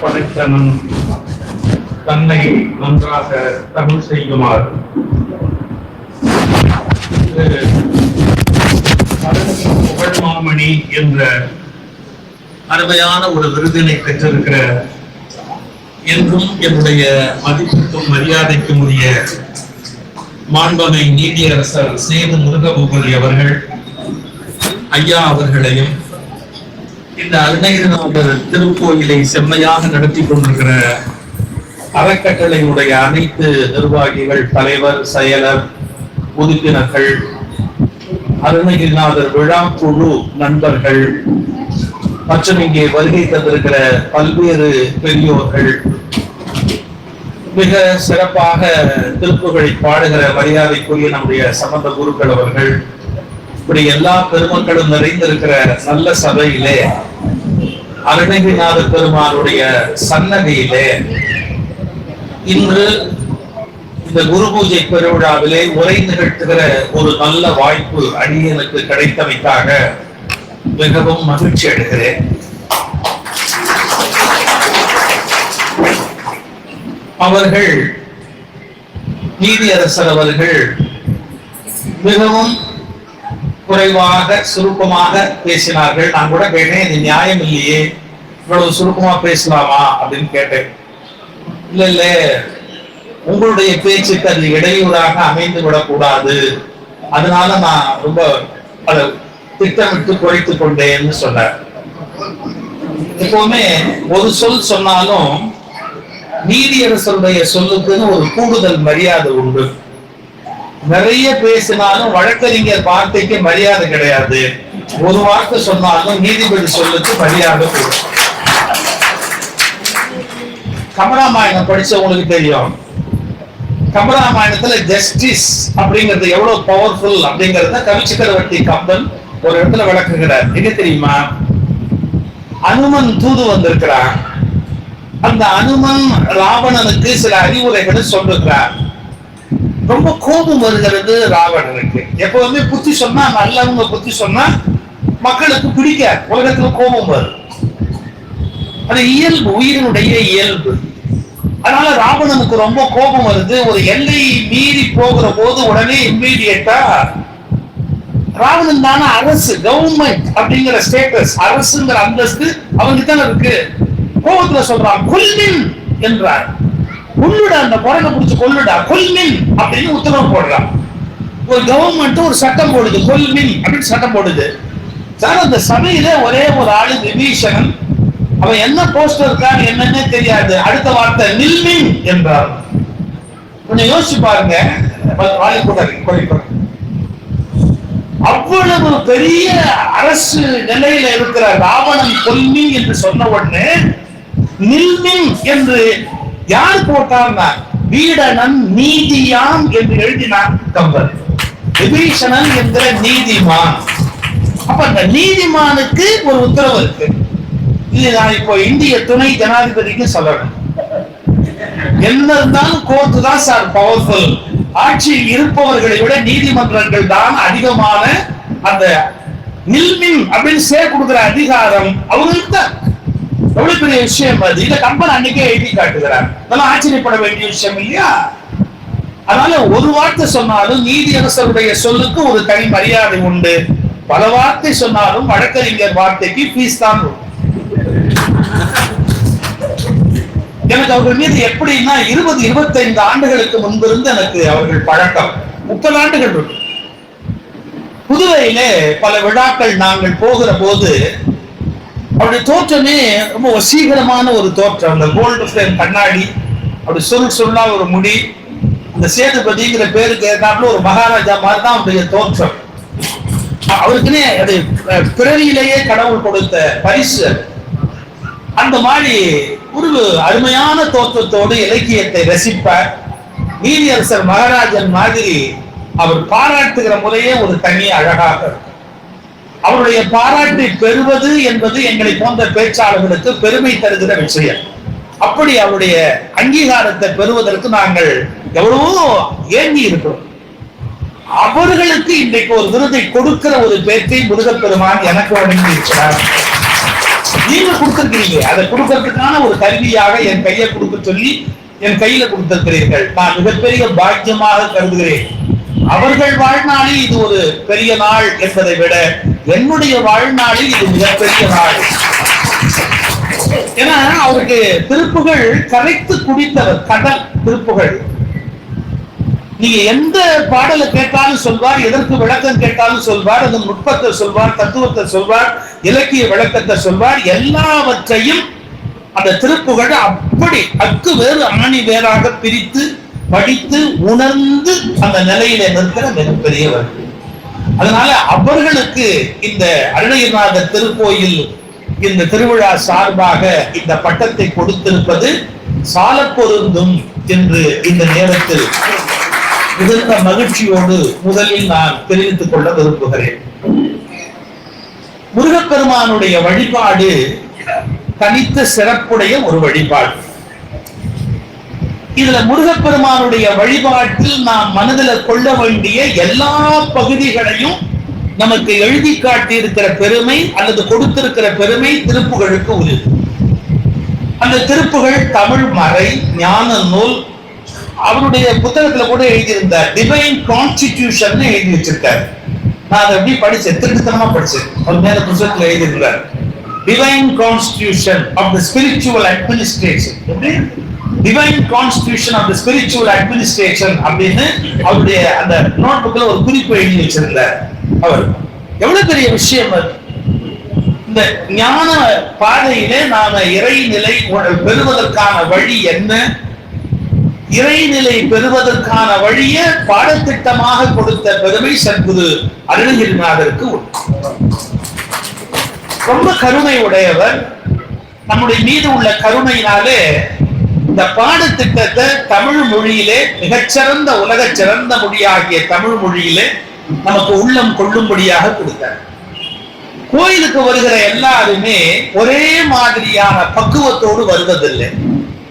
படைத்தனன் தன்னை நன்றாக தமிழ் செய்யுமாறு புகழ்மாமணி என்ற அருமையான ஒரு விருதினை பெற்றிருக்கிற என்றும் என்னுடைய மதிப்புக்கும் மரியாதைக்கும் உரிய மாண்பமை நீதியரசர் சேது முருகபூபதி அவர்கள் ஐயா அவர்களையும் இந்த அருணகிரிநாதர் திருக்கோயிலை செம்மையாக நடத்தி கொண்டிருக்கிற அறக்கட்டளையுடைய அனைத்து நிர்வாகிகள், தலைவர், செயலர், உறுப்பினர்கள், அருணகிரிநாதர் விழா குழு நண்பர்கள் மற்றும் இங்கே வருகை தந்திருக்கிற பல்வேறு பெரியோர்கள், மிக சிறப்பாக திருப்புகழை பாடுகிற மரியாதைக்குரிய நம்முடைய சம்பந்த குருக்கள் அவர்கள், இப்படி எல்லா பெருமக்களும் நிறைந்திருக்கிற நல்ல சபையிலே அருணகிரிநாத பெருமானுடைய சன்னதியிலே இன்று இந்த குரு பூஜை பெருவிழாவிலே உரை நிகழ்த்துகிற ஒரு நல்ல வாய்ப்பு அடியனுக்கு கிடைத்தமைக்காக மிகவும் மகிழ்ச்சி அடைகிறேன். அவர்கள் நீதியரசர் அவர்கள் மிகவும் குறைவாக சுருக்கமாக பேசினார்கள். நான் கூட கேட்டேன், இது நியாயம் இல்லையே, இவ்வளவு சுருக்கமா பேசலாமா அப்படின்னு கேட்டேன். இல்ல உங்களுடைய பேச்சுக்கு அது இடையூறாக அமைந்து விடக்கூடாது, அதனால நான் ரொம்ப அதை திட்டமிட்டு குறைத்துக் கொண்டேன்னு சொன்னார். எப்பவுமே ஒரு சொல் சொன்னாலும் நீதியரசருடைய சொல்லுக்குன்னு ஒரு கூடுதல் மரியாதை உண்டு. நிறைய பேசினாலும் வழக்கறிஞர் வார்த்தைக்கு மரியாதை கிடையாது. ஒரு வார்த்தை சொன்னாலும் நீதிபதி சொல்லுக்கு மரியாதை கூடும். கம்பராமாயணம் படிச்சவங்களுக்கு தெரியும். கம்பராமாயணத்துல ஜஸ்டிஸ் அப்படிங்கிறது எவ்வளவு பவர்ஃபுல் அப்படிங்கறத கவிச்சக்கரவர்த்தி கம்பன் ஒரு இடத்துல விளக்குகிறார். என்ன தெரியுமா? அனுமன் தூது வந்திருக்கிறான். அந்த அனுமன் ராவணனுக்கு சில அறிவுரைகளை சொல்லுகிறார். ரொம்ப கோபம் வருகிறது ராவணனுக்கு. எப்பவுமே புத்தி சொன்னா, நல்லவங்க புத்தி சொன்னா மக்களுக்கு பிடிக்காது, உலகத்துல கோபம் வரும். அது இயல்பு, உயிரினுடைய இயல்பு. அதனால ராவணனுக்கு ரொம்ப கோபம் வருது. ஒரு எல்லை மீறி போகிற போது உடனே இம்மீடியட்டா ராவணன் தானே அரசு, கவர்மெண்ட் அப்படிங்கிற ஸ்டேட்டஸ், அரசுங்கிற அந்தஸ்து அவனுக்கு தானே இருக்கு. கோபத்துல சொல்றான், கொல்மின் என்றார். கொல்லுடா, அந்த குரலை பிடிச்சு கொல்லுடா, கொல்மின் அப்படின்னு உத்தரவு போடுறான். ஒரு கவர்மெண்ட் ஒரு சட்டம் போடுது, கொல்மின் அப்படின்னு சட்டம் போடுது. சார், அந்த சபையில ஒரே ஒரு ஆளு விபீஷணன். அவன் என்ன போஸ்டர் இருக்கான்னு என்னன்னே தெரியாது. அடுத்த வார்த்தை நில்மின் என்றார். கொஞ்சம் யோசிச்சு பாருங்க. அவ்வளவு பெரிய அரசு நிலையில இருக்கிற ராவணன் கொல்மின் என்று சொன்ன உடனே நில்மின் என்று யார் போட்டார்னா வீடனன் நீதியான் என்று எழுதினான் கம்பர். விபீஷணன் என்ற நீதிமான். அப்ப அந்த நீதிமானுக்கு ஒரு உத்தரவு இருக்கு. இது நான் இப்போ இந்திய துணை ஜனாதிபதிக்கு சொல்லணும். என்ன இருந்தாலும் கோர்ட்டு தான் சார் பவர்ஃபுல். ஆட்சியில் இருப்பவர்களை விட நீதிமன்றங்கள் தான் அதிகமான அந்த நில்மின் அப்படின்னு சேர் கொடுக்கிற அதிகாரம் அவங்களுக்கு தான். எவ்வளவு பெரிய விஷயம் அது. இதை கம்பன் அன்னைக்கே எழுதி காட்டுகிறார். அதெல்லாம் ஆச்சரியப்பட வேண்டிய விஷயம் இல்லையா? அதனால ஒரு வார்த்தை சொன்னாலும் நீதியரசருடைய சொல்லுக்கு ஒரு தனி மரியாதை உண்டு. பல வார்த்தை சொன்னாலும் வழக்கறிஞர் வார்த்தைக்கு ஃபீஸ் தான் உண்டு. எனக்கு அவர்கள் மீது எப்படின்னா 20-25 ஆண்டுகளுக்கு முன்பிருந்து எனக்கு அவர்கள் பழக்கம். 30 ஆண்டுகள் இருக்கு. புதுவையிலே பல விழாக்கள் நாங்கள் போகிற போது அவருடைய தோற்றமே ரொம்ப வசீகரமான ஒரு தோற்றம். அந்த கோல்டு ஃப்ரேம் கண்ணாடி, அப்படி சொல்லா ஒரு முடி, இந்த சேதுபதிங்கிற பேருக்கு ஏற்றாப்புல ஒரு மகாராஜா மாதிரி தான் அவருடைய தோற்றம். அவருக்குன்னே அது பிறவியிலேயே கடவுள் கொடுத்த பரிசு. அந்த மாதிரி ஒரு அருமையான தோற்றத்தோடு இலக்கியத்தை ரசிப்பார். நீதியரசர் மகாராஜன் மாதிரி அவர் பாராட்டுகிற முறையே ஒரு தனி அழகாக இருக்கும். அவருடைய பாராட்டை பெறுவது என்பது எங்களை போன்ற பேச்சாளர்களுக்கு பெருமை தருகிற விஷயம். அப்படி அவருடைய அங்கீகாரத்தை பெறுவதற்கு நாங்கள் எவ்வளவோ ஏங்கி இருக்கிறோம். அவர்களுக்கு இன்றைக்கு ஒரு விருதை கொடுக்கிற ஒரு பேச்சை முருகப்பெருமான் எனக்கு வழங்கி இருக்கிறார். நீங்க கொடுத்திருக்கிறீங்க, அதை கொடுக்கறதுக்கான ஒரு கருவியாக என் கையை கொடுக்க சொல்லி என் கையில கொடுத்திருக்கிறீர்கள். நான் மிகப்பெரிய பாக்கியமாக கருதுகிறேன். அவர்கள் வாழ்நாளில் இது ஒரு பெரிய நாள் என்பதை விட என்னுடைய வாழ்நாளில் இது மிகப்பெரிய நாள். ஏன்னா அவருக்கு திருப்புகழ் கரைத்து குடித்தவர், கடல் திருப்புகழ். நீங்க எந்த பாடலை கேட்டாலும் சொல்வார், எதற்கு விளக்கம் கேட்டாலும் சொல்வார், அந்த நுட்பத்தை சொல்வார், தத்துவத்தை சொல்வார், இலக்கிய விளக்கத்தை சொல்வார். எல்லாவற்றையும் அந்த திருப்புகழ் அப்படி அக்கு வேறு ஆணி வேறாக பிரித்து படித்து உணர்ந்து அந்த நிலையில நிற்கிற மிகப்பெரியவர். அதனால அவர்களுக்கு இந்த அருணகிரிநாதர் திருக்கோயில் இந்த திருவிழா சார்பாக இந்த பட்டத்தை கொடுத்திருப்பது சால பொருந்தும் என்று இந்த நேரத்தில் மிகுந்த மகிழ்ச்சியோடு முதலில் நான் தெரிவித்துக் கொள்ள விரும்புகிறேன். முருகப்பெருமானுடைய வழிபாடு தனித்த சிறப்புடைய ஒரு வழிபாடு. இதுல முருகப்பெருமானுடைய வழிபாட்டில் நாம் மனதில் கொள்ள வேண்டிய எல்லா பகுதிகளையும் நமக்கு எழுதி காட்டி இருக்கிற பெருமை அல்லது கொடுத்திருக்கிற பெருமை திருப்புகழுக்கு உரியது. அந்த திருப்புகழ் தமிழ் மறை ஞான நூல். அவருடைய புத்தகத்துல கூட எழுதியிருந்தார், டிவைன் கான்ஸ்டிடியூஷன் எழுதி வச்சிருக்காரு. நான் அதை எப்படி படிச்சேன், திருத்தமா படிச்சேன். அவர் மேல புத்தகத்துல எழுதியிருந்தார், divine constitution of the spiritual administration. Divine constitution of the spiritual administration அப்படின்னு அவருடைய அந்த நோட் புக்ல ஒரு குறிப்பு எழுதி வச்சிருந்தார். அவர் எவ்வளவு பெரிய விஷயம் அது. இந்த ஞான பாதையிலே நாம இறைநிலை பெறுவதற்கான வழி என்ன, இறைநிலை பெறுவதற்கான வழியை பாடத்திட்டமாக கொடுத்த பெருமை சத்குரு அருணகிரிநாதருக்கு ரொம்ப கருணை உடையவர். நம்முடைய மீது உள்ள கருணையினாலே இந்த பாடத்திட்டத்தை தமிழ் மொழியிலே மிகச்சிறந்த உலக சிறந்த மொழியாகிய தமிழ் மொழியிலே நமக்கு உள்ளம் கொள்ளும்படியாக கொடுத்தார். கோயிலுக்கு வருகிற எல்லாருமே ஒரே மாதிரியான பக்குவத்தோடு வருவதில்லை.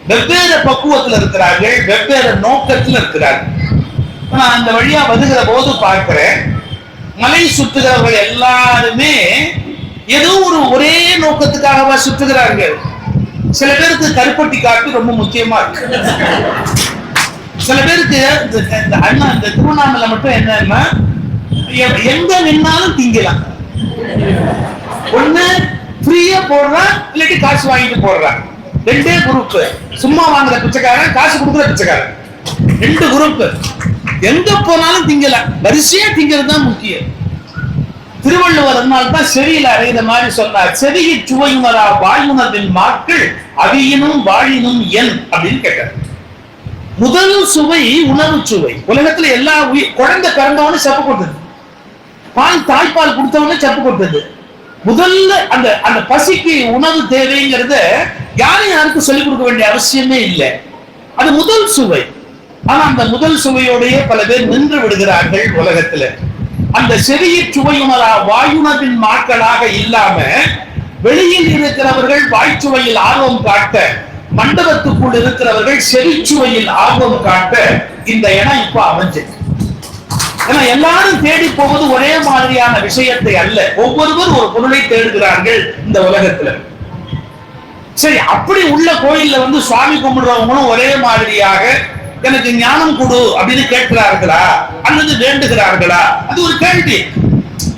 வெவ்வேறு பக்குவத்தில் இருக்கிறார்கள், வெவ்வேறு நோக்கத்தில் இருக்கிறார்கள். நான் அந்த வழியா வருகிற போது பார்க்கிறேன், மலை சுற்றுகிறவர்கள் எல்லாருமே ஏதோ ஒரே நோக்கத்துக்காகவா சுற்றுகிறார்கள். சில பேருக்கு கருப்பட்டி காப்பி ரொம்ப முக்கியமா இருக்கு. சில பேருக்கு இந்த திருவண்ணாமலை மட்டும் என்னன்னா எங்க நின்னாலும் திங்கலாம். ஒண்ணு ஃப்ரீயா போடுறான், இல்லாட்டி காசு வாங்கிட்டு போடுறான். ரெண்டே குரூப், சும்மா வாங்குற பிச்சைக்காரன், காசு கொடுக்குற பிச்சைக்காரன். ரெண்டு குரூப். எங்க போனாலும் திங்கலாம், வரிசையா திங்கிறது தான் முக்கியம். திருவள்ளுவர் அதனால்தான் செவியில அறைகிற மாதிரி சொன்னார், செவியை சுவையுணரா வாயுணர்வின் மாக்கள் அவியினும் வாழினும் என் அப்படின்னு கேட்டார். முதல் சுவை உணவு சுவை. உலகத்துல எல்லா குழந்தை பிறந்தவனே செப்பு கொடுத்தது, பால் தாய்ப்பால் கொடுத்தவனே செப்பு கொடுத்தது. முதல்ல அந்த அந்த பசிக்கு உணவு தேவைங்கிறத யாருக்கும் சொல்லிக் கொடுக்க வேண்டிய அவசியமே இல்லை. அது முதல் சுவை. ஆனா அந்த முதல் சுவையோடைய பல பேர் நின்று விடுகிறார்கள் உலகத்துல. அந்த செவியை சுவையுணரா வாயுணர்வின் மாக்களாக இல்லாம வெளியில் இருக்கிறவர்கள் வாய்ச்சுவையில் ஆர்வம் காட்ட, மண்டபத்துக்குள் இருக்கிறவர்கள் செவிச்சுவையில் ஆர்வம் காட்ட இந்த இடம் இப்ப அமைஞ்சு. ஏன்னா எல்லாரும் தேடி போவது ஒரே மாதிரியான விஷயத்தை அல்ல, ஒவ்வொருவர் ஒரு பொருளை தேடுகிறார்கள் இந்த உலகத்துல. சரி, அப்படி உள்ள கோயில்ல வந்து சுவாமி கும்பிடுறவங்களும் ஒரே மாதிரியாக எனக்கு ஞானம் கொடு அப்படின்னு கேட்கிறார்களா அல்லது வேண்டுகிறார்களா? அது ஒரு கேள்வி.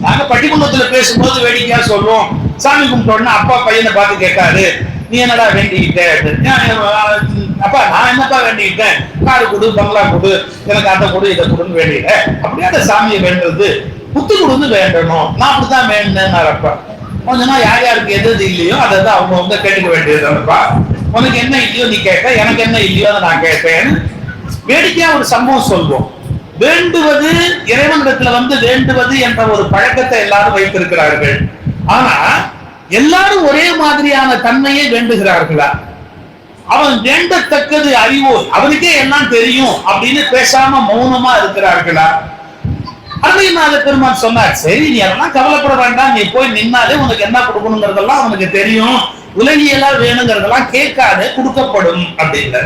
நாங்க பட்டிமன்றத்துல பேசும்போது வேடிக்கையா சொல்லுவோம், சாமி கும்பிட்டோம்னா அப்பா பையனை பார்த்து கேட்காரு, நீ என்னடா வேண்டிக்கிட்ட? அப்பா நான் என்னப்பா வேண்டிக்கிட்டேன், காரு கொடு, பங்களா கொடு, எனக்கு அதை கொடு இதை கொடுன்னு வேண்டியில. அப்படியே அந்த சாமியை வேண்டது புத்து கொடுன்னு வேண்டணும், நான் அப்படித்தான் வேண்டேன். அப்பா கொஞ்சமா யார் யாருக்கு எது இல்லையோ அதை தான் அவங்க கேட்டுக்க வேண்டியதுப்பா. உனக்கு என்ன இல்லையோ நீ கேட்க, எனக்கு என்ன இல்லையோ அதை நான் கேட்பேன். வேடிக்கையா ஒரு சம்பவம் சொல்வோம். வேண்டுவது இறைவனிடத்துல வந்து வேண்டுவது என்ற ஒரு பழக்கத்தை எல்லாரும் வைத்திருக்கிறார்கள். ஆனா எல்லாரும் ஒரே மாதிரியான தன்மையை வேண்டுகிறார்களா? அவன் வேண்டத்தக்கது அறிவோ, அவனுக்கே எல்லாம் தெரியும் அப்படின்னு பேசாம மௌனமா இருக்கிறார்களா? அருணகிரிநாத பெருமான் சொன்னார், சரி நீ அதெல்லாம் கவலைப்பட வேண்டாம், நீ போய் நின்னாலே உனக்கு என்ன கொடுக்கணுங்கிறதெல்லாம் அவனுக்கு தெரியும், உலகியலா வேணுங்கிறதெல்லாம் கேட்காத கொடுக்கப்படும் அப்படின்ற.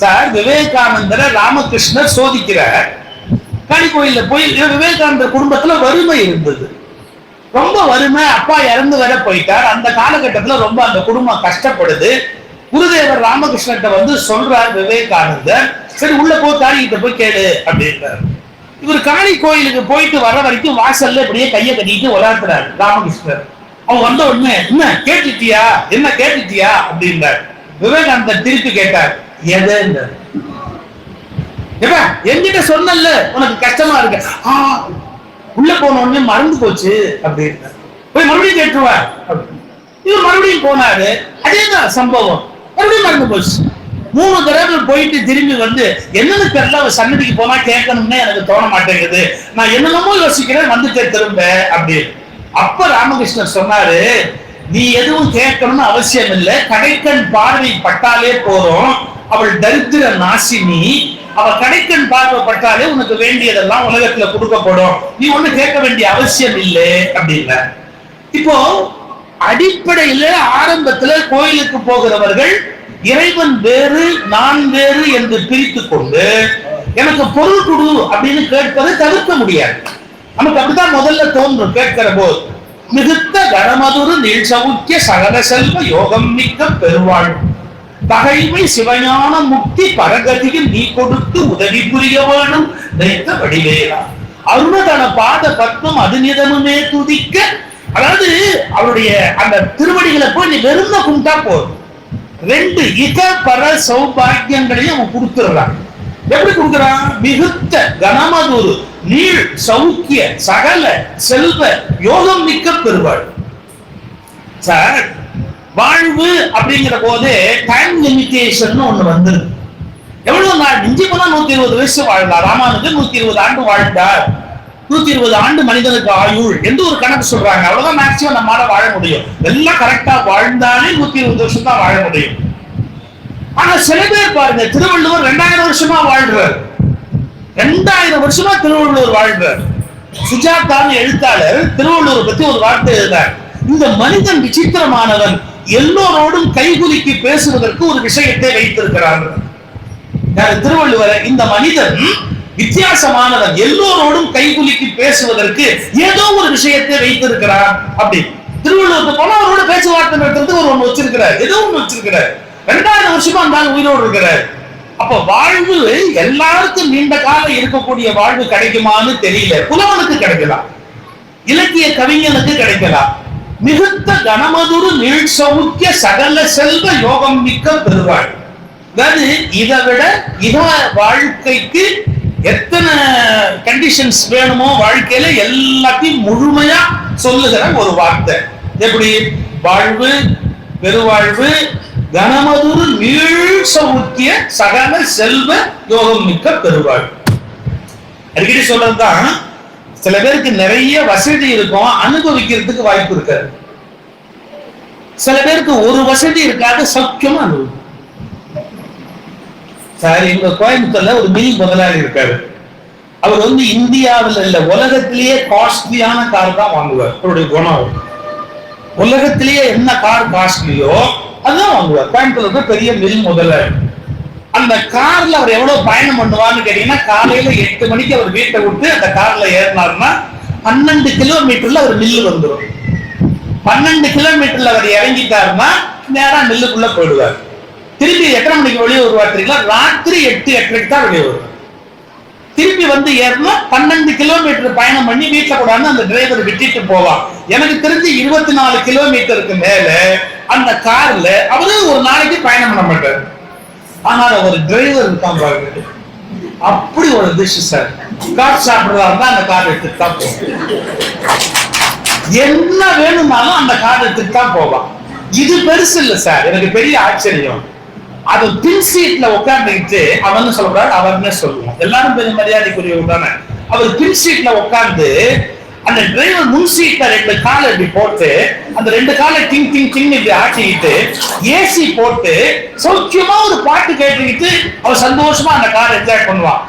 சார், விவேகானந்தரை ராமகிருஷ்ணர் சோதிக்கிறார். காளி கோயில்ல போய் விவேகானந்தர் குடும்பத்துல வறுமை இருந்தது. ரொம்ப வறுமை, அப்பா இறந்து வர போயிட்டார். அந்த காலகட்டத்துல ரொம்ப அந்த குடும்பம் கஷ்டப்படுது. குருதேவர் ராமகிருஷ்ணன் வந்து சொல்றார் விவேகானந்தர், சரி உள்ள போய் காளிகிட்ட போய் கேளு அப்படின்றார். இவர் காளி கோயிலுக்கு போயிட்டு வர வரைக்கும் வாசல்ல இப்படியே கையை கட்டிட்டு விளையாடுறாரு ராமகிருஷ்ணர். அவன் வந்த உடனே என்ன கேட்டுட்டியா, என்ன கேட்டுட்டியா அப்படின்றார். விவேகானந்தர் திருப்பி கேட்டார், எதை என்கிட்ட சொன்னல உனக்கு கஷ்டமா இருக்கு. உள்ள போன உடனே மறந்து போச்சு அப்படின்னு போய் மறுபடியும் கேட்டுருவார். இவர் மறுபடியும் போனாரு, அதேதான் சம்பவம், மறுபடியும் மறந்து போச்சு. 3 தடவை போயிட்டு திரும்பி வந்து என்னன்னு தெரியல, அவர் சன்னதிக்கு போனா கேட்கணும்னே எனக்கு தோண மாட்டேங்குது, நான் என்னென்னமோ யோசிக்கிறேன், வந்துட்டே திரும்ப அப்படின்னு. அப்ப ராமகிருஷ்ணர் சொன்னாரு, நீ எதுவும் கேட்கணும்னு அவசியம் இல்லை, கடைக்கண் பார்வை பட்டாலே போறோம், அவள் தரித்திர நாசினி, அவ கடைக்கண் பார்வைப்பட்டாலே உனக்கு வேண்டியதெல்லாம் உலகத்துல கொடுக்கப்படும், நீ ஒண்ணு கேட்க வேண்டிய அவசியம் இல்லை அப்படின்னா. இப்போ அடிப்படையில ஆரம்பத்துல கோயிலுக்கு போகிறவர்கள் இறைவன் வேறு நான் வேறு என்று பிரித்து கொண்டு எனக்கு பொருள் கொடு அப்படின்னு கேட்பதை தவிர்க்க முடியாது. நமக்கு அப்படித்தான் முதல்ல தோன்றும் கேட்கிற போது. மிகுத்த கணமதுரு நீழ்சவுக்கிய சகல செல்வ யோகம் மிக்க பெருவாழ் பகைமை சிவஞான முக்தி பரகதியில் நீ கொடுத்து உதவி புரிய வேணும் நினைத்த வடிவேலா அருணதன பாத பத்மம் அது நிதமுமே துதிக்க. அதாவது அவருடைய அந்த திருவடிகளை போய் நீ வெறும கும்பிட்டா போதும், 2 இக பர சௌபாகியங்களையும் அவன் கொடுத்துடுறான். எப்படி கொடுக்குறான்? மிகுத்த கணமதுரு நீள் சௌக்கிய சகல செல்வ யோகம் மிக்க பெருவாழ். சார் வாழ்வு அப்படிங்கிற போது டைம் லிமிட்டேஷன் ஒண்ணு வந்து எவ்வளவு நாள் மிஞ்சி போனா 120 வயசு வாழலாம். ராமானுஜன் 120 ஆண்டு வாழ்ந்தார். 120 ஆண்டு மனிதனுக்கு ஆயுள் என்று ஒரு கணக்கு சொல்றாங்க. அவ்வளவுதான் மேக்சிமம் நம்மளால வாழ முடியும். எல்லாம் கரெக்டா வாழ்ந்தாலே 120 வருஷம் தான் வாழ முடியும். ஆனா சில பேர் பாருங்க, திருவள்ளுவர் 2000 வருஷமா வாழ்றார். 2000 வருஷமா திருவள்ளுவர் வாழ்றார். சுஜாதான்னு எழுத்தாளர் திருவள்ளுவர் பத்தி ஒரு வார்த்தை எழுதார், இந்த மனிதன் விசித்திரமானவன், எல்லோரோடும் கைகுலுக்கி பேசுவதற்கு ஒரு விஷயத்தை வைத்திருக்கிறார்கள். திருவள்ளுவர் இந்த மனிதன் வித்தியாசமானவன், எல்லோரோடும் கைகுலுக்கி பேசுவதற்கு ஏதோ ஒரு விஷயத்தை வைத்திருக்கிறார் அப்படி. திருவள்ளுவருக்கு போனா அவரோட பேச்சுவார்த்தை நடத்துறதுக்கு ஒரு ஒண்ணு வச்சிருக்கிறார், ஏதோ ஒண்ணு வச்சிருக்கிறார். 2000 வருஷமா அந்த உயிரோடு இருக்கிறார். அப்ப வாழ்வு எல்லாருக்கும் நீண்ட காலம் இருக்கக்கூடிய வாழ்வு கிடைக்குமான்னு தெரியல. புலவனுக்கு கிடைக்கலாம், இலக்கிய கவிஞனுக்கு கிடைக்கலாம். மிகுத்த கணமதுரு நீள் சௌக்கிய சகல செல்வ யோகம் மிக்க பெருவாழ். அதாவது இதை விட இத வாழ்க்கைக்கு எத்தனை கண்டிஷன்ஸ் வேணுமோ வாழ்க்கையில எல்லாத்தையும் முழுமையா சொல்லுகிற ஒரு வார்த்தை. எப்படி? வாழ்வு, பெருவாழ்வு, கணமதுரு நீள் சௌக்கிய சகல செல்வ யோகம் மிக்க பெருவாழ். அடிக்கடி சொல்றதுதான், சில பேருக்கு நிறைய வசதி இருக்கும், அனுபவிக்கிறதுக்கு வாய்ப்பு இருக்காது. சில பேருக்கு ஒரு வசதி இருக்காது, சௌக்கியமா அனுபவிக்கும். சார், எங்க கோயம்புத்தூர்ல ஒரு மில் முதலாளி இருக்காரு. அவர் வந்து இந்தியாவில் இல்ல உலகத்திலேயே காஸ்ட்லியான கார் தான் வாங்குவார். அவருடைய குணம், உலகத்திலேயே என்ன கார் காஸ்ட்லியோ அதுதான் வாங்குவார். கோயம்புத்தூர்ல பெரிய மில் முதலாளி. அந்த கார்ல அவர் எவ்வளவு பயணம் பண்ணுவார்னு கேட்டீங்கன்னா, காலையில 8 மணிக்கு அவர் வீட்டை விட்டு அந்த கார்ல ஏறினார்னா 12 கிலோமீட்டர்ல அவர் மில்லு வந்துடும். 12 கிலோமீட்டர்ல அவர் இறங்கிட்டாருன்னா நேரா மில்லுக்குள்ள போயிடுவார். திருப்பி எத்தனை மணிக்கு வெளியே வருவார் தெரியுங்களா? ராத்திரி 8-8:30 தான் வெளியே வருவார். திருப்பி வந்து ஏறினா 12 கிலோமீட்டர் பயணம் பண்ணி வீட்டுல கூடாது அந்த டிரைவர் விட்டுட்டு போவான். எனக்கு தெரிஞ்சு 24 கிலோமீட்டருக்கு மேல அந்த கார்ல அவரு ஒரு நாளைக்கு பயணம் பண்ண மாட்டார். ஆனால் ஒரு டிரைவர் இருக்கான் பாருங்க, அப்படி ஒரு டிஷ் சார். கார் சாப்பிடுறதா இருந்தா அந்த கார் எடுத்துட்டு தான் போவோம், என்ன வேணும்னாலும் அந்த கார் எடுத்துட்டு தான் போவான். இது பெருசு இல்ல சார், எனக்கு பெரிய ஆச்சரியம். அது பின் சீட்ல உட்கார்ந்துக்கிட்டு அவன் சொல்றாரு, அவர்னே சொல்லுவோம், எல்லாரும் பெரிய மரியாதைக்குரியவர் தானே. அவர் பின் சீட்ல உட்கார்ந்து அந்த டிரைவர் முன் சீட்ல 2 காலை இப்படி போட்டு அந்த 2 காலை டிங் டிங் டிங் இப்படி ஆட்டிக்கிட்டு ஏசி போட்டு சௌக்கியமா ஒரு பாட்டு கேட்டுக்கிட்டு அவர் சந்தோஷமா அந்த காரை என்ஜாய் பண்ணுவான்.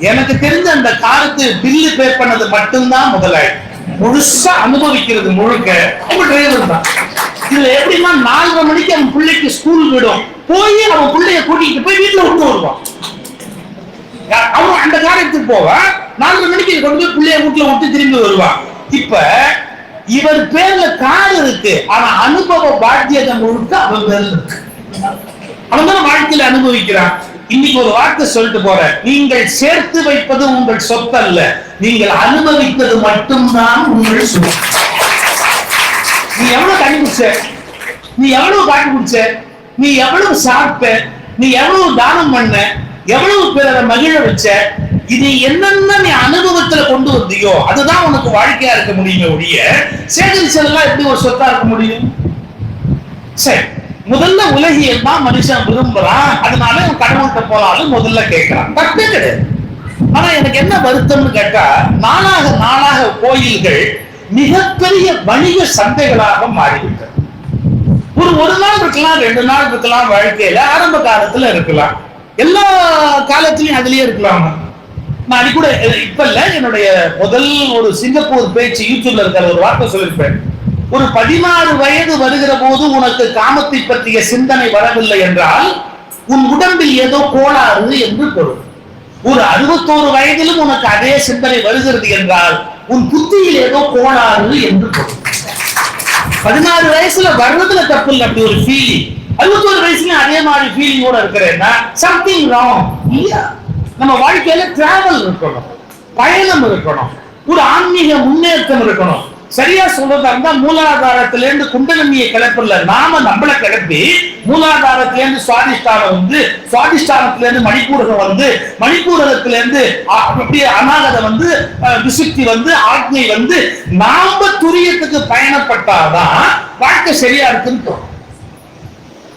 எனக்கு தெரிஞ்ச அந்த காருக்கு பில்லு பே பண்ணது மட்டும்தான் முதலாளி, முழுசா அனுபவிக்கிறது முழுக்க உங்க டிரைவர் தான். இதுல எப்படின்னா 4:30 மணிக்கு அவன் பிள்ளைக்கு ஸ்கூல் விடும், போய் அவன் பிள்ளைய கூட்டிட்டு போய் வீட்டுல விட்டு வருவான். அவன் அந்த காரை எடுத்துட்டு போவான், 4:30 மணிக்கு கொண்டு போய் பிள்ளைய வீட்டுல விட்டு திரும்பி வருவான். இப்ப இவர் பேர்ல கார் இருக்கு, ஆனா அனுபவ பாக்கியத்தை முழுக்க அவன் பேர்ல இருக்கு. அவன் தான் வாழ்க்கையில அனுபவிக்கிறான். இன்னைக்கு ஒரு வார்த்தை சொல்லிட்டு போறேன், நீங்கள் சேர்த்து வைப்பது உங்கள் சொத்து அல்ல, நீங்கள் அனுபவித்தது மட்டும்தான் உங்கள் சொத்து. நீ எவ்வளவு தண்ணி குடிச்ச, நீ எவ்வளவு காட்டு குடிச்ச, நீ எவ்வளவு சாப்பிட்ட, நீ எவ்வளவு தானம் பண்ண, எவ்வளவு பேரை மகிழ வச்ச, இது என்னென்ன நீ அனுபவத்துல கொண்டு வந்தியோ அதுதான் உனக்கு வாழ்க்கையா இருக்க முடியுமே ஒழிய சேகரிச்சதெல்லாம் எப்படி ஒரு சொத்தா இருக்க முடியும்? சரி, முதல்ல உலகியல் தான் மனுஷன் விரும்புறான், அதனால கடவுள்கிட்ட போனாலும் முதல்ல கேட்கிறான், தப்பே கிடையாது. ஆனா எனக்கு என்ன வருத்தம்னு கேட்டா, நாளாக கோயில்கள் மிகப்பெரிய வணிக சந்தைகளாக மாறிவிட்டது. ஒரு நாள் இருக்கலாம், 2 நாள் இருக்கலாம், வாழ்க்கையில ஆரம்ப காலத்துல இருக்கலாம், எல்லா காலத்திலயும் அதுலயே இருக்கலாம். நான் அது கூட இப்ப இல்ல, என்னுடைய முதல் ஒரு சிங்கப்பூர் பேச்சு யூடியூப்ல இருக்கிற ஒரு வார்த்தை சொல்லியிருப்பேன். ஒரு 16 வயது வருகிற போது உனக்கு காமத்தை பற்றிய சிந்தனை வரவில்லை என்றால் உன் உடம்பில் ஏதோ கோளாறு என்று பொருள். ஒரு 61 வயதிலும் உனக்கு அதே சிந்தனை வருகிறது என்றால் உன் புத்தியில் ஏதோ கோளாறு என்று பொருள். 16 வயசுல வர்றதுல தப்பு இல்லை, அப்படி ஒரு ஃபீலிங். 61 வயசுல அதே மாதிரி ஃபீலிங்கோட இருக்கிறேன்னா சம்திங் ராங் இல்லையா? நம்ம வாழ்க்கையில டிராவல் இருக்கணும், பயணம் இருக்கணும், ஒரு ஆன்மீக முன்னேற்றம் இருக்கணும். சரியா சொல்றதா இருந்தா மூலாதாரத்திலிருந்து குண்டலினியை கிளப்பல, நாம நம்மளை கிளப்பி மூலாதாரத்திலிருந்து சுவாதிஷ்டானம் வந்து, சுவாதிஷ்டானத்திலிருந்து மணிப்பூரகம் வந்து, மணிப்பூரகத்திலிருந்து அப்படியே அநாகதம் வந்து, விசுக்தி வந்து, ஆக்ஞை வந்து, நாம துரியத்துக்கு பயணப்பட்டாதான் வாழ்க்கை சரியா இருக்குன்னு தோணும்.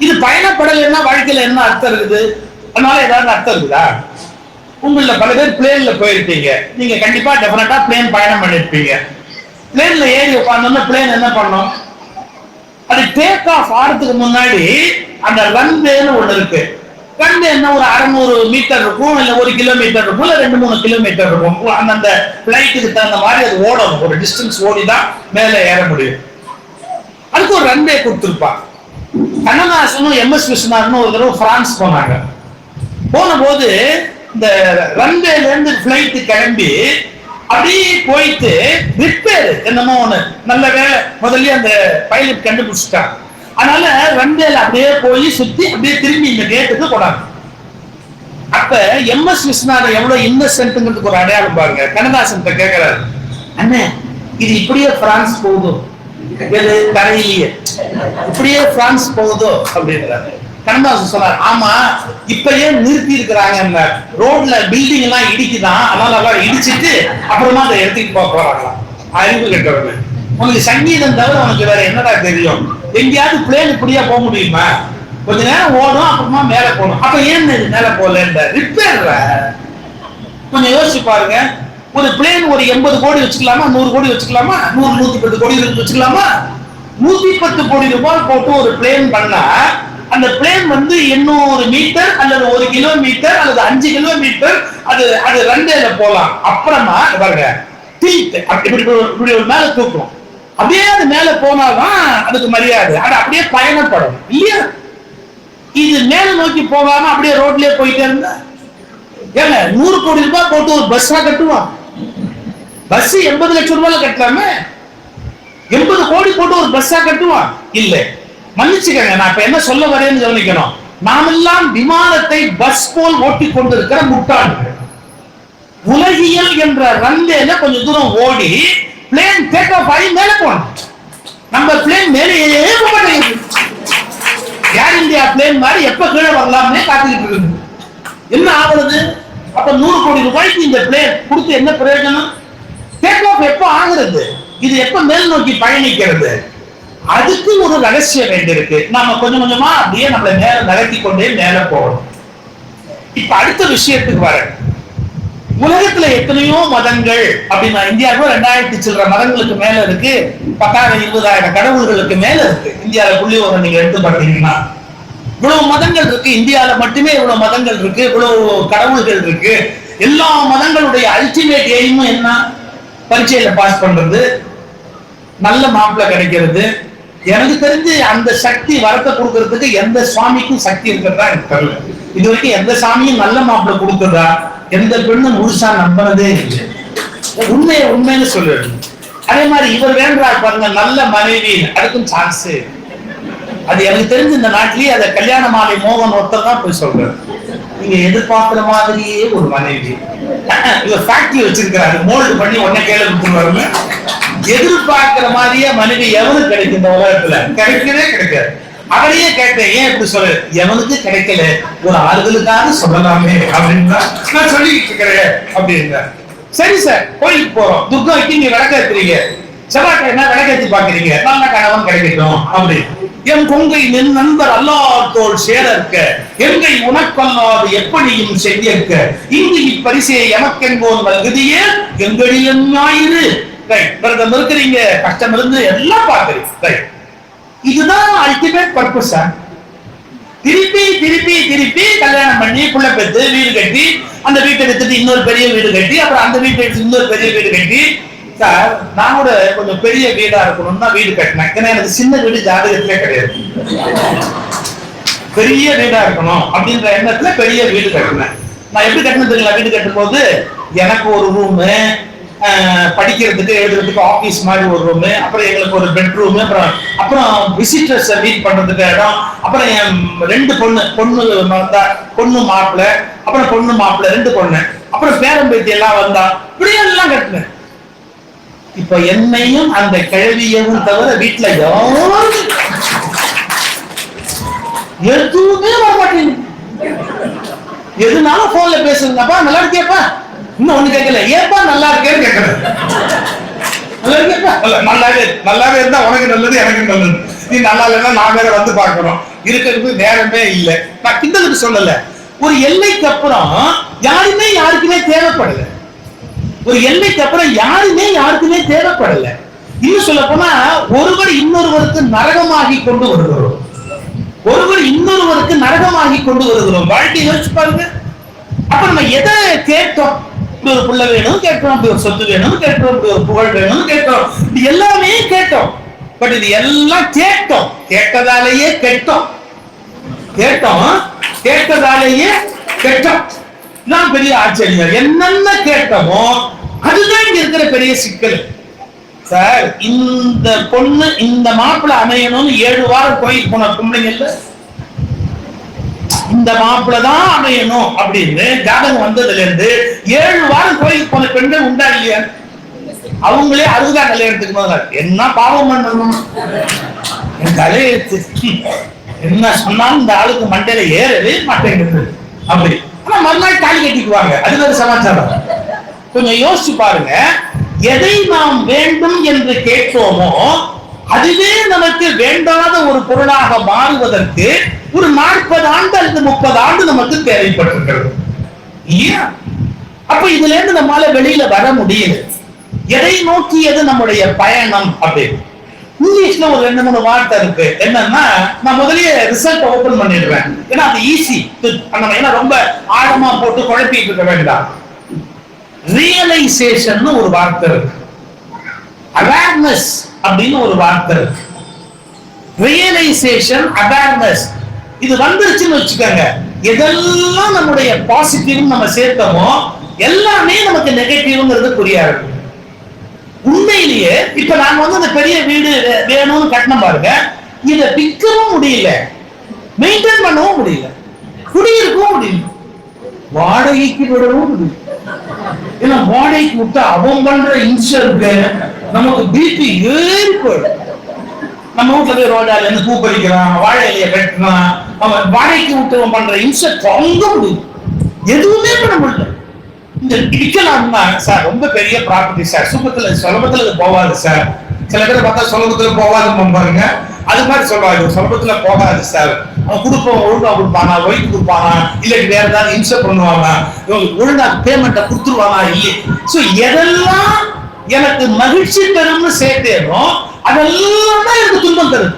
இது பயணப்படலைன்னா வாழ்க்கையில என்ன அர்த்தம் இருக்குது? அதனால ஏதாவது அர்த்தம் இருக்குதா? உங்கள பல பேர் பிளேன்ல போயிருப்பீங்க, நீங்க கண்டிப்பா டெஃபினட்டா பிளேன் பயணம் பண்ணிருப்பீங்க. பிளேன்ல ஏறி உட்கார்ந்தோம்னா பிளேன் என்ன பண்ணும்? அது டேக் ஆஃப் ஆறதுக்கு முன்னாடி அந்த ரன்வேன்னு ஒண்ணு இருக்கு. ரன்வேன்னா ஒரு 600 மீட்டர் இருக்கும், இல்ல 1 கிலோமீட்டர் இருக்கும், இல்ல 2-3 கிலோமீட்டர் இருக்கும். அந்த பிளைட்டுக்கு தகுந்த மாதிரி அது ஓடணும், ஒரு டிஸ்டன்ஸ் ஓடிதான் மேல ஏற முடியும். அதுக்கு ஒரு ரன்வே கொடுத்துருப்பா. கண்ணதாசனும் MS விஸ்வநாதனும் ஒரு தடவை பிரான்ஸ் போனாங்க. போன போது இந்த ரன்வேல இருந்து பிளைட் கிளம்பி அப்படியே போயிட்டு ரிப்பேர் என்னமோ ஒண்ணு, நல்ல வேலை முதல்ல அந்த பைலட் கண்டுபிடிச்சிட்டாங்க. அதனால ரன்வேல அப்படியே போய் சுத்தி அப்படியே திரும்பி இந்த கேட்டுக்கு போனாங்க. அப்ப MS விஸ்வநாதன் எவ்வளவு இன்னசென்ட்ங்கிறதுக்கு ஒரு அடையாளம் பாருங்க. கண்ணதாசன் கேட்கிறாரு, அண்ணே இது இப்படியே பிரான்ஸ் போகுதோ, எது கரையிலேயே இப்படியே பிரான்ஸ் போகுதோ அப்படின்றாரு. கண்ணதாசன் சொன்னார், ஆமா இப்ப ஏன் நிறுத்தி இருக்கிறாங்க, ரோட்ல பில்டிங் எல்லாம் இடிக்குதான், அதனால எல்லாம் இடிச்சிட்டு அப்புறமா அதை எடுத்துட்டு போக போறாங்களாம். அறிவு கேட்டவங்க, உனக்கு சங்கீதம் தவிர உனக்கு வேற என்னடா தெரியும்? எங்கேயாவது பிளேன் இப்படியா போக முடியுமா? கொஞ்ச நேரம் ஓடும், அப்புறமா மேல போகணும். அப்ப ஏன் மேல போகல? ரிப்பேர். கொஞ்சம் யோசிச்சு பாருங்க, ஒரு பிளேன் ஒரு 80 கோடி வச்சுக்கலாமா, 100 கோடி வச்சுக்கலாமா, 100-110 கோடி வச்சுக்கலாமா? 110 கோடி ரூபாய் போட்டு ஒரு பிளேன் பண்ணா அந்த பிளேன் வந்து 800 மீட்டர் அல்லது 1 கிலோமீட்டர் அல்லது 5 கிலோமீட்டர் அது ரன்வேல போலாம். அப்புறமா பாருங்க டில்ட் இப்படி மேல தூக்கும், அப்படியே அது மேல போனாதான் அதுக்கு மரியாதை. அது அப்படியே பயணப்படும் இல்லையா? இது மேல நோக்கி போகாம அப்படியே ரோட்லயே போயிட்டே இருந்தா ஏங்க 100 கோடி ரூபாய் போட்டு ஒரு பஸ்ஸா கட்டுவான். பஸ் 80 லட்சம் ரூபாய்ல கட்டலாமே, 80 கோடி போட்டு ஒரு பஸ்ஸா கட்டுவான் இல்ல. மன்னிச்சுக்கங்க, நான் இப்ப என்ன சொல்ல வரேன்னு கவனிக்கணும். நாமெல்லாம் விமானத்தை பஸ் போல் ஓட்டி கொண்டிருக்கிற முட்டாள்கள். உலகியல் என்ற ரன்வேல கொஞ்சம் தூரம் ஓடி பிளேன் டேக் ஆஃப் ஆகி மேல போனோம். நம்ம பிளேன் மேலேயே போக மாட்டேங்குது. ஏர் இந்தியா பிளேன் மாதிரி எப்ப கீழே வரலாம்னே காத்துக்கிட்டு இருக்கு. என்ன ஆகுறது? அப்ப 100 கோடி ரூபாய்க்கு இந்த பிளேன் கொடுத்து என்ன பிரயோஜனம்? டேக் ஆஃப் எப்ப ஆகுறது? இது எப்ப மேல் நோக்கி பயணிக்கிறது? அதுக்கு ஒரு ரகசியம் வேண்டியிருக்கு. நாம கொஞ்சம் கொஞ்சமா அப்படியே நம்மளை மேல நகர்த்தி கொண்டே மேல போகணும். இப்ப அடுத்த விஷயத்துக்கு வர, உலகத்துல எத்தனையோ மதங்கள் அப்படின்னா இந்தியாவுக்கு 2000 சில்லற மதங்களுக்கு மேல இருக்கு. 10,000-20,000 கடவுள்களுக்கு மேல இருக்கு. இந்தியாவில புள்ளி ஒரு நீங்க எடுத்து பார்த்தீங்கன்னா இவ்வளவு மதங்கள் இருக்கு. இந்தியாவில மட்டுமே இவ்வளவு மதங்கள் இருக்கு, இவ்வளவு கடவுள்கள் இருக்கு. எல்லா மதங்களுடைய அல்டிமேட் எய்மும் என்ன? பரீட்சையில பாஸ் பண்றது, நல்ல மாப்பிள்ளை கிடைக்கிறது. எனக்கு தெரிஞ்சு அந்த சக்தி வரத்தை கொடுக்கறதுக்கு எந்த சுவாமிக்கும் சக்தி இருக்கிறதா எனக்கு தெரியல. இது வரைக்கும் எந்த சாமியும் நல்ல மாப்பிள்ளை கொடுக்குறதா எந்த பெண்ணும் முழுசா நம்பினதே இல்லை. உண்மைன்னு சொல்லுறது. அதே மாதிரி இவர் வேண்டார் பாருங்க, நல்ல மனைவி, அதுக்கும் சான்ஸ். அது எனக்கு தெரிஞ்சு இந்த நாட்டிலேயே அதை கல்யாண மாலை மோகன் ஒருத்தர் தான் போய் சொல்றாரு. நீங்க எதிர்பார்க்கிற மாதிரியே ஒரு மனைவி, இவர் ஃபேக்டரி வச்சிருக்கிறாரு, மோல்டு பண்ணி உடனே கையில கொடுத்துருவாருன்னு. எதிர்பார்க்கிற மாதிரியே மனைவி எவனுக்கு கிடைக்கும் இந்த உலகத்துல? கிடைக்கவே கிடைக்காது. அவரையே கேட்டேன், ஏன் இப்படி சொல்லு? எவனுக்கு கிடைக்கல, ஒரு ஆறுதலுக்காக சொல்லலாமே அப்படின்னு நான் சொல்லிட்டு இருக்கிறேன் அப்படின்னா. சரி சார், கோயிலுக்கு போறோம், துர்கா வைக்க நீங்க விளக்க ஏத்துறீங்க, செவ்வாய்க்கிழமை விளக்கேற்றி பாக்குறீங்க, நல்ல கணவன் கிடைக்கட்டும் அப்படி. என் கொங்கை நின் நண்பர் அல்லாதோள் சேர இருக்க, எங்கை உனக்கல்லாது எப்படியும் செய்ய இருக்க, இங்கு இப்பரிசையை எமக்கென்போன் வல்குதியே எங்களிலும் ஞாயிறு. விரதம் இருக்கிறீங்க, கஷ்டம் இருந்து எல்லாம் பாக்குறீங்க. இதுதான் அல்டிமேட் பர்பஸ். திருப்பி திருப்பி திருப்பி கல்யாணம் பண்ணி புள்ள பெற்று வீடு கட்டி, அந்த வீட்டை எடுத்துட்டு இன்னொரு பெரிய வீடு கட்டி, அப்புறம் அந்த வீட்டை எடுத்து இன்னொரு பெரிய வீடு கட்டி. சார், நான் கூட கொஞ்சம் பெரிய வீடா இருக்கணும்னா வீடு கட்டினேன். ஏன்னா எனக்கு சின்ன வீடு ஜாதகத்திலே கிடையாது. பெரிய வீடா இருக்கணும் அப்படின்ற எண்ணத்துல பெரிய வீடு கட்டினேன். நான் எப்படி கட்டினதுங்களா? வீடு கட்டும் போது எனக்கு ஒரு ரூமு, படிக்கிறதுக்கு எழுதுறதுக்கு ஆபீஸ் மாதிரி ஒரு ரூமு, அப்புறம் எங்களுக்கு ஒரு பெட்ரூம், அப்புறம் விசிட்டர்ஸ் மீட் பண்றதுக்கு இடம், அப்புறம் என் 2 பொண்ணு மாப்பிள்ள, அப்புறம் பொண்ணு மாப்பிள்ள 2 பொண்ணு, அப்புறம் பேரம்பேத்தி எல்லாம் வந்தா, இப்படி எல்லாம் கட்டினேன். இப்ப என்னையும் அந்த கிழவியவும் தவிர வீட்டுல யாரும் எதுவுமே வர மாட்டேங்குது. எதுனாலும் போன்ல பேசுங்கப்பா, நல்லா இருக்கியப்பா, இன்னும் ஒண்ணு கேட்கல, ஏப்பா நல்லா இருக்கேன்னு கேட்கறது. நல்லாவே இருந்தா உனக்கு நல்லது, எனக்கு நல்லது. நீ நல்லா இல்லைன்னா நான் வேற வந்து பார்க்கணும். இருக்கிறது நேரமே இல்லை. நான் கிண்டலுக்கு சொல்லல. ஒரு எல்லைக்கு அப்புறம் யாருமே யாருக்குமே தேவைப்படல. ஒரு எல்லைக்கு அப்புறம் யாருமே யாருக்குமே தேவைப்படல. இன்னும் சொல்ல போனா, ஒருவர் இன்னொருவருக்கு நரகமாகி கொண்டு வருகிறோம். ஒருவர் இன்னொருவருக்கு நரகமாகி கொண்டு வருகிறோம். வாழ்க்கையை யோசிச்சு பாருங்க. அப்ப நம்ம எதை கேட்டோம்? இப்படி ஒரு புள்ள வேணும் கேட்டோம், இப்படி ஒரு சொத்து வேணும் கேட்டோம், இப்படி ஒரு புகழ் வேணும் கேட்டோம், இது எல்லாமே கேட்டோம். பட் இது எல்லாம் கேட்டோம், கேட்டதாலேயே கெட்டோம். கேட்டதாலேயே கெட்டோம். நான் பெரிய ஆச்சரியம். என்னென்ன கேட்டோமோ அதுதான் இங்க இருக்கிற பெரிய சிக்கல். சார், இந்த பொண்ணு இந்த மாப்பிள்ளை அமையணும்னு 7 வாரம் கோயிலுக்கு போன பொம்பளைங்க இல்ல, இந்த மாப்பிள்ளை தான் அமையணும் அப்படின்னு ஜாதகம் வந்ததுல இருந்து 7 வாரம் கோயிலுக்கு போன பெண்கள் உண்டா இல்லையா? அவங்களே 60ஆம் கல்யாணத்துக்கு முதல்ல என்ன பாவம் பண்ணணும், என் தலையெழுத்து என்ன சொன்னாலும் இந்த ஆளுக்கு மண்டையில ஏறவே மாட்டேங்குது அப்படி. ஆனா மறுநாள் தாலி கட்டிக்குவாங்க. அது ஒரு சமாச்சாரம். கொஞ்சம் யோசிச்சு பாருங்க. எதை நாம் வேண்டும் என்று கேட்போமோ அதுவே நமக்கு வேண்டாத ஒரு பொருளாக மாறுவதற்கு ஒரு 40 ஆண்டு அல்லது 30 ஆண்டு நமக்கு தேவைப்பட்டிருக்கிறது. அப்ப இதுல இருந்து நம்மால வெளியில வர முடியல. எதை நோக்கியது நம்முடைய பயணம் அப்படின்னு. இங்கிலீஷ்ல ஒரு 2-3 வார்த்தை இருக்கு. என்னன்னா, நான் முதலியே ரிசல்ட் ஓபன் பண்ணிடுறேன், ஏன்னா அது ஈஸி. ஏன்னா ரொம்ப ஆழமா போட்டு குழப்பிட்டு இருக்க வேண்டாம். ரியலைசேஷன் ஒரு வார்த்தை இருக்கு, அவேர்னஸ் அப்படின்னு ஒரு வார்த்தை இருக்கு. ரியலைசேஷன், அவேர்னஸ், இது வந்துருச்சுன்னு வச்சுக்கோங்க, எதெல்லாம் நம்முடைய பாசிட்டிவ் நம்ம சேர்த்தோமோ எல்லாமே நமக்கு நெகட்டிவ்ங்கிறது புரியாது. உண்மையிலேயே இப்ப நாங்க அந்த பெரிய வீடு வேணும்னு கட்டணம் பாருங்க, இதை விற்கவும் முடியல, மெயின்டைன் பண்ணவும் முடியல, குடியிருக்கவும் முடியல, வாடகைக்கு விடவும் முடியல. ஏன்னா வாடகைக்கு விட்டா அவன் பண்ற இன்சூரன்ஸ் நமக்கு பிபி ஏறி போயிடும். நம்ம வீட்டுல போய் ரோடால இருந்து பூ பறிக்கிறான், வாழை இலைய கட்டுறான், அவன் வாடகைக்கு விட்டு பண்ற இன்சூரன்ஸ் வாங்க முடியும், எதுவுமே பண்ண முடியல. இந்த விற்கலாம்னா சார் ரொம்ப பெரிய ப்ராப்பர்ட்டி சார், சுலபத்துல போகாது சார். சில பேர் பார்த்தா சுலபத்துல போகாதுன்னு பாருங்க, அது மாதிரி சொல்றாங்க, சுலபத்துல போகாது சார். அவன் கொடுப்போம், ஒழுங்கா கொடுப்பானா, ஒய்க்கு கொடுப்பானா, இல்லாட்டி வேற ஏதாவது இன்சூர் பண்ணுவாங்க, ஒழுங்கா பேமெண்ட்டை கொடுத்துருவானா இல்லையே. சோ எதெல்லாம் எனக்கு மகிழ்ச்சி தரும்னு சேர்த்தேனோ அதெல்லாம் தான் எனக்கு துன்பம் தரும்.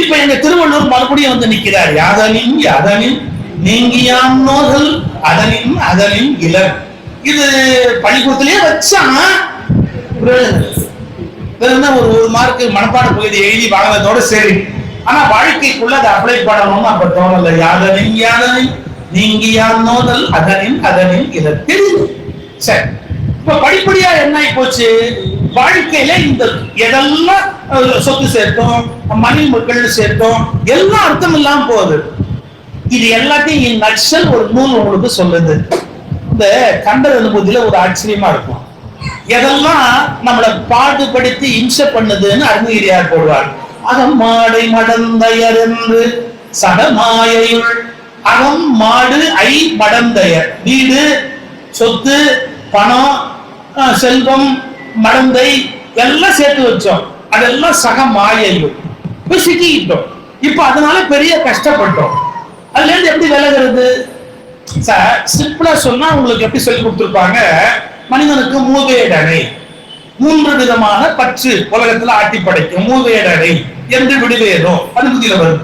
இப்ப எங்க திருவள்ளுவர் மறுபடியும் வந்து நிக்கிறார், யாதனின் யாதனின் நீங்கியான் நோதல் அதனின் அதனின் இலர். இது பள்ளிக்கூடத்திலேயே வச்சா ஒரு மார்க்கு மனப்பாட பகுதி எழுதி வாங்கினதோட சரி, ஆனா வாழ்க்கைக்குள்ள அதை அப்ளை பண்ணணும்னு அப்ப தோணல. யாதனின் யாதனின் நீங்கியான் நோதல் அதனின் அதனின் இலர் தெரியுது. சரி, இப்ப படிப்படியா என்ன ஆகி போச்சு, வாழ்க்கையில இந்த எதெல்லாம் சொத்து சேர்த்தோம், மணி மக்கள் சேர்த்தோம், எல்லாம் அர்த்தம் இல்லாம போகுது. இது எல்லாத்தையும் நக்சல் ஒரு நூல் உங்களுக்கு சொல்லுது. இந்த கண்டர் அனுபூதியில ஒரு ஆச்சரியமா இருக்கும். எதெல்லாம் நம்மளை பாடுபடுத்தி இம்சை பண்ணுதுன்னு அருணகிரியார் போடுவார். அகம் மாடை மடந்தையர் என்று சகமாயுள். அகம் மாடு ஐ மடந்தையர், வீடு சொத்து பணம் செல்வம் மடந்தை எல்லாம் சேர்த்து வச்சோம். அதெல்லாம் சக மாயையும் சிக்கிக்கிட்டோம். இப்ப அதனால பெரிய கஷ்டப்பட்டோம். அதுல இருந்து எப்படி விலகிறது சார்? சிம்பிளா சொன்னா உங்களுக்கு எப்படி சொல்லி கொடுத்துருப்பாங்க, மனிதனுக்கு மூவேடனை, 3 விதமான பற்று உலகத்துல ஆட்டி படைக்கும். மூவேடனை என்று விடுவேதோ அது புதிய வருது.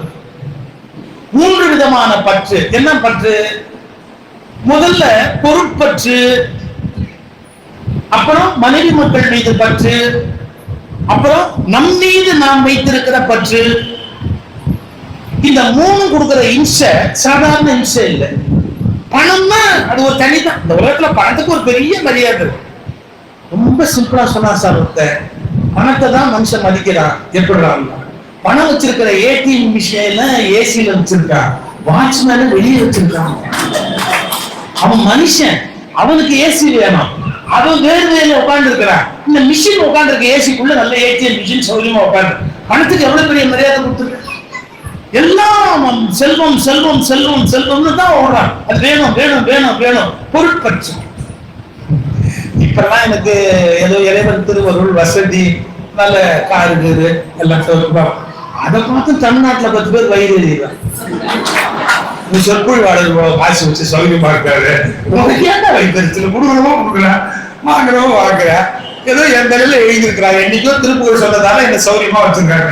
3 விதமான பற்று. என்ன பற்று? முதல்ல பொருட்பற்று, அப்புறம் மனைவி மக்கள் மீது பற்று, அப்புறம் நம் மீது நாம் வைத்திருக்கிற பற்று. இந்த 3 கொடுக்கிற இம்சை சாதாரண இம்சை இல்லை. பணம்னா அது ஒரு தனிதான். இந்த உலகத்துல பணத்துக்கு ஒரு பெரிய மரியாதை. ரொம்ப சிம்பிளா சொன்னா சார், பணத்தை தான் மனுஷன் மதிக்கிறான். எப்படி பணம் வச்சிருக்கிற ஏடிஎம் மிஷின்ல ஏசியில வச்சிருக்கான், வாட்ச்மேன வெளியே வச்சிருக்கான். அவன் மனுஷன், அவனுக்கு ஏசி வேணும், அவன் வேறு வேலை உட்கார்ந்து இருக்கிறான். இந்த மிஷின் உட்கார்ந்து இருக்க ஏசிக்குள்ள நல்ல ஏடிஎம் மிஷின் சௌகரியமா உட்கார்ந்து. பணத்துக்கு எவ்வளவு பெரிய மரியாதை கொடுத்துருக்கு. எல்லாம் செல்வம் செல்வம் செல்வம் செல்வம்னு தான் ஓடுறான். அது வேணும் வேணும் வேணும் வேணும், பொருட்பற்று. இப்பெல்லாம் எனக்கு ஏதோ இறைவன் திருவருள், வசதி, நல்ல கார் இருக்குது எல்லாம் சொல்லுவாங்க. அதை பார்த்து தமிழ்நாட்டுல 10 பேர் வயிறு எழுதிடுறான். சொற்பொழிவாளர் காசு வச்சு சௌகரியமா இருக்காரு, ஏன்டா வைத்திருச்சு கொடுக்கணுமோ கொடுக்குறேன், வாங்குறவோ வாங்குற, ஏதோ என் தலையில எழுதியிருக்கிறாங்க. என்னைக்கோ திருப்புகழ் சொன்னதால என்ன சௌகரியமா வச்சிருக்காங்க.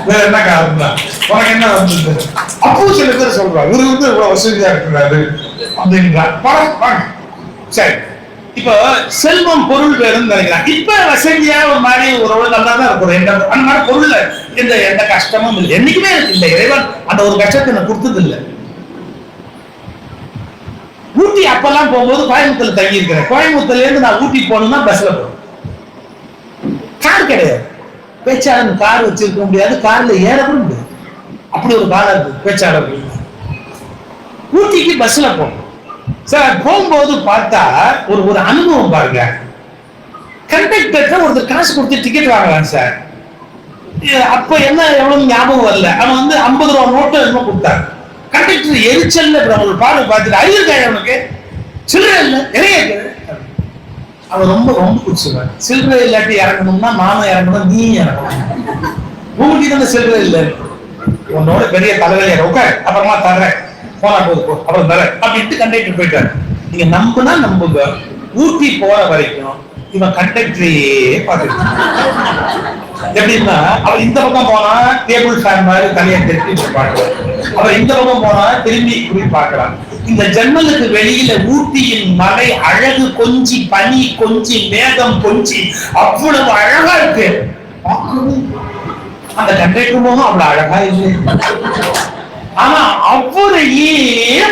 வேற என்ன காரணம் தான், உனக்கு என்ன வந்தது? அப்போ சில பேர் சொல்றாங்க இவரு இவ்வளவு வசதியா இருக்கிறாரு அப்படின்றார். வாங்க சரி. இப்போ செல்வம் பொருள் வேணும்னு நினைக்கிறான். இப்ப வசதியா ஒரு மாதிரி ஒரு நல்லா தான் இருக்கும். அந்த மாதிரி பொருள்ல எந்த கஷ்டமும் இல்லை, என்னைக்குமே இல்லை. இறைவன் அந்த ஒரு கஷ்டத்தை எனக்கு கொடுத்தது இல்லை. ஊட்டி அப்பெல்லாம் போகும்போது கோயம்புத்தூர்ல தங்கி இருக்கிறேன். கோயம்புத்தூர்ல இருந்து நான் ஊட்டி போகணும்னா பஸ்ல போகணும், கார் கிடையாது. பேச்சாளர் கார் வச்சிருக்க முடியாது, கார்ல ஏறவும் முடியாது. அப்படி ஒரு காலம் இருக்கு பேச்சாளர். ஊட்டிக்கு பஸ்ல போகணும் சார். போகும்போது பார்த்தா ஒரு அனுபவம் பாருங்க. கண்டக்டர் ஒருத்தர் காசு கொடுத்து டிக்கெட் வாங்கலாம் சார். அப்ப என்ன எவ்வளவு ஞாபகம் வரல. அவன் வந்து 50 ரூபா நோட்டு என்னமோ கொடுத்தாரு. கண்டக்டர் எரிச்சல்ல பார்த்துட்டு அறிவிருக்காரு, அவனுக்கு சில்லறை இல்லை நிறைய. அவன் ரொம்ப ரொம்ப பிடிச்சிருவான். சில்லறை இல்லாட்டி இறங்கணும்னா நானும் இறங்கணும், நீ இறங்கணும். உங்ககிட்ட இந்த சில்லறை இல்லை, உன்னோட பெரிய தலைவலி உட்கார், அப்புறமா தர்றேன், போனா போது போ, அப்புறம் தரேன் அப்படின்ட்டு கண்டக்டர் போயிட்டாரு. நீங்க நம்புனா நம்புங்க, ஊட்டி போற வரைக்கும் இவன் கண்டக்டரையே பார்த்துட்டு. எப்படின்னா அவர் இந்த பக்கம் போனா டேபிள் ஃபேன் மாதிரி தனியா திருப்பி பார்க்கலாம், அவர் இந்த பக்கம் போனா திரும்பி இப்படி பார்க்கலாம். இந்த ஜன்னலுக்கு வெளியில ஊட்டியின் மலை அழகு கொஞ்சி, பனி கொஞ்சி, மேகம் கொஞ்சி அவ்வளவு அழகா இருக்கு. அந்த கண்டக்டர் போகும் அவ்வளவு அழகா இல்லை. ஆனா அவரையே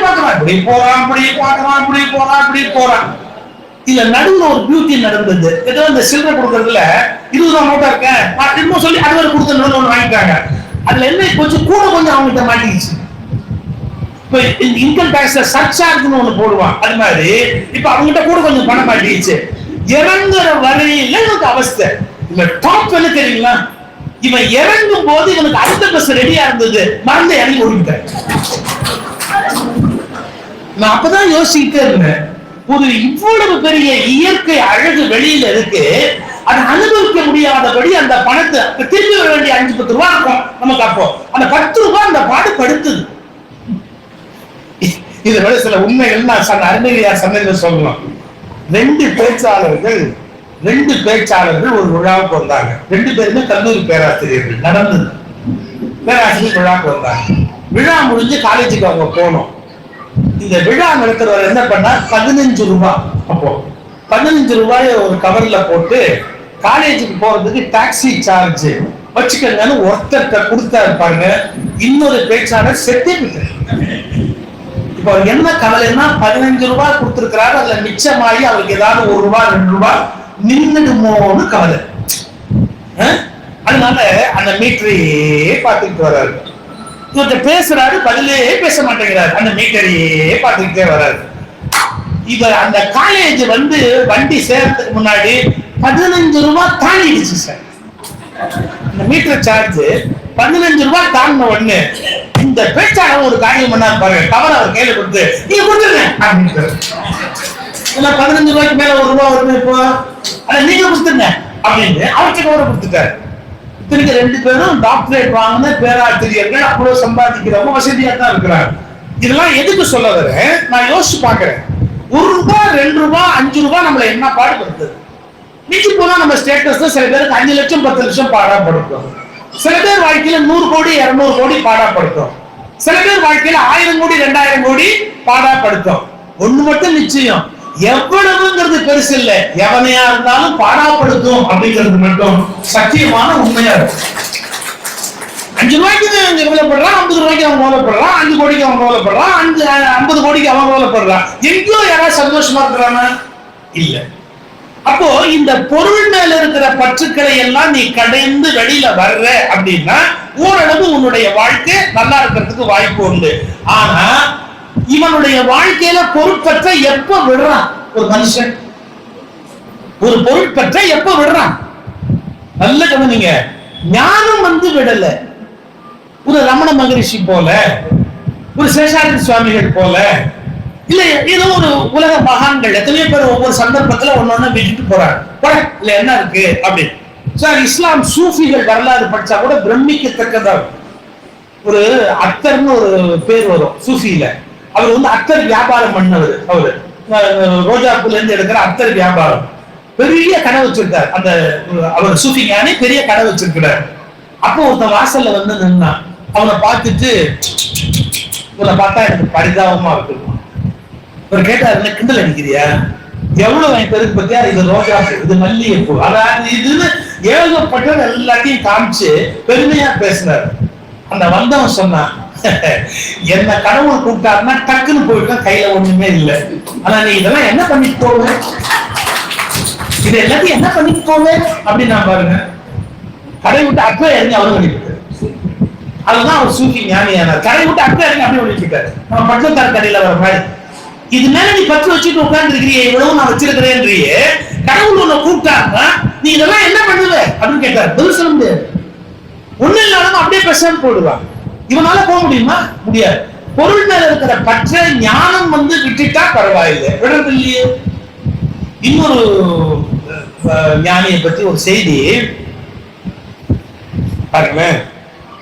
பார்க்கலாம், இப்படி போறான் இப்படி பார்க்கலாம், இப்படி போறான் இப்படி போறான். இதுல நடுவுல ஒரு பியூட்டி நடந்தது. ஏதோ இந்த சில்லறை கொடுக்கறதுல 20 ரூபா நோட்டா இருக்கேன் இன்னும் சொல்லி அது வரை கொடுத்த ஒண்ணு வாங்கிட்டாங்க. அதுல என்ன கொஞ்சம் கூட கொஞ்சம் அவங்ககிட்ட மாட்டிக்கிச்சு. இப்ப இன்கம் டாக்ஸ்ல சர்ச்சார்ஜ்னு ஒண்ணு போடுவான், அது மாதிரி இப்ப அவங்ககிட்ட கூட கொஞ்சம் பணம் மாட்டிக்கிச்சு. இறங்குற வரையில எனக்கு அவஸ்தை. இல்ல டாப் என்ன தெரியுங்களா, இவன் இறங்கும் போது இவனுக்கு அடுத்த பஸ் ரெடியா இருந்தது, மறந்து இறங்கி ஓடிட்டேன். நான் அப்பதான் யோசிச்சுட்டே இருந்தேன், ஒரு இவ்வளவு பெரிய இயற்கை அழகு வெளியில இருக்கு, அதை அனுபவிக்க முடியாதபடி அந்த பணத்தை திரும்பி வர வேண்டிய 5-10 ரூபாய் இருக்கும் நமக்கு. அப்போ அந்த 10 ரூபாய் அந்த பாடு படுத்துது. இதை விட சில உண்மைகள் நான் அருணகிரியார் சன்னதியில சொல்லலாம். 2 பேச்சாளர்கள் ஒரு விழாவுக்கு வந்தாங்க. 2 பேருமே கல்லூரி பேராசிரியர்கள். நடந்தது பேராசிரியர் விழாவுக்கு வந்தாங்க. விழா முடிஞ்சு காலேஜுக்கு அவங்க போனோம். இந்த விழா நடத்துறவர் என்ன பண்ணா 15 ரூபாய், அப்போ 15 ரூபாய் ஒரு கவர்ல போட்டு காலேஜுக்கு போறதுக்கு டாக்ஸி சார்ஜ் வச்சுக்கங்கன்னு ஒருத்தர் கொடுத்தா இருப்பாங்க. இன்னொரு பேச்சாளர் செட்டில் இப்ப அவருக்கு என்ன கவலைன்னா 15 ரூபாய் கொடுத்திருக்கிறாரு, அதுல மிச்சமாகி அவருக்கு ஏதாவது 1 ரூபாய் 2 ரூபாய் நின்றுடுமோன்னு கவலை. அதனால அந்த மீட்டரையே பார்த்துக்கிட்டு வர்றாரு. இவர்கிட்ட பேசுறாரு, பதிலே பேச மாட்டேங்கிறாரு, அந்த மீட்டரையே பார்த்துக்கிட்டே வர்றாரு. இவர் அந்த காலேஜ் வண்டி சேர்றதுக்கு முன்னாடி 15 ரூபாய் தாண்டிடுச்சு சார். இந்த மீட்டர் சார்ஜ் 15 ரூபாய் தாண்டின உடனே இந்த பேச்சாளர் ஒரு காரியம் பண்ணாரு பாருங்க, கவர் அவர் கையில கொடுத்து நீங்க கொடுத்துருங்க அப்படின்னு. 15 ரூபாய்க்கு மேல 1 ரூபாய் வருது, இப்போ அதை நீங்க கொடுத்துருங்க அப்படின்னு அவருக்கு கவரை கொடுத்துட்டாரு. இத்தனைக்கு 2 பேரும் டாக்டரேட் வாங்கின பேராசிரியர்கள், அவ்வளவு சம்பாதிக்கிறவங்க, வசதியா தான் இருக்கிறாங்க. இதெல்லாம் எதுக்கு சொல்ல வரேன், நான் யோசிச்சு பாக்குறேன். 1 ரூபாய் 2 ரூபாய் 5 ரூபாய் நம்மள என்ன பாடுபடுத்துது? மிஞ்சி போனா நம்ம ஸ்டேட்டஸ்ல சில பேருக்கு 5 லட்சம் 10 லட்சம் பாடாப்படுத்தும். சில பேர் வாழ்க்கையில 100 கோடி 200 கோடி பாடாப்படுத்தும். சில பேர் வாழ்க்கையில 1000 கோடி 2000 கோடி பாடாப்படுத்தும். ஒண்ணு மட்டும் நிச்சயம், எவ்வளவுங்கிறது பெருசு இல்ல, எவனையா இருந்தாலும் பாடாப்படுத்தும் அப்படிங்கிறது மட்டும் சத்தியமான உண்மையா இருக்கும். 5 ரூபாய்க்கு கவலைப்படுறான், 50 ரூபாய்க்கு அவன் கவலைப்படுறான், 5 கோடிக்கு அவன் கவலைப்படுறான், 50 கோடிக்கு அவன் கவலைப்படுறான். எங்கேயோ யாராவது சந்தோஷமா இருக்கிறானா? இல்ல. அப்போ இந்த பொருள் மேல இருக்கிற பற்றுக்களை எல்லாம் நீ கடைந்து வெளியில வர்ற அப்படின்னா ஓரளவு உன்னுடைய வாழ்க்கை நல்லா இருக்கிறதுக்கு வாய்ப்பு உண்டு. ஆனா இவனுடைய வாழ்க்கையில பொருட்பற்ற எப்ப விடுறான் ஒரு மனுஷன்? ஒரு பொருட்பற்ற எப்ப விடுறான்? நல்ல கவனிங்க. ஞானம் விடல. ஒரு ரமண மகரிஷி போல, ஒரு சேஷாதிரி சுவாமிகள் போல, இல்ல ஏதோ ஒரு உலக மகான்கள் எத்தனையோ பேர் ஒவ்வொரு சந்தர்ப்பத்துல ஒன்னொன்னு விட்டுட்டு போறாங்க. இல்ல என்ன இருக்கு அப்படின்னு சார், இஸ்லாம் சூஃபிகள் வரலாறு படிச்சா கூட பிரமிக்கத்தக்கதா. ஒரு அத்தர்னு ஒரு பேர் வரும் சூஃபியில. அவர் அத்தர் வியாபாரம் பண்ணவர். அவரு ரோஜாப்பூல இருந்து எடுக்கிற அத்தர் வியாபாரம். பெரிய கடை வச்சிருக்காரு. அந்த அவர் சூஃபி ஞானி பெரிய கடை வச்சிருக்கிறார். அப்போ ஒருத்தன் வாசல்ல நின்னா அவனை பார்த்துட்டு, இவனை பார்த்தா எனக்கு பரிதாபமா இருக்கு. இவர் கேட்டாரு, கிண்டல் அடிக்கிறியா? எவ்வளவு என் பேருக்கு பத்தியா? இது ரோஜா, இது மல்லிகைப்பூ, அதாவது இதுன்னு ஏகப்பட்ட எல்லாத்தையும் காமிச்சு பெருமையா பேசினார். அந்த வந்தவன் சொன்னான், என்ன கடவுள் கூப்பிட்டாருன்னா டக்குன்னு போயிட்டா, கையில ஒண்ணுமே இல்லை. ஆனா நீ இதெல்லாம் என்ன பண்ணிட்டு போவ? இது எல்லாத்தையும் என்ன பண்ணிட்டு போவ அப்படின்னு நான் பாருங்க. கடை விட்டு அக்கறை இறங்கி அவரும் பண்ணிட்டு, அதுதான் அவர் சூஃபி ஞானியானார். கடை விட்டு அக்கறை இறங்கி அப்படி பண்ணிட்டு நம்ம பட்டத்தார் கடையில வர மாதிரி. இது மேல நீ பற்று வச்சுட்டு உட்கார்ந்து இருக்கிறியே, இவ்வளவு நான் வச்சிருக்கிறேன்றியே, கடவுள் உன்னை கூப்பிட்டாருன்னா நீ இதெல்லாம் என்ன பண்ணுவ அப்படின்னு கேட்டார். பதில் சொல்ல முடியாது. ஒண்ணு இல்லாம அப்படியே பேசாம போடுவான். இவனால போக முடியுமா? முடியாது. பொருள் மேல இருக்கிற பற்ற ஞானம் விட்டுட்டா பரவாயில்லை, விடுறது இல்லையே. இன்னொரு ஞானியை பத்தி ஒரு செய்தி பாருங்களேன்.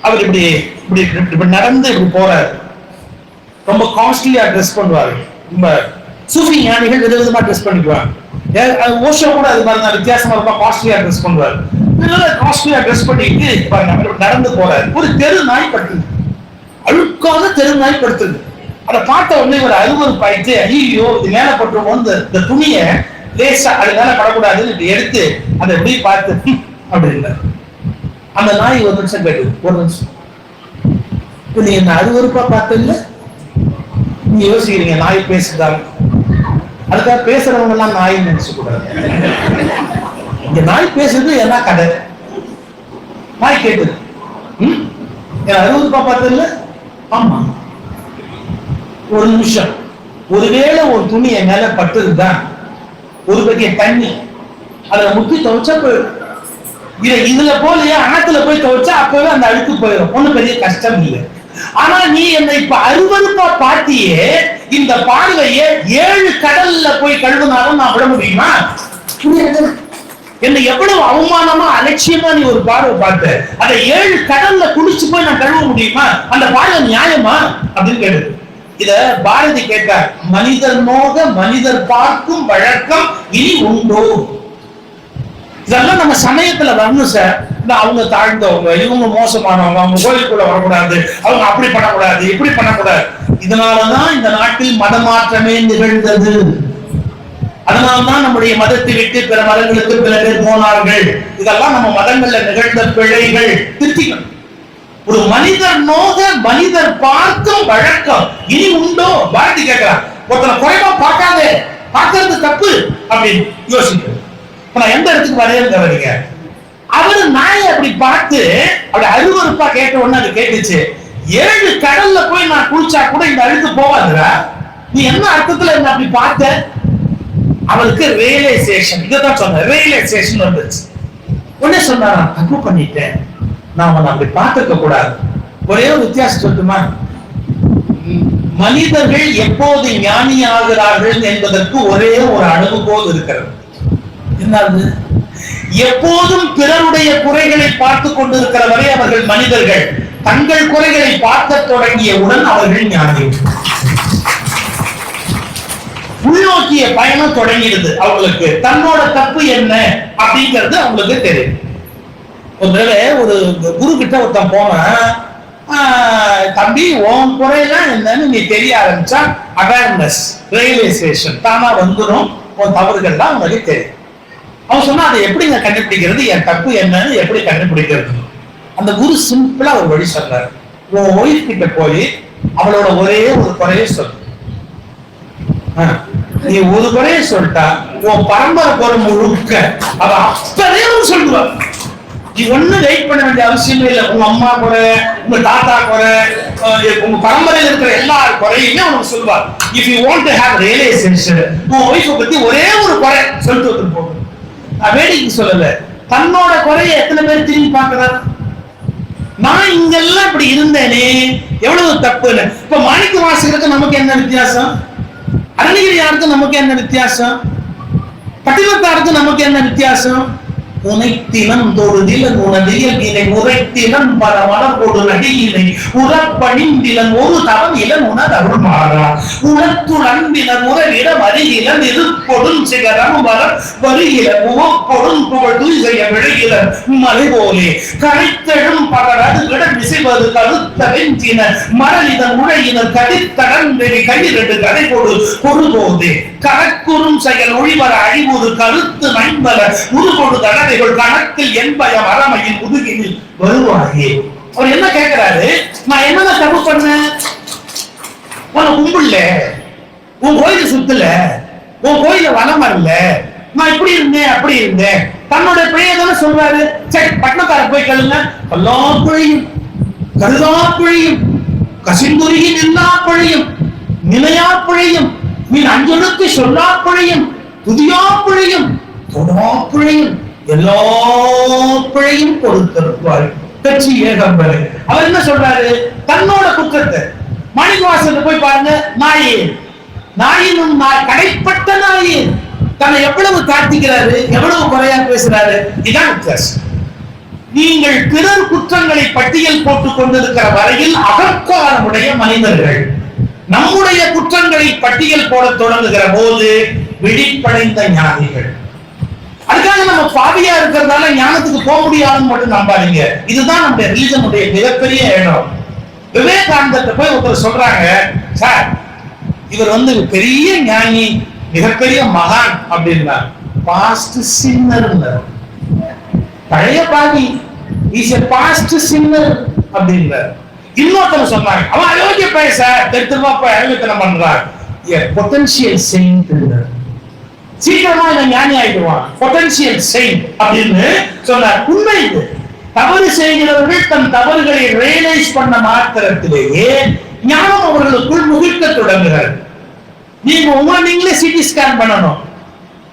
அவர் இப்படி இப்படி இப்படி நடந்து இப்படி போறாரு. ரொம்ப காஸ்ட்லியா ட்ரெஸ் பண்ணுவாரு. ரொம்ப சூஃபி ஞானிகள் விதவிதமா ட்ரெஸ் பண்ணிக்குவாங்க. ஓஷோ கூட அது மாதிரி தான் வித்தியாசமா ரொம்ப காஸ்ட்லியா ட்ரெஸ் பண்ணுவாரு. காஸ்ட்லியா ட்ரெஸ் பண்ணிட்டு நடந்து போறாரு. ஒரு தெரு நாய் படுத்துது, அழுக்காத தெரு நாய் படுத்துது. அதை பார்த்த உடனே ஒரு அருவருப்பாயிட்டு, ஐயோ இது மேல பட்டுருமோன்னு இந்த துணியை லேசா அது மேல படக்கூடாதுன்னு எடுத்து அதை எப்படி பார்த்து அப்படின்னு அந்த நாய் ஒரு நிமிஷம் கேட்டு, ஒரு நிமிஷம், நீ என்ன அருவருப்பா பார்த்தல? நீங்க யோசிக்கிறீங்க நாய் பேசுதாங்க, அதுக்காக பேசுறவங்க எல்லாம் நாய் நினைச்சு கூடாது. இங்க நாய் பேசுறது என்ன கதை? நாய் கேட்டது, அருவருப்பா பார்த்தல? ஆமா. ஒரு நிமிஷம், ஒருவேளை ஒரு துணி என் மேல பட்டுதுதான், ஒரு பக்கிய தண்ணி அதுல முக்கி துவைச்சா போயிடும். இதுல போலியா ஆத்துல போய் துவைச்சா அப்பவே அந்த அழுக்கு போயிடும், ஒண்ணும் பெரிய கஷ்டம் இல்லை. ஆனா நீ என்ன இப்ப அருவருப்பா பாத்தியே, இந்த பார்வையை 7 கடல்ல போய் கழுவினாலும் நான் விட முடியுமா? என்ன எவ்வளவு அவமானமா அலட்சியமா நீ ஒரு பார்வை பார்த்த, அதை 7 கடல்ல குளிச்சு போய் நான் கழுவ முடியுமா? அந்த பார்வை நியாயமா அப்படின்னு கேட்டு இத பாரதி கேட்டார். மனிதர் நோக மனிதர் பார்க்கும் வழக்கம் இனி உண்டோ? இதெல்லாம் நம்ம சமயத்துல வரணும் சார். அவங்க தாழ்ந்தவங்க, இவங்க மோசமானவங்க, அவங்க கோயிலுக்குள்ள வரக்கூடாது, அவங்க அப்படி பண்ணக்கூடாது, இப்படி பண்ணக்கூடாது. இதனாலதான் இந்த நாட்டில் மதமாற்றமே நிகழ்ந்தது. அதனால்தான் நம்முடைய மதத்தை விட்டு பிற மதங்களுக்கு பிற பேர் போனார்கள். இதெல்லாம் நம்ம மதங்கள்ல நிகழ்ந்த பிழைகள், திருத்திக்கணும். ஒரு மனிதர் நோக மனிதர் பார்க்கும் வழக்கம் இனி உண்டோ? பாரதி கேட்கிறான். ஒருத்தனை குறைவா பார்க்காதே, பார்க்கறது தப்பு அப்படின்னு யோசிக்கிறேன். நான் எந்த இடத்துக்கு வரையறீங்க? அவரு நாயை அப்படி பார்த்து அப்படி அருவருப்பா கேட்ட உடனே அது கேட்டுச்சு, 7 கடல்ல போய் நான் குளிச்சா கூட இந்த அழுக்கு போவாதுடா, நீ என்ன அர்த்தத்துல என்ன அப்படி பார்த்த? அவளுக்கு ரியலைசேஷன், இதான் சொன்ன ரியலைசேஷன் வந்துச்சு. உடனே சொன்னாரா, தப்பு பண்ணிட்டேன், நான் அவனை அப்படி பார்த்துக்க கூடாது. ஒரே ஒரு வித்தியாசம் சொல்லுமா, மனிதர்கள் எப்போது ஞானி ஆகிறார்கள் என்பதற்கு ஒரே ஒரு அளவுகோல் இருக்கிறது. என்னது? எப்போதும் பிறருடைய குறைகளை பார்த்து கொண்டிருக்கிற வரை அவர்கள் மனிதர்கள், தங்கள் குறைகளை பார்க்க தொடங்கியவுடன் அவர்கள் ஞானி. உள்நோக்கிய பயணம் தொடங்கிடுது அவங்களுக்கு. தன்னோட தப்பு என்ன அப்படிங்கிறது அவங்களுக்கு தெரியும். ஒரு குரு கிட்ட ஒருத்தன் போன, தம்பி உன் குறையெல்லாம் என்னன்னு நீ தெரிய ஆரம்பிச்சா அவேர்னஸ், ரியலைசேஷன் தானா வந்துடும், உன் தவறுகள் தான் உனக்கு தெரியும். அவன் சொன்னா அதை எப்படிங்க கண்டுபிடிக்கிறது, என் தப்பு என்னன்னு எப்படி கண்டுபிடிக்கிறது? அந்த குரு சிம்பிளா ஒரு வழி சொன்னார். உன் ஒய்ஃப் கிட்ட போய் அவளோட ஒரே ஒரு குறைய சொல்லு. நீ ஒரு குறைய சொல்லிட்டா உன் பரம்பரை போற முழுக்க அவ அப்பவே சொல்லுவா. நீ ஒண்ணு வெயிட் பண்ண வேண்டிய அவசியமே இல்லை. உங்க அம்மா குறை, உங்க தாத்தா குறை, உங்க பரம்பரையில் இருக்கிற எல்லா குறையுமே அவனுக்கு சொல்லுவா. If you want to have realisation, உன் ஒய்ஃபை பத்தி ஒரே ஒரு குறை சொல்லிட்டு வந்து போகும். நான் வேடிக்கை சொல்லல, தன்னோட குறைய எத்தனை பேர் திரும்பி பார்க்கிறார்? நான் இங்கெல்லாம் இப்படி இருந்தேனே, எவ்வளவு தப்புன்னு. இப்ப மாணிக்க வாசகருக்கு நமக்கு என்ன வித்தியாசம்? அருணகிரியாருக்கு நமக்கு என்ன வித்தியாசம்? பட்டினத்தாருக்கு நமக்கு என்ன வித்தியாசம்? உனைத்தினம் தொழுதிலன் உனதியல்கினை உரைத்திலன் பல மலர்கொடு நடியினை உறப்பணிந்திலன் ஒரு தவம் இலன் உணர் அருள்மாறா உணத்துள் அன்பிலன் உறவிடம் அறிகிலன் இருப்பொடும் சிகரம் வளர் வருகிலன் உவப்பொடும் புகழ் தூய்செய்ய விழைகிலன் மலை போலே கரைத்தெழும் பகரது இடம் விசைவது கருத்த வெஞ்சின மரளிதன் உழையினர் கடித்தடன் கையிரண்டு கதை கொடு பொறுபோதே கரக்குறும் செயல் ஒளிவர அழிவுறு கருத்து நண்பல உருகொடு தடவை கணக்கில் என்பய மரமையின் முதுகில் வருவாயே. அவர் என்ன கேட்கிறாரு, நான் என்ன தப்பு பண்ணேன்? உன கும்பிடல, உன் கோயில சுத்தல, உன் கோயில வளம் வரல, நான் இப்படி இருந்தேன் அப்படி இருந்தேன். தன்னோட பிழைய தானே சொல்றாரு. சரி, பட்டணக்கார போய் கேளுங்க, எல்லா பிழையும் கருதா பிழையும் கசிந்துருகின் எல்லா பிழையும் நிலையா பிழையும் மீன் அஞ்சொழுக்கு சொல்லா பிழையும் புதியா பிழையும் தொடா பிழையும் எல்லா பிழையும் பொறுத்திருப்பார் கட்சி ஏகம்பரை. அவர் என்ன சொல்றாரு? தன்னோட குற்றத்தை மாணிக்கவாசகர் போய் பாருங்க. நாயே நாயினும் கடைப்பட்ட நாயே தன்னை எவ்வளவு காட்டிக்கிறாரு, எவ்வளவு குறையா பேசுறாரு. இதான் வித்தியாசம். நீங்கள் பிறர் குற்றங்களை பட்டியல் போட்டுக் கொண்டிருக்கிற வரையில் அகங்காரமுடைய மனிதர்கள். நம்முடைய குற்றங்களை பட்டியல் போட தொடங்குகிற போது விழிப்படைந்த ஞானிகள். அதுக்காக நம்ம பாவியா இருக்கிறதால ஞானத்துக்கு போக முடியாதுன்னு மட்டும் நம்பாதீங்க. இதுதான் நம்முடைய ரிலிஜனுடைய மிகப்பெரிய இடம். விவேகானந்தத்தை போய் ஒருத்தர் சொல்றாங்க, சார் இவர் பெரிய ஞானி, மிகப்பெரிய மகான் அப்படின்னா, பாஸ்ட் சின்னர், பழைய பாவி, இஸ் எ பாஸ்ட் சின்னர் அப்படின்றார். இன்னொருத்தர் சொன்னாங்க, அவன் அயோக்கிய பேச தெருவா போய் அயோக்கியத்தனம் பண்றான், பொட்டன்ஷியல் செயின்ட், சீக்கிரமா ஞானி ஆயிடுவான், பொட்டன்ஷியல் செயின்ட் அப்படின்னு சொன்னார். உண்மை இது. தவறு செய்கிறவர்கள் தன் தவறுகளை ரியலைஸ் பண்ண மாத்திரத்திலேயே ஞானம் அவர்களுக்குள் முகிழ்க்க தொடங்குகிறார். நீங்களே சிடி ஸ்கேன் பண்ணணும்.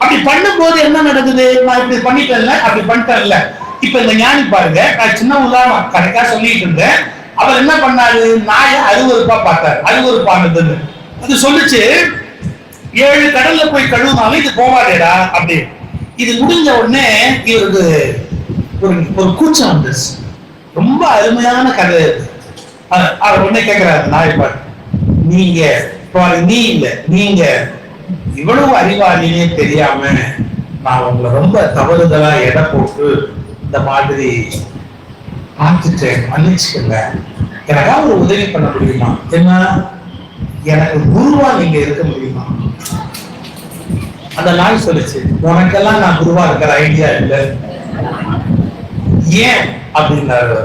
அப்படி பண்ணும் போது என்ன நடக்குது? நான் இப்படி பண்ணிட்டேன்ல, அப்படி பண்ணிட்டேன்ல. இப்ப இந்த ஞானி பாருங்க, நான் சின்ன உதாரணம் கரெக்டா சொல்லிட்டு இருந்தேன். அவர் என்ன பண்ணாரு? நாய அருவருப்பா பார்த்தாரு. அருவருப்பானதுன்னு அது சொல்லிச்சு, 7 கடல்ல போய் கழுவுனாலும் இது போவாதேடா அப்படி. இது முடிஞ்ச உடனே இவருக்கு ஒரு கூச்சம் வந்துச்சு. ரொம்ப அருமையான கதை. அவர் உடனே கேட்கிறாரு நாயப்பாடு, நீங்க நீ இல்ல, நீங்க இவ்வளவு அறிவாளினே தெரியாம நான் உங்களை ரொம்ப தவறுதலா எடை போட்டு இந்த மாதிரி ஆச்சுட்டேன், மன்னிச்சுக்கல, எனக்காக ஒரு உதவி பண்ண முடியுமா? என்ன, எனக்கு குருவா நீங்க இருக்க முடியுமா? அந்த நாள் சொல்லுச்சு, உனக்கெல்லாம் நான் குருவா இருக்கிற ஐடியா இல்லை. ஏன் அப்படின்னாரு.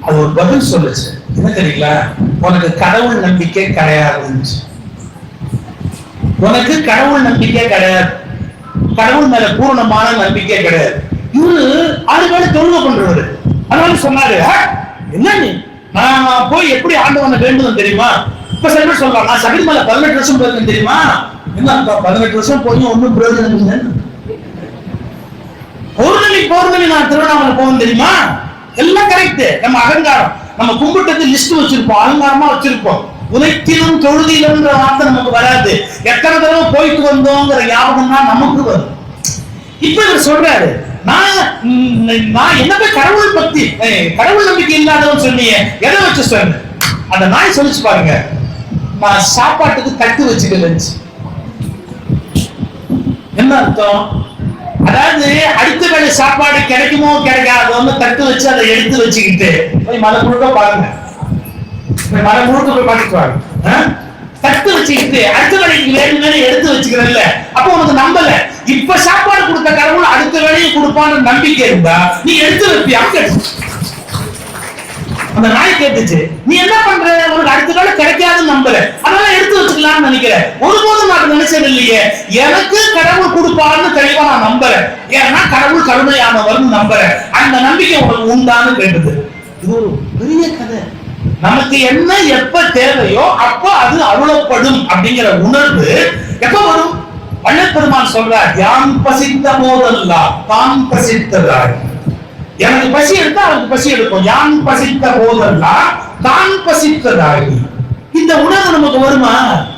அது ஒரு பதில் சொல்லுச்சு. என்ன தெரியல, உனக்கு கடவுள் நம்பிக்கை கிடையாதுன்னு. உனக்கு கடவுள் நம்பிக்கை கிடையாது, கடவுள் மேல பூர்ணமான நம்பிக்கை கிடையாது. இவரு 6 வேளை தொழுகை பண்றவரு. அதனால சொன்னாரு, என்ன நீ நான் போய் எப்படி ஆண்டவனை வேண்டுதல் தெரியுமா? இப்ப சில பேர் சொல்லலாம், நான் சபரிமலை 18 வருஷம் போயிருக்கேன் தெரியுமா? என்ன 18 வருஷம் போய் ஒன்னும் பிரயோஜனம் இல்லை. பௌர்ணமி நான் திருவண்ணாமலை போவேன் தெரியுமா? எல்லாம் கரெக்ட். நம்ம அகங்காரம், நம்ம கும்பிட்டது லிஸ்ட் வச்சிருப்போம், அலங்காரமா வச்சிருப்போம். உழைத்திலும் தொழுதிலும்ன்ற வார்த்தை நமக்கு வராது. எத்தனை தடவை போயிட்டு வந்தோங்கிற ஞாபகம் தான் நமக்கு வரும். இப்ப இவர் சொல்றாரு, நான் என்ன போய் கடவுள் பத்தி கடவுள் நம்பிக்கை இல்லாதவன் சொன்னீங்க, எதை வச்சு சொன்ன? அந்த நாய் சொல்லிச்சு பாருங்க, நான் சாப்பாட்டுக்கு தட்டு வச்சுக்கலன்னு. என்ன அர்த்தம்? அதாவது அடுத்த வேலை சாப்பாடு கிடைக்குமோ கிடைக்காதோன்னு தட்டு வச்சு அதை எடுத்து வச்சுக்கிட்டு போய் மலை முழுக்க பாருங்க, மலை முழுக்க போய் பார்த்துட்டு வாங்க. தட்டு வச்சுக்கிட்டு அடுத்த வேலைக்கு வேணும்னு எடுத்து வச்சுக்கிறல்ல, அப்போ உனக்கு நம்பல. இப்ப சாப்பாடு கொடுத்த கடவுள் அடுத்த வேலையும் கொடுப்பான்னு நம்பிக்கை இருந்தா நீ எடுத்து வைப்பியா? அந்த நாய் கேட்டுச்சு, நீ என்ன பண்ற? உனக்கு அடுத்த வேலை கிடைக்காதுன்னு நம்பல, அதனால எடுத்து வச்சுக்கலாம்னு நினைக்கிற. ஒருபோதும் நான் நினைச்சது இல்லையே. எனக்கு கடவுள் கொடுப்பான்னு தெளிவா நான் நம்புறேன். ஏன்னா கடவுள் கருணையானவர்னு நம்புறேன். அந்த நம்பிக்கை உனக்கு உண்டான்னு கேட்டது. இது ஒரு பெரிய கதை. நமக்கு என்ன எப்ப தேவையோ அப்ப அது அருளப்படும் அப்படிங்கிற உணர்வு எப்ப வரும்? வள்ளற்பெருமான் சொல்றார், யான் பசித்த போதெல்லாம் தான் பசித்ததாய். எனக்கு பசி எடுத்தா அவருக்கு பசி எடுக்கும். யான் பசித்த போதெல்லாம் தான் பசித்ததாகி. இந்த உணர்வு நமக்கு வருமா?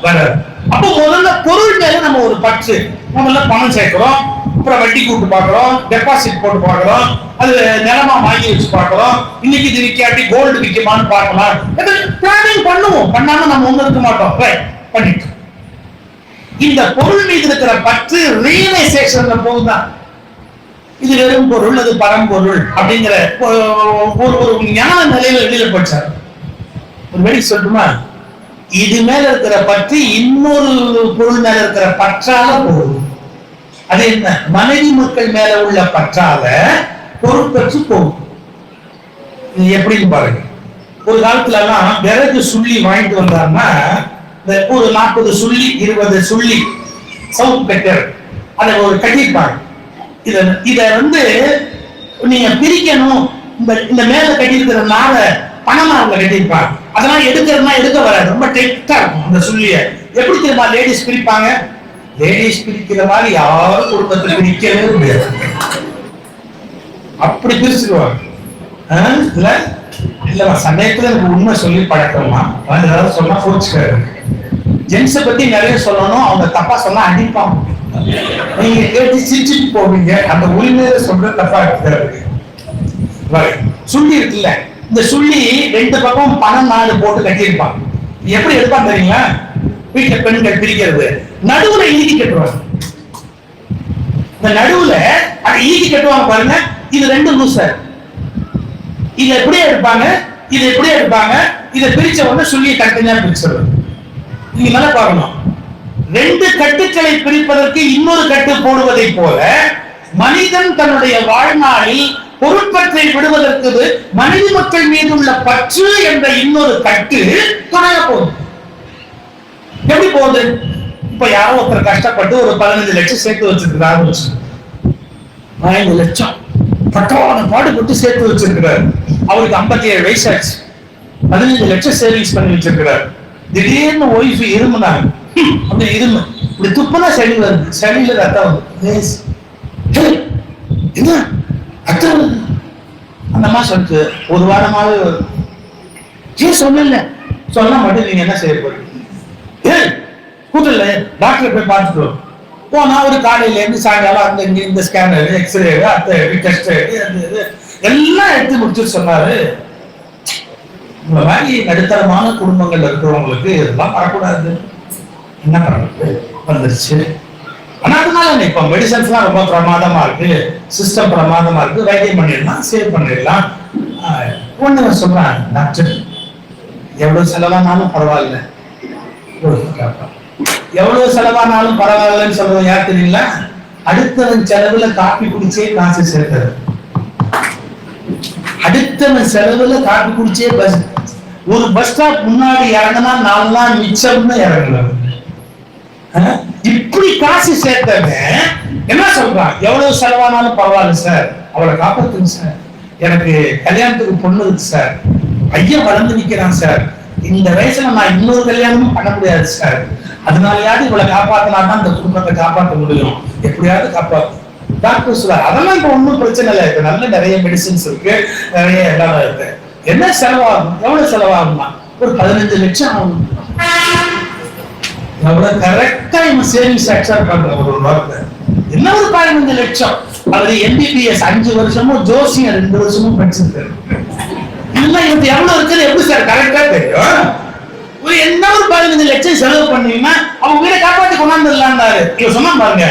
வராது. அப்போ முதல்ல பொருள் மேல நம்ம ஒரு பற்று. முதல்ல பணம் சேர்க்கிறோம், அப்புறம் வட்டி கூட்டு பாக்குறோம், டெபாசிட் போட்டு பாக்குறோம், அது நிலமா வாங்கி வச்சு பாக்குறோம். இன்னைக்கு இது விற்காட்டி கோல்டு விற்குமான்னு பார்க்கலாம். பிளானிங் பண்ணுவோம், பண்ணாம நம்ம ஒண்ணு இருக்க மாட்டோம். பண்ணிட்டு இந்த பொருள் மீது இருக்கிற பற்று ரியலைசேஷன்ல போகுதான். இது வெறும் பொருள், அது பரம்பொருள் அப்படிங்கிற ஒரு ஞான நிலையில வெளியில போச்சார். ஒரு வெடி சொல்லட்டுமா? இது மேல இருக்கிற பற்று இன்னொரு பொருள் மேல இருக்கிற பற்றால போகுது. அது என்ன? மனைவி மக்கள் மேல உள்ள பற்றால பொருட்பற்று போகும். எப்படின்னு பாருங்க. ஒரு காலத்துல எல்லாம் விறகு சுள்ளி வாங்கிட்டு வந்தாருன்னா ஒரு 40 சுள்ளி 20 சுள்ளி சவுத் பெட்டர் அதை ஒரு கட்டியிருப்பாங்க. இத நீங்க பிரிக்கணும். இந்த மேல கட்டியிருக்கிற நாரை பணமாரில் கட்டியிருப்பாங்க. அதெல்லாம் எடுக்கிறதுனா எடுக்க வராது, ரொம்ப டெக்டா இருக்கும். அந்த சொல்லிய எப்படி தெரியுமா லேடிஸ் பிரிப்பாங்க? லேடிஸ் பிரிக்கிற மாதிரி யாரும் குடும்பத்தை பிரிக்கவே முடியாது. அப்படி பிரிச்சுக்குவாங்க. இல்ல இல்ல சமயத்துல எனக்கு உண்மை சொல்லி பழக்கமா ஏதாவது சொன்னா போச்சுக்காரு. ஜென்ஸை பத்தி நிறைய சொல்லணும், அவங்க தப்பா சொன்னா அடிப்பாங்க. நீங்க கேட்டு சிரிச்சுட்டு போவீங்க. அந்த உரிமையில சொல்ற தப்பா இருக்காரு. சுள்ளி இருக்குல்ல, இந்த சுள்ளி 2 பக்கம் பணம் 4 போட்டு கட்டியிருப்பாங்க. எப்படி எடுப்பாங்க தெரியுங்களா? வீட்டுல பெண்கள் பிரிக்கிறது நடுவுல ஈதி கட்டுவாங்க. இந்த நடுவுல அது ஈதி கட்டுவாங்க பாருங்க. இது 2 லூசர். இதை எப்படியே எடுப்பாங்க, இதை எப்படியே எடுப்பாங்க. இதை பிரிச்ச உடனே சுள்ளியை தனித்தனியா பிரிச்சிருவாங்க. நீங்க நல்லா பார்க்கணும். 2 கட்டுக்களை பிரிப்பதற்கு இன்னொரு கட்டு போடுவதை போல மனிதன் தன்னுடைய வாழ்நாளில் பொருட்பற்றை விடுவதற்கு மனித மக்கள் மீது உள்ள பற்று என்ற இன்னொரு கட்டு துணைய போகுது. எப்படி போகுது? இப்ப யாரோ ஒருத்தர் கஷ்டப்பட்டு ஒரு 15 லட்சம் சேர்த்து வச்சிருக்கிறாரு. 5 லட்சம் பட்டவான பாடுபட்டு சேர்த்து வச்சிருக்கிறார். அவருக்கு 57 வயசாச்சு. 15 லட்சம் சேவிங்ஸ் பண்ணி வச்சிருக்கிறார். திடீர்னு ஒய்ஃப் இருமுனாங்க. அப்படி இருமு இப்படி துப்புனா சளி வருது, சளியில ரத்தம் வருது. என்ன ரத்தம் வருது? அந்த அம்மா சொல்லிட்டு ஒரு வாரமாவே வருது. ஏன் சொல்லல? சொன்னா மட்டும் நீங்க என்ன செய்ய போறீங்க? ஏன் கூட்டல டாக்டர் போய் பார்த்துட்டு போனா ஒரு காலையில இருந்து சாயங்காலம் அந்த இந்த ஸ்கேனர், எக்ஸ்ரே, டெஸ்ட் எல்லாம் எடுத்து முடிச்சுட்டு சொன்னாரு, இந்த மாதிரி நடுத்தரமான குடும்பங்கள் இருக்கிறவங்களுக்கு இதெல்லாம் வரக்கூடாது. என்ன பண்ணுறது வந்துருச்சு. ஆனா அதனால இப்ப மெடிசன்ஸ் எல்லாம் ரொம்ப பிரமாதமா இருக்கு, சிஸ்டம் பிரமாதமா இருக்கு, வைத்தியம் பண்ணிடலாம், சேவ் பண்ணிடலாம். ஒண்ணு சொல்றேன், டாக்டர் எவ்வளவு செலவானாலும் பரவாயில்ல, எவ்வளவு செலவானாலும் பரவாயில்லன்னு சொல்றது யார் தெரியுங்களா? அடுத்தவன் செலவுல காப்பி குடிச்சே காசு சேர்க்கிறது. அடுத்தவன் செலவுல காப்பி குடிச்சே பஸ், ஒரு பஸ் ஸ்டாப் முன்னாடி இறங்கினா 4 நாள் மிச்சம்னு இறங்கலாம். இப்படி காசு சேர்த்தவன் என்ன சொல்றான், எவ்வளவு செலவானாலும் பரவாயில்ல சார், அவளை காப்பாத்துங்க சார், எனக்கு கல்யாணத்துக்கு பொண்ணு இருக்கு சார், பையன் வளர்ந்து நிக்கிறான் சார், இந்த வயசுல நான் இன்னொரு கல்யாணமும் பண்ண முடியாது சார், அதனாலயாவது இவளை காப்பாத்தினாதான் இந்த குடும்பத்தை காப்பாற்ற முடியும், எப்படியாவது காப்பாத்து. டாக்டர் சொல்றாரு அதெல்லாம் இப்ப ஒன்னும் பிரச்சனை இல்லை, இப்ப நல்ல நிறைய மெடிசின்ஸ் இருக்கு, நிறைய இடம் இருக்கு. என்ன செலவாகும், எவ்வளவு செலவாகும்னா ஒரு 15 லட்சம் ஆகும். எவ்வளவு கரெக்டா இவன் சேவிங்ஸ் அக்செப்ட் பண்ற ஒரு வார்த்தை. என்ன ஒரு 15 லட்சம், அவரு MBBS 5 வருஷமும் ஜோசியம் 2 வருஷமும் படிச்சிருக்காரு. இதெல்லாம் இவங்க எவ்வளவு இருக்குது எப்படி சார் கரெக்டா தெரியும்? ஒரு என்ன ஒரு 15 லட்சம் செலவு பண்ணீங்கன்னா அவங்க வீட காப்பாத்தி கொண்டாந்துடலாம்னாரு. இவன் சொன்னா பாருங்க,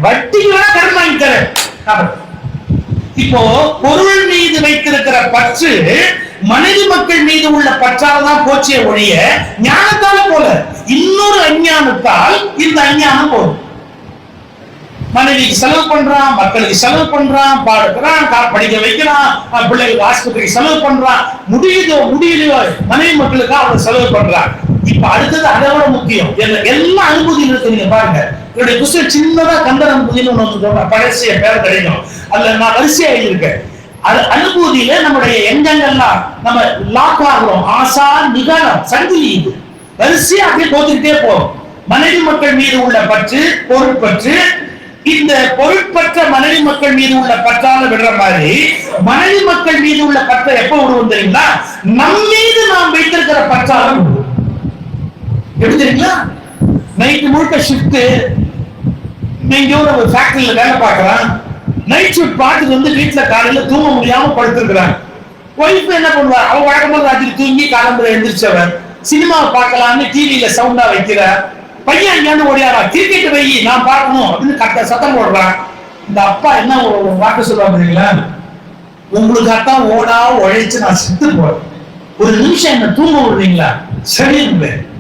வட்டிக்கு வேணா கடன் வாங்கி தரேன். இப்போ பொருள் மீது வைத்திருக்கிற பற்று மனைவி மக்கள் மீது உள்ள பற்றால்தான் போச்சே ஒழிய ஞானத்தால போல. இன்னொரு அஞ்ஞானத்தால் இந்த அஞ்ஞானம் போகும். மனைவிக்கு செலவு பண்றான், மக்களுக்கு செலவு பண்றான், பாடுக்கிறான், படிக்க வைக்கிறான், பிள்ளைகளுக்கு ஆஸ்பத்திரிக்கு செலவு பண்றான், முடியலையோ மனைவி மக்களுக்கு அவன் செலவு பண்றான். இப்ப அடுத்தது அதை விட முக்கியம், எல்லா அனுபூதியும் இருக்கு. நீங்க பாருங்க, என்னுடைய புத்தகம் சின்னதா கந்தர் அனுபூதினு ஒண்ணு பழசிய பேர் கிடைக்கும், அதுல நான் வரிசையா எழுதியிருக்கேன். அது அனுபூதியில நம்முடைய எங்கெங்கெல்லாம் நம்ம லாக் ஆகிறோம், ஆசா நிகழம் சங்கிலி, இது வரிசையா அப்படியே போத்துக்கிட்டே போகும். மனைவி மக்கள் மீது உள்ள பற்று, பொருட்பற்று, இந்த பொருட்பற்ற மனைவி மக்கள் மீது உள்ள பற்றால விடுற மாதிரி மனைவி மக்கள் மீது உள்ள பற்றை எப்ப விடுவோம் தெரியுங்களா? நம் மீது நாம் வைத்திருக்கிற பற்றாலும் எப்படி தெரியுங்களா? நைட்டு முழுக்க ஷிஃப்ட், நீங்க ஒரு ஃபேக்டரியில வேலை பார்க்கறான், நைட் ஷிஃப்ட் பார்த்துட்டு வந்து வீட்டுல காலையில தூங்க முடியாம படுத்திருக்கிறான். ஒய்ஃப் என்ன பண்ணுவா, அவன் வழக்கமாக ராத்திரி தூங்கி காலம்புற எந்திரிச்சவன் சினிமாவை பார்க்கலாம்னு டிவியில சவுண்டா வைக்கிற பையன் எங்கேயாவது ஓடியாரா, கிரிக்கெட் வை நான் பார்க்கணும் அப்படின்னு கட்ட சத்தம் போடுறான். இந்த அப்பா என்ன வார்த்தை சொல்லுவாங்க, உங்களுக்கு அத்தான் ஓடா உழைச்சு நான் செத்து போறேன், ஒரு நிமிஷம் என்ன தூங்க விடுறீங்களா? சரி,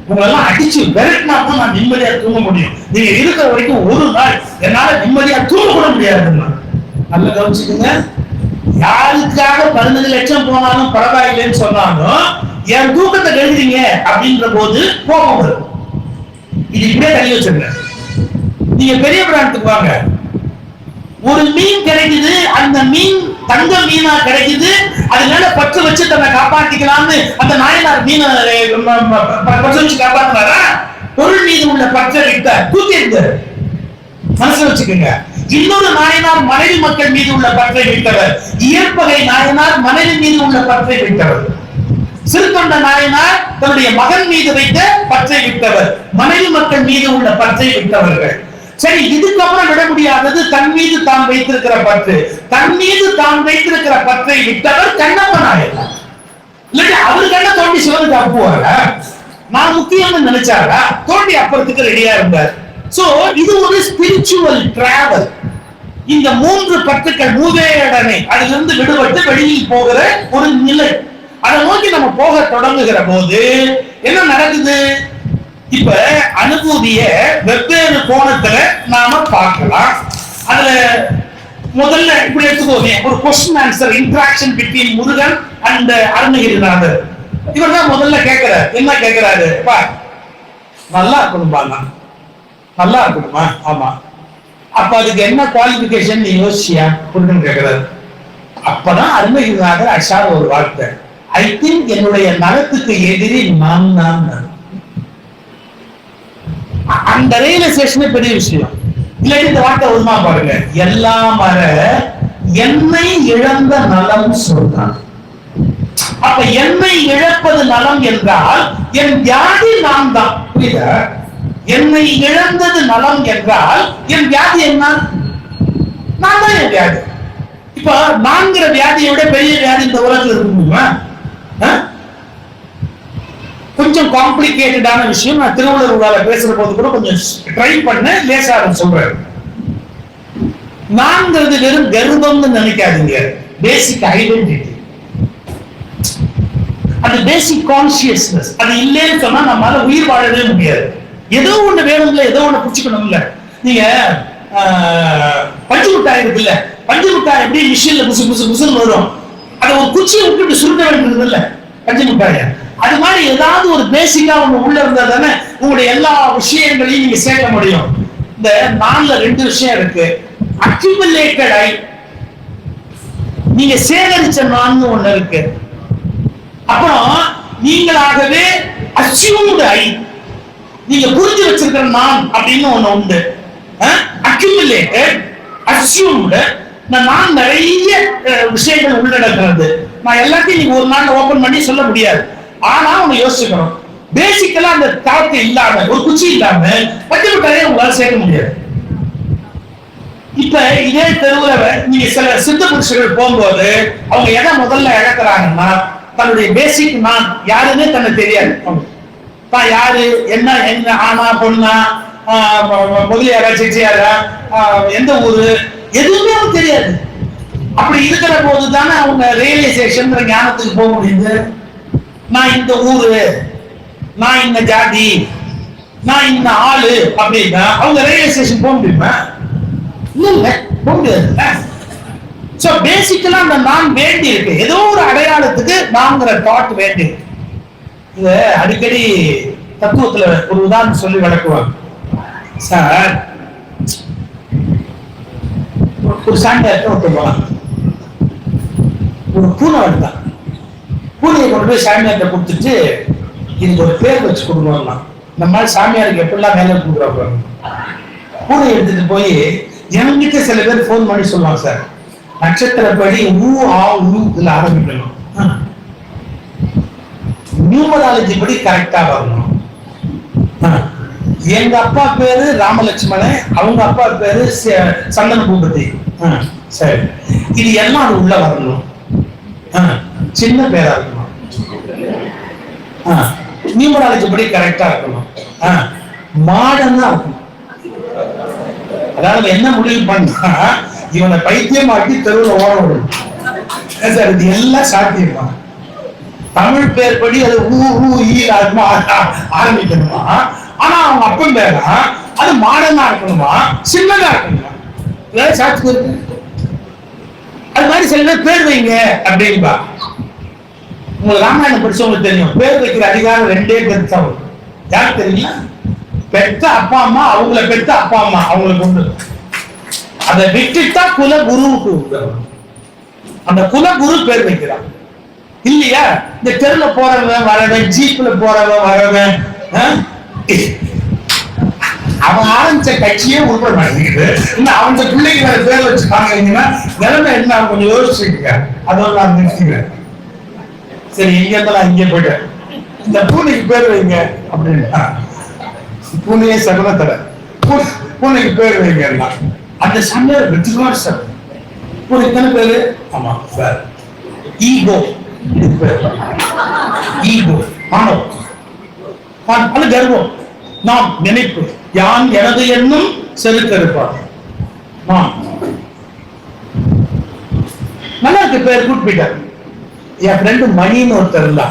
உங்களெல்லாம் அடிச்சு விரட்டினா தான் நான் நிம்மதியா தூங்க முடியும், நீங்க இருக்கிற வரைக்கும் ஒரு நாள் என்னால நிம்மதியா தூங்க கூட முடியாதுன்னா. நல்ல கவனிச்சுக்கோங்க, யாருக்காக 15 லட்சம் போனாலும் பரவாயில்லைன்னு சொன்னாலும் என் தூக்கத்தை கெடுக்கிறீங்க அப்படின்ற போது கோபம் வரும். இது இப்படியே தள்ளி வச்சிருங்க. நீங்க பெரிய பிராண்டத்துக்கு வாங்க, ஒரு மீன் கிடைக்குது, அந்த மீன் தங்க மீனா கிடைக்குது, அதனால பற்று வச்சு தன்னை காப்பாத்திக்கலாம்னு அந்த நாயனார் மீனை பற்று வச்சு காப்பாத்தினாரா? பொருள் மீது உள்ள பற்றை விட்ட தூக்கி இருந்தார், மனசுல வச்சுக்கோங்க. இன்னொரு நாயனார் மனைவி மக்கள் மீது உள்ள பற்றை விட்டவர், இயற்பகை நாயனார் மனைவி மீது உள்ள பற்றை விட்டவர், சிறுத்தொண்ட நாயனார் தன்னுடைய மகன் மீது வைத்த பற்றை விட்டவர், மனைவி மக்கள் மீது உள்ள பற்றை விட்டவர்கள். சரி, இதுக்கப்புறம் விட முடியாதது தன் மீது தான் வைத்திருக்கிற பற்று. தன் மீது தான் வைத்திருக்கிற பற்றை விட்டவர் கண்ணப்ப நாயனார். இல்ல அவரு கண்ண தோண்டி சிவனுக்கு அப்புவாரா? நான் முக்கியம்னு நினைச்சாரா? தோண்டி அப்புறத்துக்கு ரெடியா இருந்தார். சோ இது ஒரு ஸ்பிரிச்சுவல் டிராவல். இந்த 3 பற்றுக்கள் மூவேடனை அதிலிருந்து விடுபட்டு வெளியில் போகிற ஒரு நிலை, அதை நோக்கி நம்ம போக தொடங்குகிற போது என்ன நடக்குது? இப்ப அனுபூதிய வெவ்வேறு கோணத்துல நாம பார்க்கலாம். அதுல முதல்ல இப்படி எடுத்துக்கோங்க, ஒரு question answer interaction between Murugan and Arunagirinathar. இவர் தான் முதல்ல கேட்கிறார். என்ன கேட்கிறாரு? நல்லா இருக்கணும்பா, நல்லா இருக்கணுமா? ஆமா. அப்ப அதுக்கு என்ன குவாலிபிகேஷன் நீ யோசிச்சியா? முருகன் கேட்கிறாரு. அப்பதான் அருணகிரிநாதர் அஷார ஒரு வார்த்தை, ஐ திங்க் என்னுடைய நலத்துக்கு எதிரி நான் தான். அந்த ரியலைசேஷன் பெரிய விஷயம். இல்லாட்டி இந்த வார்த்தை ஒழுங்கா பாருங்க, எல்லாம் வர என்னை இழந்த நலம் சொல்றான். அப்ப என்னை இழப்பது நலம் என்றால் என் வியாதி நான் தான். புரியுதா? என்னை இழந்தது நலம் என்றால் என் வியாதி என்ன? நான் தான் என் வியாதி. இப்ப நான்கிற வியாதியை விட பெரிய வியாதி இந்த உலகத்தில் இருக்க முடியுமா? கொஞ்சம் காம்ப்ளிகேட்டடான விஷயம். நான் திருவள்ளுவர் விழால பேசுற போது கூட கொஞ்சம் ட்ரை பண்ண லேசா சொல்றேன். நான்கிறது வெறும் கர்வம்னு நினைக்காதீங்க, பேசிக் ஐடென்டிட்டி, அது பேசிக் கான்சியஸ்னஸ். அது இல்லைன்னு சொன்னா நம்மளால உயிர் வாழவே முடியாது. ஏதோ ஒண்ணு வேணும்ல, ஏதோ ஒண்ணு புடிச்சுக்கணும் இல்ல. நீங்க பஞ்சு மிட்டாய் இருக்குல்ல, பஞ்சு மிட்டாய் எப்படி மிஷின்ல புசு புசு புசுன்னு வரும், அதை ஒரு குச்சியை விட்டுட்டு சுருட்ட வேண்டியது இல்ல பஞ்சு மிட்டாய. அது மாதிரி ஏதாவது ஒரு பேசிக்கா உங்க உள்ள இருந்தா தானே உங்களுடைய எல்லா விஷயங்களையும் நீங்க சேர்க்க முடியும். இந்த நான்ல 2 விஷயம் இருக்கு. அக்யூமுலேட்டட் ஐ, நீங்க சேகரிச்ச நான் ஒண்ணு இருக்கு. அப்புறம் நீங்களாகவே அஸ்யூம்டு ஐ, நீங்க புரிஞ்சு வச்சிருக்கிற நான் அப்படின்னு ஒண்ணு உண்டு. அக்யூமுலேட்டட், அஸ்யூம்டு, நான் நிறைய விஷயங்கள் உள்ளடக்கிறது. நான் எல்லாத்தையும் நீங்க ஒரு நாள் ஓபன் பண்ணி சொல்ல முடியாது. ஆனா ஒண்ணு யோசிக்கணும், பேசிக்கலா அந்த தாக்கை இல்லாம ஒரு குச்சி இல்லாம பஞ்சு மிட்டாயை உங்களால சேர்க்க முடியாது. இப்ப இதே தெருவுல நீங்க சில சித்த புருஷர்கள் போகும்போது அவங்க எதை முதல்ல இழக்கிறாங்கன்னா தன்னுடைய பேசிக் நான் யாருன்னே தனக்கு தெரியாது. தான் யாரு, என்ன என்ன ஆனா பொண்ணா, முதலியாரா செச்சியாரா, எந்த ஊரு, எதுவுமே அவங்களுக்கு தெரியாது. அப்படி இருக்கிற போது தானே அவங்க ரியலைசேஷன் ஞானத்துக்கு போக முடியுது. நான் இந்த ஊரு, நான் இந்த ஜாதி, நான் இந்த ஆளு அப்படின்னா அவங்க ரியலைசேஷன் போக முடியுமா? இல்ல, போக முடியாது. சோ பேசிக்கலா அந்த நான் வேண்டி இருக்கு, ஏதோ ஒரு அடையாளத்துக்கு நான்ங்கிற தாட் வேண்டி இருக்கு. இத அடிக்கடி தத்துவத்துல ஒரு உதாரணம் சொல்லி விளக்குவாங்க. சார், ஒரு சாண்டியார்ட்ட ஒருத்தர் போலாம், ஒரு பூனை வந்தான். பூனையை கொண்டு போய் சாமியார்ட்ட கொடுத்துட்டு இதுக்கு ஒரு பேர் வச்சு கொடுக்கணும். இந்த மாதிரி சாமியாருக்கு எப்படிலாம் வேலை கொடுக்குறாங்க. பூனை எடுத்துட்டு போய் என்கிட்ட சில பேர் போன் பண்ணி சொல்லுவாங்க, சார் நட்சத்திரப்படி இதுல ஆரம்பிக்கணும், நியூமராலஜி படி கரெக்டா வரணும். எங்க அப்பா பேரு ராமலட்சுமணன், அவங்க அப்பா பேரு சந்தன பூபதி. சரி, இது எல்லாம் அது உள்ள வரணும். சின்ன பேரா இருக்கணும், நியூமராலஜி படி கரெக்டா இருக்கணும், மாடர்னா இருக்கணும். அதாவது என்ன முடிவு பண்ணா இவனை பைத்தியமாக்கி தெருவில் ஓட விடணும். சார் இது எல்லாம் சாத்தியமா? தமிழ் பேர் படி அது ஆரம்பிக்கணுமா? ஆனா அவங்க அப்பன் பேரா அது மாடர்னா இருக்கணுமா, சின்னதா இருக்கணுமா? இதான் சாட்சி இருக்கு. அது மாதிரி சில பேர் பேர் வைங்க அப்படின்பா. உங்களுக்கு ராமாயணம் படிச்சவங்களுக்கு தெரியும், பேர் வைக்கிற அதிகாரம் 2 பேர் தான். யாருக்கு தெரியுங்களா? பெற்ற அப்பா அம்மா, அவங்கள பெற்ற அப்பா அம்மா அவங்களுக்கு உண்டு. அதை விட்டுட்டா குல குருவுக்கு உண்டு. அந்த குல குரு பேர் வைக்கிறான் இல்லையா? இந்த தெருல போறவன் வரவன், ஜீப்ல போறவன் வரவன், அவன் ஆரம்பிச்ச கட்சியே உருப்பட மாட்டேங்குது. இன்னும் அவங்க பிள்ளைக்கு வேற பேர் வச்சுக்காங்கன்னா நிலைமை என்ன கொஞ்சம் யோசிச்சுக்க. அதோட நான் நிறுத்திக்கிறேன். சரி, இங்க இருந்தாலும் இங்கே போயிட்டேன். இந்த பூனைக்கு பேர் வைங்க அப்படின்னா பூனையே சகுனத்தட பூனைக்கு பேர் வைங்க. அந்த சமையல் வெற்றிமார் சார் பூனைக்கு தானே பேரு? ஆமா சார். ஈகோ, ஈகோ ஆணவம், அது கர்வம், நான் நினைப்பு, யான் எனது என்னும் செலுத்திருப்பார். நல்லா இருக்கு பேர், கூப்பிட்டார். என் ஃப்ரெண்டு மணின்னு ஒருத்தர் இருந்தா,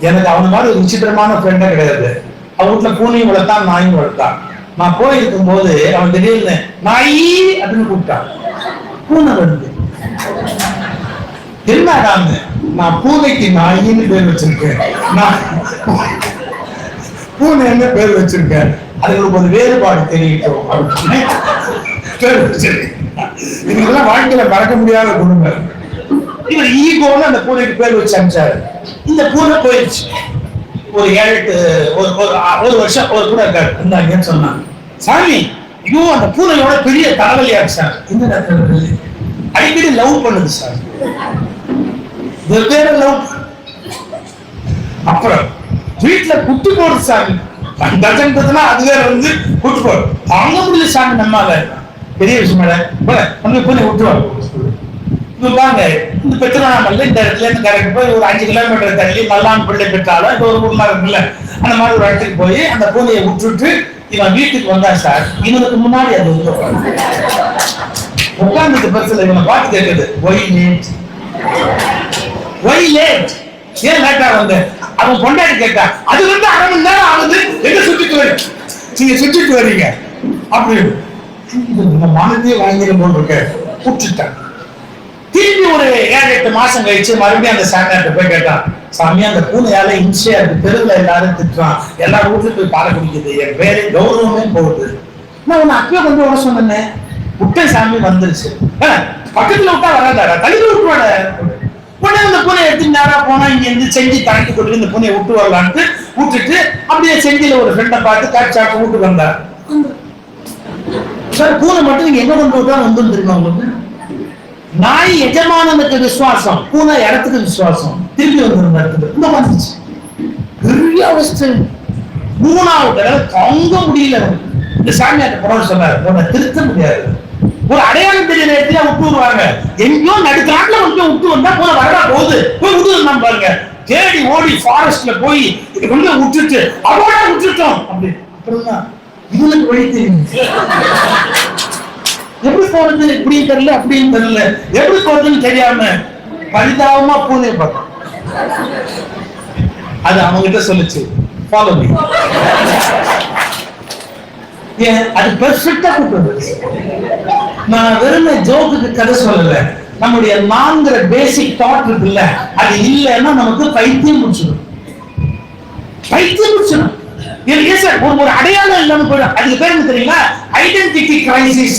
எனக்கு அவன மாதிரி ஒரு விசித்திரமான ஃப்ரெண்டே கிடையாது. அவன் வீட்டுல பூனையும் வளர்த்தான், நாயும் வளர்த்தான். நான் போயிருக்கும் போது அவன் திடீர்னு நாயி அப்படின்னு கூப்பிட்டான். பூனை வந்து என்னடான்னு, நான் பூனைக்கு நாயின்னு பேர் வச்சிருக்கேன், நான் பூனை என்ன பேர் வச்சிருக்கேன், அதுக்கு ஒரு வேறுபாடு தெரியட்டும் அப்படின்னு பேர் வச்சிருக்கேன். இதுக்கெல்லாம் வாழ்க்கையில மறக்க முடியாத குணங்கள். இவர் ஈகோன்னு அந்த பூனைக்கு பேர் வச்சு அனுப்பிச்சாரு. இந்த பூனை போயிடுச்சு. ஒரு 7-8 வருஷம் ஒரு கூட இருக்காரு இருந்தாங்கன்னு சொன்னாங்க. சாமி, ஐயோ அந்த பூனையோட பெரிய தலைவலியா இருக்கு சார். இந்த அடிக்கடி லவ் பண்ணுது சார், வெவ்வேறு லவ். அப்புறம் வீட்டுல குட்டி போடுது சாமி, டஜன்றதுனா அது வேற வந்து குட்டி போடு தாங்க முடியல சாமி. நம்மால பெரிய விஷயம் பூனை விட்டுருவாங்க. பாங்க இந்த பெற்றோனாமல்ல இந்த இடத்துல இருந்து கரெக்ட் போய் ஒரு 5 கிலோமீட்டர் தள்ளி மல்லான் பிள்ளை பெற்றாலும் இப்போ ஒரு ஊர்ல இருக்குல்ல, அந்த மாதிரி ஒரு இடத்துக்கு போய் அந்த பூனையை விட்டுட்டு இவன் வீட்டுக்கு வந்தா சார். இவனுக்கு முன்னாடி அது உட்கார்ந்துட்டு பஸ்ல இவனை பார்த்து கேட்குது, ஒய் லேட், ஏன் லேட்டா வந்த? அவன் பொண்டாடி கேட்டா, அது வந்து 1/2 மணி நேரம் ஆகுது, எங்க சுற்றிட்டு வரீங்க, நீங்க சுற்றிட்டு வரீங்க அப்படின்னு. மானத்தையே வாங்கிடும் போல் இருக்க விட்டுட்டான். திரும்பி ஒரு 7-8 மாசம் கழிச்சு மறுபடியும் அந்த சாமியார்ட்ட போய் கேட்டான், சாமி அந்த பூனையால இன்சியா இருக்கு, தெருவில் எல்லாரும் திட்டுறான், எல்லா வீட்டுல போய் பாலை குடிக்குது, என் பேரு கௌரவமே போகுது. நான் உன்னை அப்பயே கொண்டு வர சொன்னேன், விட்ட சாமி வந்துருச்சு, பக்கத்துல விட்டா வராதாடா, தள்ளி விட்டுவாட. உடனே அந்த பூனை எடுத்து நேரா போனா இங்க இருந்து செஞ்சு தாண்டி கொண்டு இந்த பூனையை விட்டு வரலான்ட்டு விட்டுட்டு அப்படியே செஞ்சில ஒரு ஃப்ரெண்டை பார்த்து காட்சாக்கு விட்டு வந்தார். சார் பூனை மட்டும் நீங்க என்ன கொண்டு விட்டா வந்து தெரியுமா உங்களுக்கு? நாய் எஜமானனுக்கு விசுவாசம், பூனை இடத்துக்கு விசுவாசம். திருப்பி வந்து இந்த வந்துச்சு பெரிய அவஸ்தை. 3வது தடவை தாங்க முடியல. இந்த சாமியார்ட்ட போன சொன்னாரு, உன்னை திருத்த முடியாது, ஒரு அடையாளம் தெரிய நேரத்துல விட்டு வருவாங்க, எங்கேயோ நடுக்காட்டுல வந்து விட்டு வந்தா போல வரடா போகுது, போய் விட்டு வந்தான் பாருங்க. தேடி ஓடி ஃபாரஸ்ட்ல போய் கொண்டு விட்டுட்டு அவட விட்டுட்டோம் அப்படி. அப்புறம் இவனுக்கு வழி தெரியும், எப்படி போறது இப்படின்னு தெரியல அப்படின்னு தெரியல, எப்படி போறதுன்னு தெரியாம பரிதாபமா பூனை பார்த்தோம். அது அவங்க கிட்ட சொல்லுச்சு, ஃபாலோ மீ. அது பெர்ஃபெக்ட்டா கூப்பிட்டு. நான் வெறும் ஜோக்குக்கு கதை சொல்லல, நம்முடைய நான்கிற பேசிக் தாட் இருக்குல்ல, அது இல்லைன்னா நமக்கு பைத்தியம் முடிச்சிடும். பைத்தியம் முடிச்சிடும். ஒரு அடையாளம் இல்லாம போயிடும். அதுக்கு பேர் என்ன தெரியுங்களா? Identity crisis.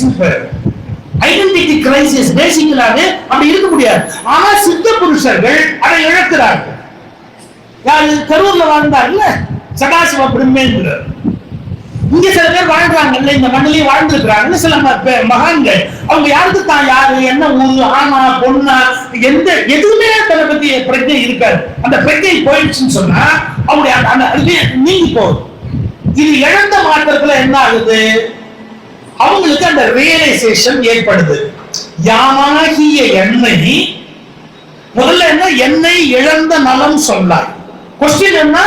ஐடென்டிட்டி கிரைசிஸ் பேசிக்கலாவே அப்படி இருக்க முடியாது. ஆனா சித்த புருஷர்கள் அதை இழக்கிறார்கள். யாரு? கரூர்ல வாழ்ந்தார்ல சதாசிவ பிரம்மேந்திரர். இங்க சில பேர் வாழ்றாங்கல்ல, இந்த மண்ணிலேயே வாழ்ந்துருக்கிறாங்க சில மகான்கள். அவங்க யாருக்கு தான் யாரு, என்ன ஊரு, ஆனா பொண்ணா, எந்த எதுவுமே தன்னை பத்தி பிரச்சனை இருக்காது. அந்த பிரச்சனை போயிடுச்சுன்னு சொன்னா அவங்களுடைய அந்த நீங்கி போகுது. இது இழந்த மாற்றத்துல என்ன ஆகுது? அவங்களுக்கு அந்த ரியலைசேஷன் ஏற்படுது. யானாகிய என்னை, முதல்ல என்ன, என்னை இழந்த நலம் சொன்னார். கொஸ்டின் என்ன?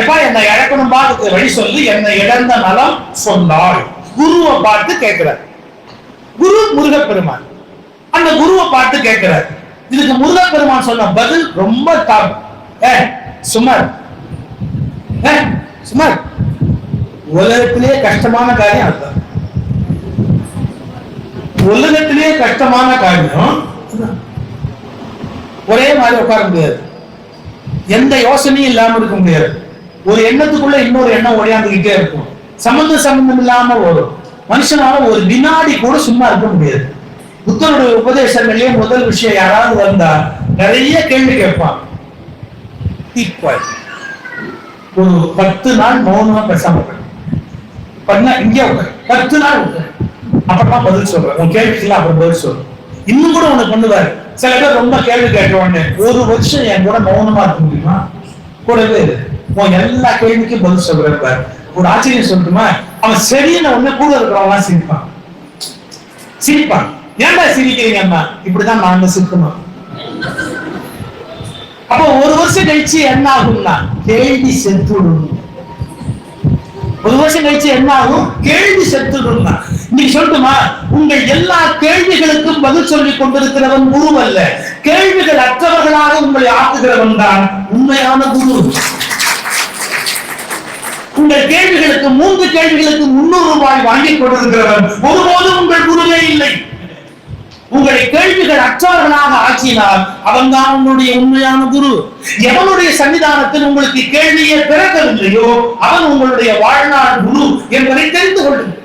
எப்பா என்னை இழக்கணும் பார்த்து வழி சொல்லி, என்னை இழந்த நலம் சொன்னாள். குருவை பார்த்து கேட்கிறார். குரு முருகப்பெருமான். அந்த குருவை பார்த்து கேட்கிறார். இதுக்கு முருகப்பெருமான் சொன்ன பதில் ரொம்ப டாப். சுமார் சுமார் உலகத்திலேயே கஷ்டமான காரியம் அதுதான். உலகத்திலேயே கஷ்டமான காரியம். ஒரே மாதிரி உட்கார முடியாது, எந்த யோசனையும் இல்லாம இருக்க முடியாது. ஒரு எண்ணத்துக்குள்ள இன்னொரு எண்ணம் ஓடியாந்துகிட்டே இருக்கும், சம்பந்தம் இல்லாம வரும். மனுஷனால ஒரு வினாடி கூட சும்மா இருக்க முடியாது. புத்தருடைய உபதேசங்கள்லயே முதல் விஷயம், யாராவது வந்தா நிறைய கேள்வி கேட்பான். ஒரு 10 நாள் மௌனமா பேசாம பண்ண, இங்கே 10 நாள் அப்புறமா பதில் சொல்றேன், உன் கேள்விக்கெல்லாம் அப்புறம் பதில் சொல்றேன். இன்னும் கூட உனக்கு பண்ணுவாரு. சில பேர் ரொம்ப கேள்வி கேட்ட உடனே 1 வருஷம் என் கூட மௌனமா இருக்க முடியுமா? கூடவே உன் எல்லா கேள்விக்கும் பதில் சொல்றாரு. ஒரு ஆச்சரியம் சொல்லட்டுமா? அவன் சரியான உடனே கூட இருக்கிறவங்க சிரிப்பான். சிரிப்பான். ஏன்டா சிரிக்கிறீங்க அம்மா? இப்படிதான் நாங்க சிரிக்கணும். அப்போ 1 வருஷம் கழிச்சு என்ன ஆகும்னா கேள்வி செத்துடும். 1 வருஷம் கழிச்சு என்ன ஆகும்? கேள்வி செத்துடும். இன்னைக்கு சொல்லட்டுமா, உங்கள் எல்லா கேள்விகளுக்கும் பதில் சொல்லிக் கொண்டிருக்கிறவன் குரு அல்ல, கேள்விகள் அற்றவர்களாக உங்களை ஆக்குகிறவன் தான் உண்மையான குரு. உங்கள் கேள்விகளுக்கு 3 கேள்விகளுக்கு 300 ரூபாய் வாங்கிக் கொண்டிருக்கிறவன் ஒருபோதும் உங்கள் குருவே இல்லை. உங்களை கேள்விகள் அற்றவர்களாக ஆக்கினால் அவன் தான் உங்களுடைய உண்மையான குரு. எவனுடைய சன்னிதானத்தில் உங்களுக்கு கேள்வியை பிறக்கவில்லையோ அவன் உங்களுடைய வாழ்நாள் குரு என்பதை தெரிந்து கொள்ளுங்கள்.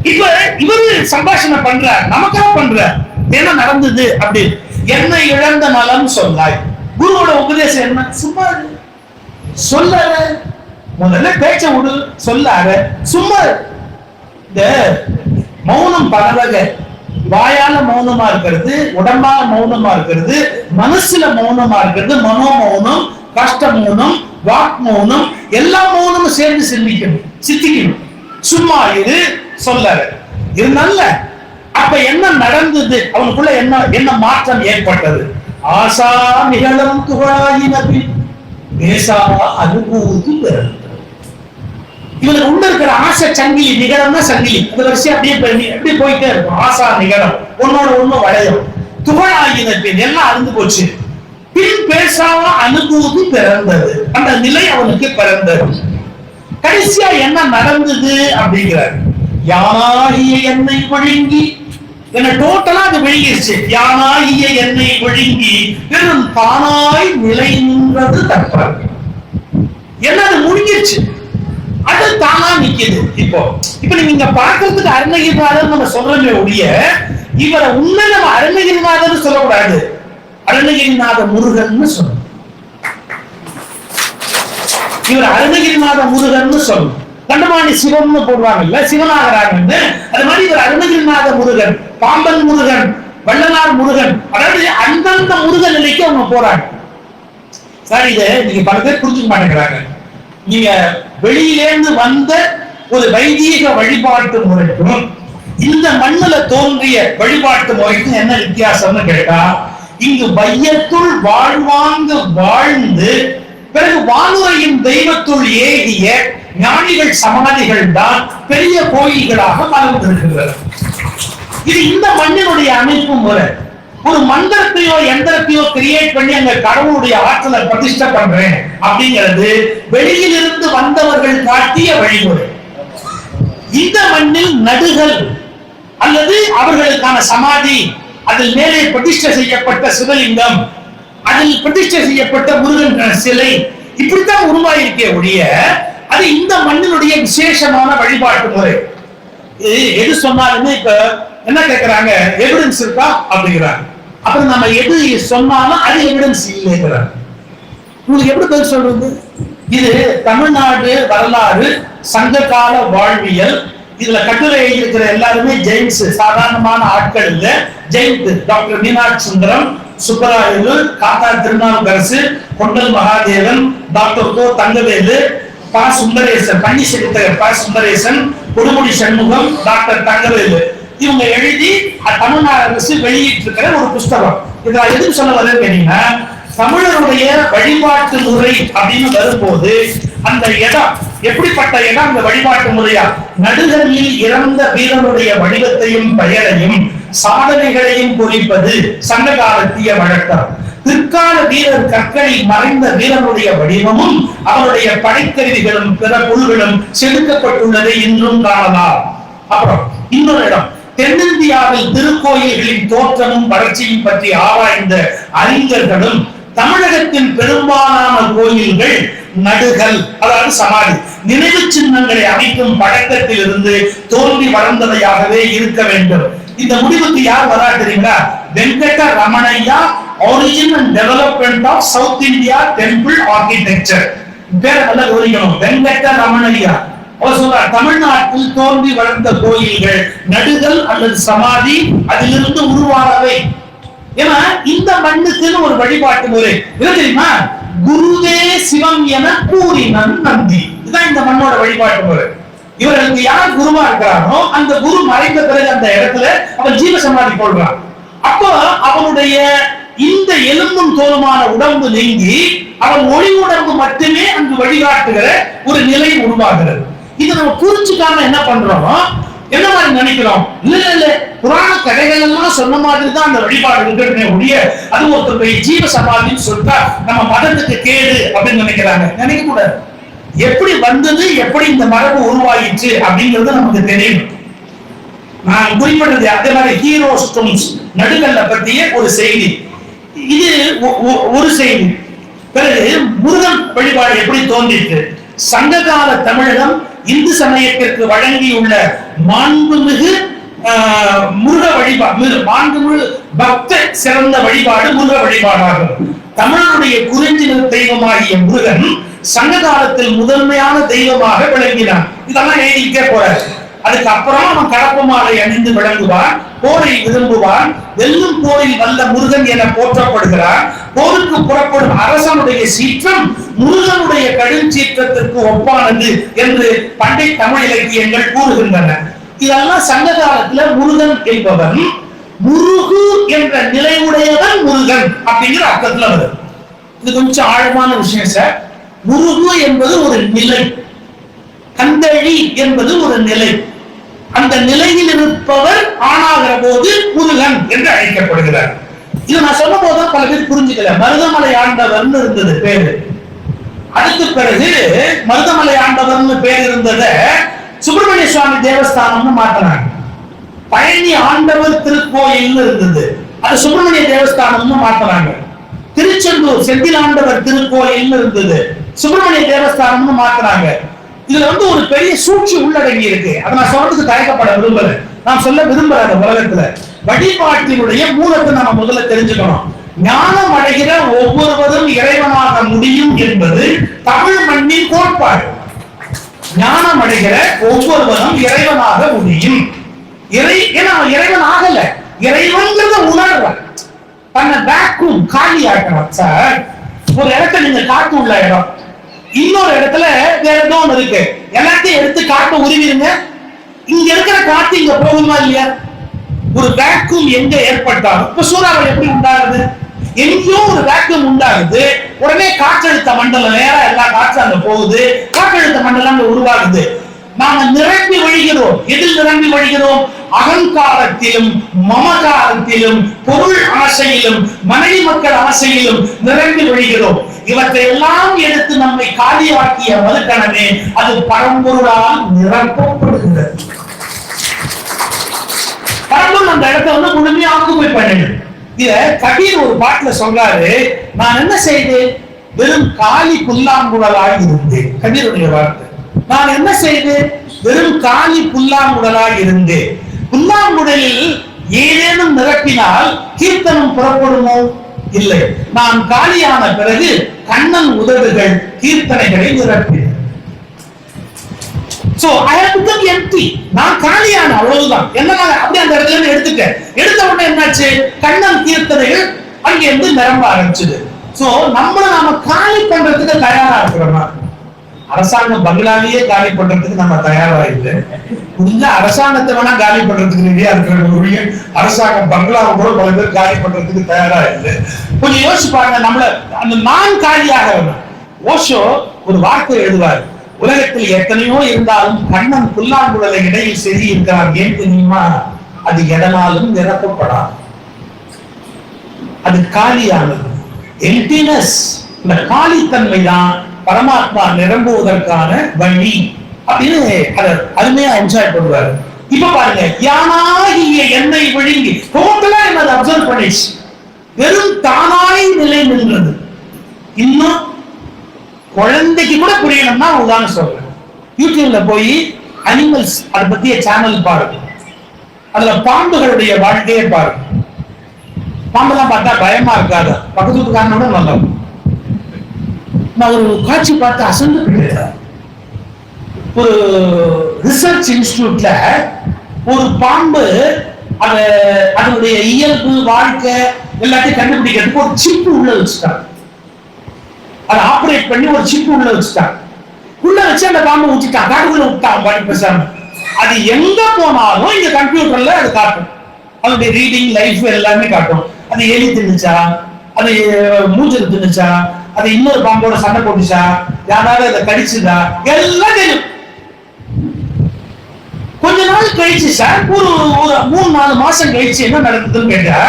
இப்ப இவரு சம்பாஷணை பண்றார், நமக்காக பண்றார். என்ன நடந்தது அப்படி? என்னை இழந்த நலம் சொன்னாய். குருவோட உபதேசம் என்ன? சும்மா சொல்ல, முதல்ல பேச்ச விடு, சொல்லாத, சும்மா. இந்த மௌனம் பல வகை. வாயால மௌனமா இருக்கிறது, உடம்பால மௌனமா இருக்கிறது, மனசுல மௌனமா இருக்கிறது, மனோ மௌனம், கஷ்ட மௌனம், வாக் மௌனம், எல்லா மௌனமும் சேர்ந்து சித்திக்கணும். சும்மா இரு, சொல்லாத இருந்தால. அப்ப என்ன நடந்தது? அவனுக்குள்ள என்ன மாற்றம் ஏற்பட்டது? ஆசா நிகழும் துகளாயினபின் பேசா அனுபூதி பெறும். இவனுக்கு உள்ள இருக்கிற ஆசை சங்கிலி, நிகழம்னா சங்கிலி, அந்த வரிசை அப்படியே போயிட்டே இருக்கும். ஆசா நிகழம் ஒன்னோட ஒண்ணு வளையும். துகளாயின பின் எல்லாம் அருந்து போச்சு. பின் பேசாம அனுபூதி பிறந்தது. அந்த நிலை அவனுக்கு பிறந்தது. கடைசியா என்ன நடந்தது அப்படிங்கிறார். யானாகிய என்னை வழங்கி என்ன டோட்டலா அது விழுங்கிருச்சு. யானாகிய என்னை விழுங்கி பெரும் தானாய் நிலை நின்றது தற்பர். என்ன அது முடிஞ்சிருச்சு, அது தானா நிக்குது. இப்ப நீங்க பார்க்கறதுக்கு அருணகிரிநாதர் நம்ம சொல்றோமே ஒழிய இவரை உண்மை நம்ம அருணகிரிநாதர் சொல்லக்கூடாது, அருணகிரிநாத முருகன் சொல்லணும். இவர் அருணகிரிநாத முருகன் சொல்லணும். கண்டமாணி சிவம்னு போடுவாங்கல்ல, சிவனாகராகன்னு, அது மாதிரி இவர் அருணகிரிநாத முருகன், பாம்பன் முருகன், வள்ளலார் முருகன், அதாவது அந்தந்த முருகன் நிலைக்கு அவங்க போறாங்க. சார் இதை நீங்க பல பேர் புரிஞ்சுக்க மாட்டேங்கிறாங்க. நீங்க வெளியிலேருந்து வந்த ஒரு வைதீக வழிபாட்டு முறைக்கும் இந்த மண்ணுல தோன்றிய வழிபாட்டு முறைக்கும் என்ன வித்தியாசம்னு கேட்டா, இங்கு வையத்துள் வாழ்வாங்கு வாழ்ந்து பிறகு வானுரையின் தெய்வத்துள் ஏகிய ஞானிகள் சமாதிகள் தான் பெரிய கோயில்களாக மலர்ந்திருக்கிறது. இது இந்த மண்ணினுடைய அமைப்பு முறை. ஒரு மந்திரத்தையோ எந்திரத்தையோ கிரியேட் பண்ணி அங்க கடவுளுடைய ஆற்றலை பிரதிஷ்டை பண்றேன் அப்படிங்கிறது வெளியில் இருந்து வந்தவர்கள் காட்டிய வழிமுறை. இந்த மண்ணில் நடுகள் அல்லது அவர்களுக்கான சமாதி, அதில் மேலே பிரதிஷ்டை செய்யப்பட்ட சிவலிங்கம், அதில் பிரதிஷ்டை செய்யப்பட்ட முருகன் சிலை, இப்படித்தான் உருவாயிருக்கே ஒழிய அது இந்த மண்ணினுடைய விசேஷமான வழிபாட்டு முறை. எது சொன்னாலுமே இப்ப என்ன கேட்கிறாங்க, எவிடன்ஸ் இருக்கா அப்படிங்கிறாங்க. அப்புறம் நம்ம எது சொன்னாலும் அது எவிடன்ஸ் இல்லைங்கிறாங்க. உங்களுக்கு எப்படி பதில் சொல்றது? இது தமிழ்நாடு வரலாறு சங்ககால வாழ்வியல். இதுல கட்டுரை எழுதியிருக்கிற எல்லாருமே ஜெயின்ஸ், சாதாரணமான ஆட்கள் இல்ல. ஜெயின்ட் டாக்டர் மீனாட்சி சுந்தரம், சுப்பராயலு, காத்தா திருநாவுக்கரசு, கொண்டல் மகாதேவன், டாக்டர் கோ தங்கவேலு, பா சுந்தரேசன், பன்னி செலுத்தகர் பா சுந்தரேசன், கொடுமுடி சண்முகம், டாக்டர் தங்கவேலு, இவங்க எழுதி தமிழ்நாடு அரசு வெளியிட்டு இருக்கிற ஒரு புஸ்தகம். இதுல எதுக்கு சொல்ல வருது கேட்டீங்கன்னா, தமிழருடைய வழிபாட்டு முறை அப்படின்னு வரும்போது அந்த இடம் எப்படிப்பட்ட இடம், அந்த வழிபாட்டு முறையா நடுகளில் இறந்த வீரனுடைய வடிவத்தையும் பெயரையும் சாதனைகளையும் குறிப்பது சங்க காலத்திய வழக்கம். பிற்கால வீரர் கற்களில் மறைந்த வீரனுடைய வடிவமும் அவருடைய படைக்கருவிகளும் பிற பொருள்களும் செதுக்கப்பட்டுள்ளதை இன்றும் காணலாம். அப்புறம் இன்னொரு இடம், தென்னிந்தியாவில் திருக்கோயில்களின் தோற்றமும் வளர்ச்சியும் பற்றி ஆராய்ந்த அறிஞர்களும் தமிழகத்தின் பெரும்பாலான கோயில்கள் நடுகள், அதாவது சமாதி, நினைவு சின்னங்களை அமைக்கும் பழக்கத்தில் இருந்து தோன்றி வளர்ந்தவையாகவே இருக்க வேண்டும். இந்த முடிவுக்கு யார் வரா தெரியுங்களா? Venkata Ramanaiah, origin and development of South India temple architecture. பேர நல்ல கவனிக்கணும். வெங்கட ரமணையா அவர் சொல்றார், தமிழ்நாட்டில் தோன்றி வளர்ந்த கோயில்கள் நடுகள் அல்லது சமாதி, அதிலிருந்து உருவானவை. ஏன்னா இந்த மண்ணுக்குன்னு ஒரு வழிபாட்டு முறை தெரியுமா? குருவே சிவம் என கூறினன் நந்தி. இதுதான் இந்த மண்ணோட வழிபாட்டு முறை. இவர்களுக்கு யார் குருவா இருக்கிறானோ அந்த குரு மறைந்த பிறகு அந்த இடத்துல அவன் ஜீவ சமாதி கொள்றான். அப்போ அவனுடைய இந்த எலும்பும் தோலுமான உடம்பு நீங்கி அவன் ஒளி உடம்பு மட்டுமே அங்கு வழிகாட்டுகிற ஒரு நிலை உருவாகிறது. இதை நம்ம புரிஞ்சுக்காம என்ன பண்றோம், என்ன மாதிரி நினைக்கிறோம், இல்ல புராண கதைகள் எல்லாம் சொன்ன மாதிரி தான் அந்த வழிபாடு இருக்கிறதே ஒழிய அது ஒருத்தருடைய ஜீவ சமாதின்னு சொல்லிட்டா நம்ம மதத்துக்கு கேடு அப்படின்னு நினைக்கிறாங்க. நினைக்க கூடாது. எப்படி வந்தது, எப்படி இந்த மரபு உருவாயிற்று அப்படிங்கிறது நமக்கு தெரியும். நான் குறிப்பிட்டது அதே மாதிரி ஹீரோ ஸ்டோன்ஸ் நடுகல்ல பற்றிய ஒரு செய்தி. இது ஒரு செய்தி. பிறகு முருகன் வழிபாடு எப்படி தோன்றிட்டு, சங்ககால தமிழகம் இந்து சமயத்திற்கு வழங்கியுள்ள மாண்புமிகு முருக வழிபாடு, மாண்புமிகு பக்த சிறந்த வழிபாடு முருக வழிபாடாகும். தமிழனுடைய குறிஞ்சின தெய்வமாகிய முருகன் சங்க காலத்தில் முதன்மையான தெய்வமாக விளங்கினான். இதெல்லாம் எழுதிக்கிட்டே போறாரு. அதுக்கப்புறம் அவன் கடப்பு மாலை அணிந்து விளங்குவான், போரை விரும்புவான், வெல்லும் போரில் வல்ல முருகன் என போற்றப்படுகிறான். போருக்கு புறப்படும் அரசனுடைய சீற்றம் முருகனுடைய கடும் சீற்றத்திற்கு ஒப்பானது என்று பண்டை தமிழ் இலக்கியங்கள் கூறுகின்றன. இதெல்லாம் சங்க காலத்துல முருகன் என்பவன் முருகு என்ற நிலையுடையவன் முருகன் அப்படிங்கிற அர்த்தத்துல வருது. இது கொஞ்சம் ஆழமான விஷயம் சார். முருகு என்பது ஒரு நிலை, கந்தழி என்பது ஒரு நிலை. அந்த நிலையில் இருப்பவர் ஆணாகிற போது முருகன் என்று அழைக்கப்படுகிறார். இது நான் சொன்ன போது பல பேர் புரிஞ்சுக்கல. மருதமலை ஆண்டவர்னு இருந்தது பேரு. அதுக்கு பிறகு மருதமலை ஆண்டவர்னு பேர் இருந்தத சுப்பிரமணிய சுவாமி தேவஸ்தானம்னு மாற்றினாங்க. பழனி ஆண்டவர் திருக்கோயில் இருந்தது, அது சுப்பிரமணிய தேவஸ்தானம்னு மாத்தினாங்க. திருச்செந்தூர் செந்தில் ஆண்டவர் திருக்கோயில் இருந்தது, சுப்பிரமணிய தேவஸ்தானம்னு மாத்தினாங்க. இதுல ஒரு பெரிய சூழ்ச்சி உள்ளடங்கி இருக்கு. அதை நான் சொல்றதுக்கு தயக்கப்பட விரும்பல, நான் சொல்ல விரும்புறேன். அந்த உலகத்துல வழிபாட்டினுடைய மூலத்தை நம்ம முதல்ல தெரிஞ்சுக்கணும். ஞானம் அடைகிற ஒவ்வொருவரும் இறைவனாக முடியும் என்பது தமிழ் மண்ணின் கோட்பாடு. ஞானம் அடைகிற ஒவ்வொருவரும் இறைவனாக முடியும். இறைவன் ஆகல, இறைவன்கிறத உணர்வார். தன்னை வேக்கும் காலி ஆக்கணும். சார், ஒரு இடத்துல நீங்க காத்து உள்ள இடம், இன்னொரு இடத்துல வேற ஏதோ ஒண்ணு இருக்கு, எல்லாத்தையும் எடுத்து காட்ட உருவிடுங்க. இங்க இருக்கிற காத்து இங்க போகுமா இல்லையா? ஒரு வேக்கும் எங்க ஏற்பட்டாலும், இப்ப சூறாவளி எப்படி உண்டாகுது? எங்கேயோ ஒரு வேக்கம் உண்டாகுது, உடனே காற்றழுத்த மண்டலம் வேற, எல்லா காற்று அங்க போகுது, காற்றழுத்த மண்டலம் அங்க உருவாகுது. நாம நிரம்பி வழிகிறோம். எதில் நிரம்பி வழிகிறோம்? அகங்காரத்திலும் மமகாரத்திலும் பொருள் ஆசையிலும் மனைவி மக்கள் ஆசையிலும் நிரம்பி வழிகிறோம். இவற்றை எல்லாம் எடுத்து நம்மை காலியாக்கிய மறுக்கணமே அது பரம்பொருளால் நிரப்பப்படுகிறது. பரம்பொருள் அந்த இடத்தை முழுமையா ஆக்குமை பண்ணிடு. இத கபீர் ஒரு பாட்டுல சொல்றாரு, நான் என்ன செய்தேன்? வெறும் காலி புல்லாங்குழலாய் இருந்தேன். கபீருடைய வார்த்தை. நான் என்ன செய்தேன்? வெறும் காலி புல்லாங்குழலாய் இருந்தேன். புல்லாங்குழலில் ஏதேனும் நிரப்பினால் கீர்த்தனம் புறப்படுமோ? இல்லை. நான் காலியான பிறகு கண்ணன் உதடுகள் கீர்த்தனைகளை நிரப்பின. So I have become empty. நான் காலியான, அவ்வளவுதான். என்ன அப்படியே அந்த இடத்துல இருந்து எடுத்துட்டேன். எடுத்த உடனே என்னாச்சு? கண்ணன் கீர்த்தனைகள் அங்கிருந்து நிரம்ப ஆரம்பிச்சது. சோ நாம காலி பண்றதுக்கு தயாரா இருக்கிறோமா? அரசாங்கம் பங்களாலேயே காலி பண்றதுக்கு நம்ம தயாரா இல்லை. முடிஞ்ச அரசாங்கத்தை வேணா காலி பண்றதுக்கு ரெடியா இருக்கிற அரசாங்கம் பங்களாவை கூட பல பேர் காலி பண்றதுக்கு தயாரா இல்லை. கொஞ்சம் யோசிச்சு பாருங்க. நம்மள அந்த நான் காலியாக ஓஷோ ஒரு வார்த்தை எழுதுவார், உலகத்தில் எத்தனையோ இருந்தாலும் கண்ணன் புல்லாங்குழலை இடையில் செறி இருக்கிறார். ஏன் தெரியுமா? அது எதனாலும் நிரப்பப்படாது, அது காலியானது. எம்டினஸ், இந்த காலித்தன்மை தான் பரமாத்மா நிரம்புவதற்கான வழி அப்படின்னு அருமையா என்ஜாய் பண்ணுவாரு. இப்ப பாருங்க, யானாகிய என்னை விழுங்கி டோட்டலா என்னது அப்சர்வ் பண்ணிச்சு. வெறும் தானாய் நிலை நின்றது. இன்னும் குழந்தைக்கு கூட புரியணும்னா உதாரணம் சொல்றேன். யூடியூப்ல போய் அனிமல்ஸ் அதை பத்திய சேனல் பாருங்க. அதுல பாம்புகளுடைய வாழ்க்கையை பாருங்க. பாம்பெல்லாம் பார்த்தா பயமா இருக்காது, பக்கத்து வீட்டுக்காரனோட நல்லா. நான் ஒரு காட்சி பார்த்து அசந்து போயிட்டேன். ஒரு ரிசர்ச் இன்ஸ்டிடியூட்ல ஒரு பாம்பு அதனுடைய இயல்பு வாழ்க்கை எல்லாத்தையும் கண்டுபிடிக்கிறதுக்கு ஒரு சிப்பு உள்ள வச்சுட்டாங்க. அதை ஆபரேட் பண்ணி ஒரு சிப்பு உள்ள வச்சுட்டாங்க. உள்ள வச்சு அந்த பாம்பு ஊற்றிட்டான், காட்டுக்குள்ள விட்டான் பாடி பேசாம. அது எங்க போனாலும் இந்த கம்ப்யூட்டர்ல அது காட்டும். அதனுடைய ரீடிங் லைஃப் எல்லாமே காட்டும். அது எலி தின்னுச்சா, அது மூஞ்சல் தின்னுச்சா, அது இன்னொரு பாம்போட சண்டை போட்டுச்சா, யாராவது அதை கடிச்சுதா, எல்லாம் தெரியும். கொஞ்ச நாள் கழிச்சு சார், ஒரு 3-4 மாசம் கழிச்சு என்ன நடக்குதுன்னு கேட்டா,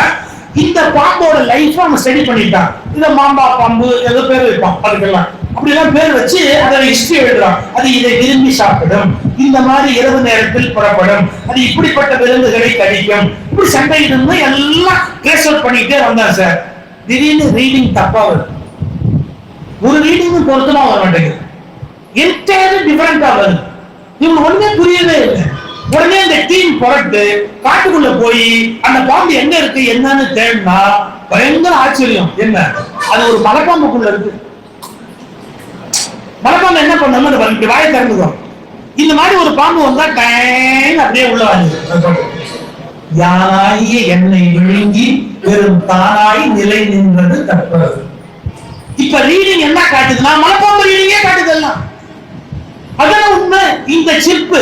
இந்த பாம்போட லைஃப் அவன் ஸ்டடி பண்ணிட்டான். இத மாம்பா பாம்பு ஏதோ பேர் வைப்பான், அதுக்கெல்லாம் அப்படிலாம் பேர் வச்சு அதை ஹிஸ்டரி எழுதுறான். அது இதை விரும்பி சாப்பிடும், இந்த மாதிரி இரவு நேரத்தில் புறப்படும், அது இப்படிப்பட்ட விலங்குகளை கடிக்கும், இப்படி சண்டை இருந்து எல்லாம் ட்ரேஸ் அவுட் பண்ணிட்டே வந்தான் சார். திடீர்னு ரீடிங் தப்பா வருது. ஒரு ரீடிங் பொறுத்துமா வர மாட்டேங்குது, என்டையர்லி டிஃபரெண்டா வருது. இவங்க ஒண்ணுமே புரியவே இல்லை. உடனே அந்த டீம் புரட்டு காட்டுக்குள்ள போய் அந்த பாம்பு எங்க இருக்கு என்னன்னு தேடினா பயங்கர ஆச்சரியம். என்ன, அது ஒரு மலைப்பாம்புக்குள்ள இருக்கு. மலைப்பாம்பு என்ன பண்ணணும், வாயை திறந்துக்கும். இந்த மாதிரி ஒரு பாம்பு வந்தா டைம் அப்படியே உள்ள வாங்க. யானாகிய என்னை விழுங்கி வெறும் தானாய் நிலை நின்றது தற்பது. இப்ப ரீடிங் என்ன காட்டுதுன்னா மலைப்பாம்பு ரீடிங்கே காட்டுதெல்லாம். அதான் உண்மை. இந்த சிப்பு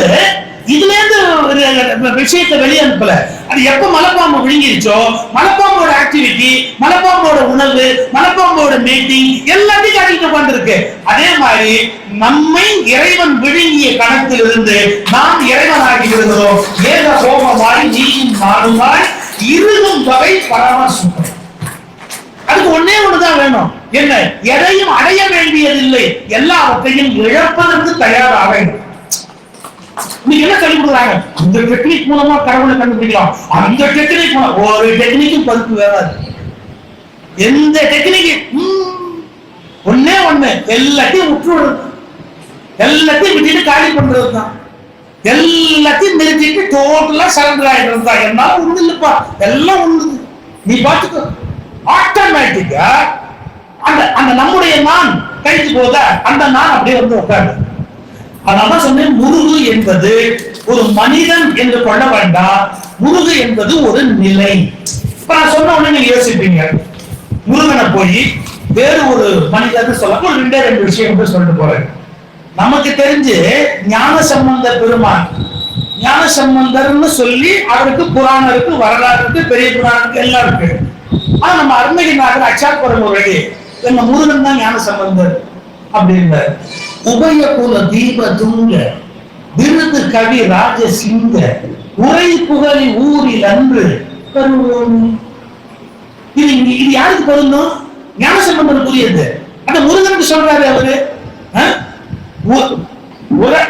இதுல இருந்து விஷயத்தை வெளியே அனுப்பல. அது எப்ப மலைப்பாம்பு விழுங்கிருச்சோ மலைப்பாம்போட ஆக்டிவிட்டி, மலைப்பாம்போட உணவு, மலைப்பாம்போட மீட்டிங் எல்லாத்தையும் காட்டிட்டு உட்கார்ந்துருக்கு. அதே மாதிரி நம்மை இறைவன் விழுங்கிய கணத்திலிருந்து நாம் இறைவனாகி இருக்கிறோம். ஏக கோபமாய் நீயும் நானுமாய் இருளும் வகை பரமசுகம். அதுக்கு ஒன்னே ஒண்ணுதான் வேணும். என்ன, எதையும் அடைய வேண்டியதில்லை, எல்லாவற்றையும் இழப்பதற்கு தயாராக. நீங்க என்ன சொல்லி கொடுக்குறாங்க? இந்த டெக்னிக் மூலமா கடவுளை கண்டுபிடிக்கலாம், அந்த டெக்னிக் மூலம். ஒரு டெக்னிக்கும் பருப்பு வேறாது. எந்த டெக்னிக் ஒண்ணே ஒண்ணு, எல்லாத்தையும் விட்டுறது, எல்லாத்தையும் விட்டுட்டு காலி பண்றது தான், எல்லாத்தையும் நிறுத்திட்டு டோட்டலா சரண்டர் ஆயிடுறது தான். என்னால ஒண்ணு இல்லப்பா, எல்லாம் ஒண்ணு, நீ பாத்துக்கோ. ஆட்டோமேட்டிக்கா அந்த அந்த நம்முடைய நான் கழித்து போத அந்த நான் அப்படியே வந்து உட்காரு. அதனால சொன்னேன், முருகு என்பது ஒரு மனிதன் என்று கொள்ள வேண்டாம், முருகு என்பது ஒரு நிலை. இப்ப நான் சொன்ன உடனே நீங்க யோசிப்பீங்க, முருகனை போய் வேறு ஒரு மனிதன் சொல்ல ஒரு ரெண்டு விஷயம் சொல்லிட்டு போறேன். நமக்கு தெரிஞ்சு ஞானசம்பந்த பெருமான், ஞானசம்பந்தர்னு சொல்லி அவருக்கு புராணம் இருக்கு, வரலாறு இருக்கு, பெரிய புராணம் இருக்கு, எல்லாம் இருக்கு. ஆனா நம்ம அருணகிரிநாதர் அச்சாப்புறம் ஒரு எங்க முருகன் தான் ஞானசம்பந்தர் அப்படின்ற. உபய குல தீப துங்க விருது கவி ராஜசிங்க உரை புகழி ஊரில் அன்று இது யாருக்கு பொருந்தும்? ஞானசம்பந்தருக்குரியது. அந்த முருகனுக்கு சொல்றாரு அவரு.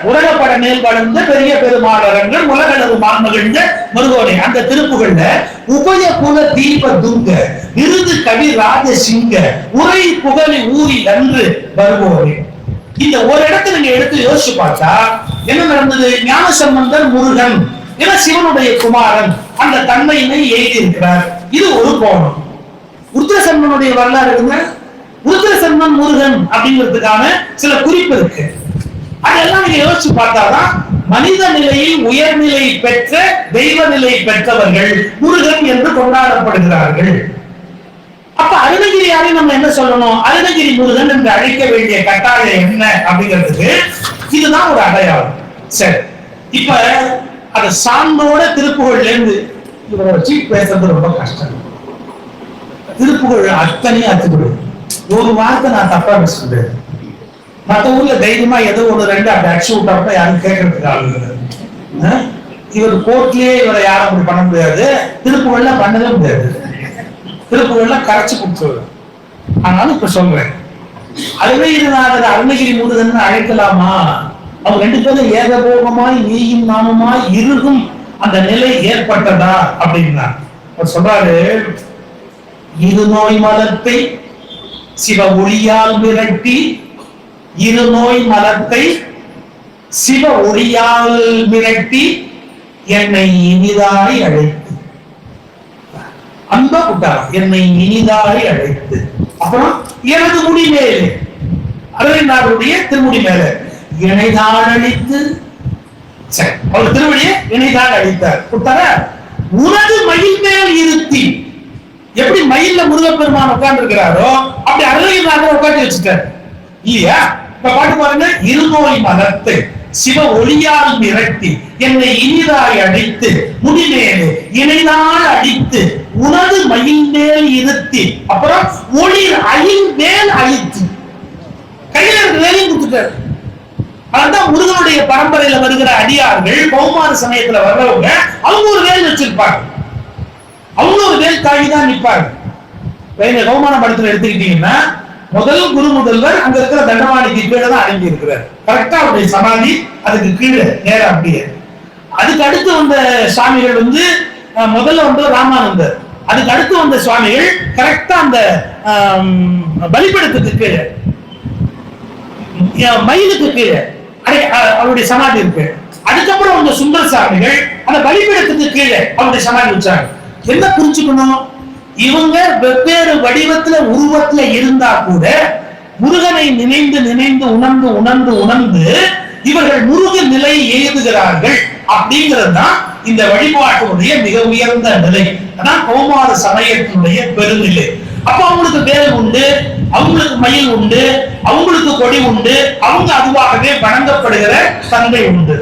உலகப்பட மேல் படர்ந்த பெரிய பெருமாளரங்கள் உலகளவு மாமகிழ்ந்த மருகோனை அந்த திருப்புகள்ல உபய குல தீப துங்க விருது கவி ராஜசிங்க உரை புகழி ஊரில் அன்று வருவோரே. இந்த ஒரு இடத்துல நீங்க எடுத்து யோசிச்சு பார்த்தா என்ன நடந்தது? ஞானசம்பந்தர் முருகன் என சிவனுடைய குமாரன் அந்த தன்மையினை எழுதி இருக்கிறார். இது ஒரு கோணம். உருத்திரசன்மனுடைய வரலாறு இருக்குங்க. உருத்திரசன்மன் முருகன் அப்படிங்கிறதுக்கான சில குறிப்பு இருக்கு. அதெல்லாம் நீங்க யோசிச்சு பார்த்தாதான் மனித நிலையில் உயர்நிலை பெற்ற தெய்வ நிலை பெற்றவர்கள் முருகன் என்று கொண்டாடப்படுகிறார்கள். அப்ப அருணகிரியாரை நம்ம என்ன சொல்லணும்? அருணகிரி முருகன் என்று அழைக்க வேண்டிய கட்டாயம் என்ன அப்படிங்கிறதுக்கு இதுதான் ஒரு அடையாளம். சரி, இப்ப அது சான்றோட திருப்புகள்ல இருந்து இவரை வச்சு பேசுறது ரொம்ப கஷ்டம். திருப்புகழ் அத்தனையும் அத்துக்கொடு. ஒரு வார்த்தை நான் தப்பா பேசுறேன். மற்ற ஊர்ல தைரியமா ஏதோ ஒண்ணு ரெண்டு அப்படி அடிச்சு விட்டா யாரும் கேட்கறதுக்கு ஆளு. இவர் கோர்ட்லயே இவரை யாரும் அப்படி பண்ண முடியாது, திருப்புகள்ல பண்ணவே முடியாது, திருப்புகள்ல கரைச்சு கொடுத்துருவாரு. ஆனாலும் இப்ப சொல்றேன், அருணகிரிநாதர் அருணகிரி முருகன் அழைக்கலாமா? அவங்க ரெண்டு பேரும் ஏகபோகமாய் நீயும் நானுமாய் இருக்கும் அந்த நிலை ஏற்பட்டதா அப்படின்னா அவர் சொல்றாரு, இரு நோய் மலத்தை சிவ ஒளியால் விரட்டி, இரு நோய் மலத்தை சிவ ஒளியால் விரட்டி என்னை இனிதாய் அழைத்து, அன்பா கூட்டாரா, என்னை இனிதாய் அழைத்து. அப்புறம் எனது முடி மேலே, அருணகிரிநாதருடைய திருமுடி மேல இணைதான் அழித்து, சரி அவர் திருவடியை இணைதான் அழித்தார். கூட்டாரா, உனது மயில் மேல் இருத்தி, எப்படி மயில்ல முருகப்பெருமான் உட்கார்ந்து இருக்கிறாரோ அப்படி அருணகிரிநாதர் உட்காந்து வச்சுட்டார் இல்லையா? இப்ப பாட்டு பாருங்க, இருநோய் மலத்தை சிவ ஒளியால் மிரட்டி என்னை இனிதாய் அடித்து முடிமேலே இணைதான் அடித்து உனது மயில் மேல் இருத்தி, அப்புறம் ஒளிர் அயில் மேல் அழித்து, கையில வேலையும் கொடுத்துட்டாரு. அதான் முருகனுடைய பரம்பரையில வருகிற அடியார்கள் கௌமார சமயத்துல வர்றவங்க அவங்க ஒரு வேல் வச்சிருப்பாங்க, அவங்க ஒரு வேல் தாழிதான் நிற்பாங்க. கௌமான படத்துல எடுத்துக்கிட்டீங்கன்னா முதல் குரு முதல்வர் அங்க இருக்கிற தண்டவாணிக்கு கீழே தான் அடங்கி இருக்கிறார். கரெக்டா அவருடைய சமாதி அதுக்கு கீழே நேரம் அப்படியே. அதுக்கு அடுத்து வந்த சுவாமிகள் வந்து முதல்ல வந்து ராமானந்தர், அதுக்கு அடுத்து வந்த சுவாமிகள் கரெக்டா அந்த பலிபடத்துக்கு கீழே மயிலுக்கு கீழே அவருடைய சமாதி இருக்கு. அதுக்கப்புறம் வந்த சுந்தர சாமிகள் அந்த பலிபீடத்துக்கு கீழே அவருடைய சமாதி வச்சாங்க. என்ன புரிஞ்சுக்கணும்? இவங்க வெவ்வேறு வடிவத்துல உருவத்துல இருந்தா கூட முருகனை நினைந்து நினைந்து உணர்ந்து உணர்ந்து உணர்ந்து இவர்கள் முருக நிலை எழுதுகிறார்கள். அப்படிங்கிறது தான் இந்த வழிபாட்டினுடைய மிக உயர்ந்த நிலை. அதான் கௌமார சமயத்தினுடைய பெருநிலை. அப்ப அவங்களுக்கு வேல் உண்டு, அவங்களுக்கு மயில் உண்டு, அவங்களுக்கு கொடி உண்டு, அவங்க அதுவாகவே வணங்கப்படுகிற தன்மை உண்டு.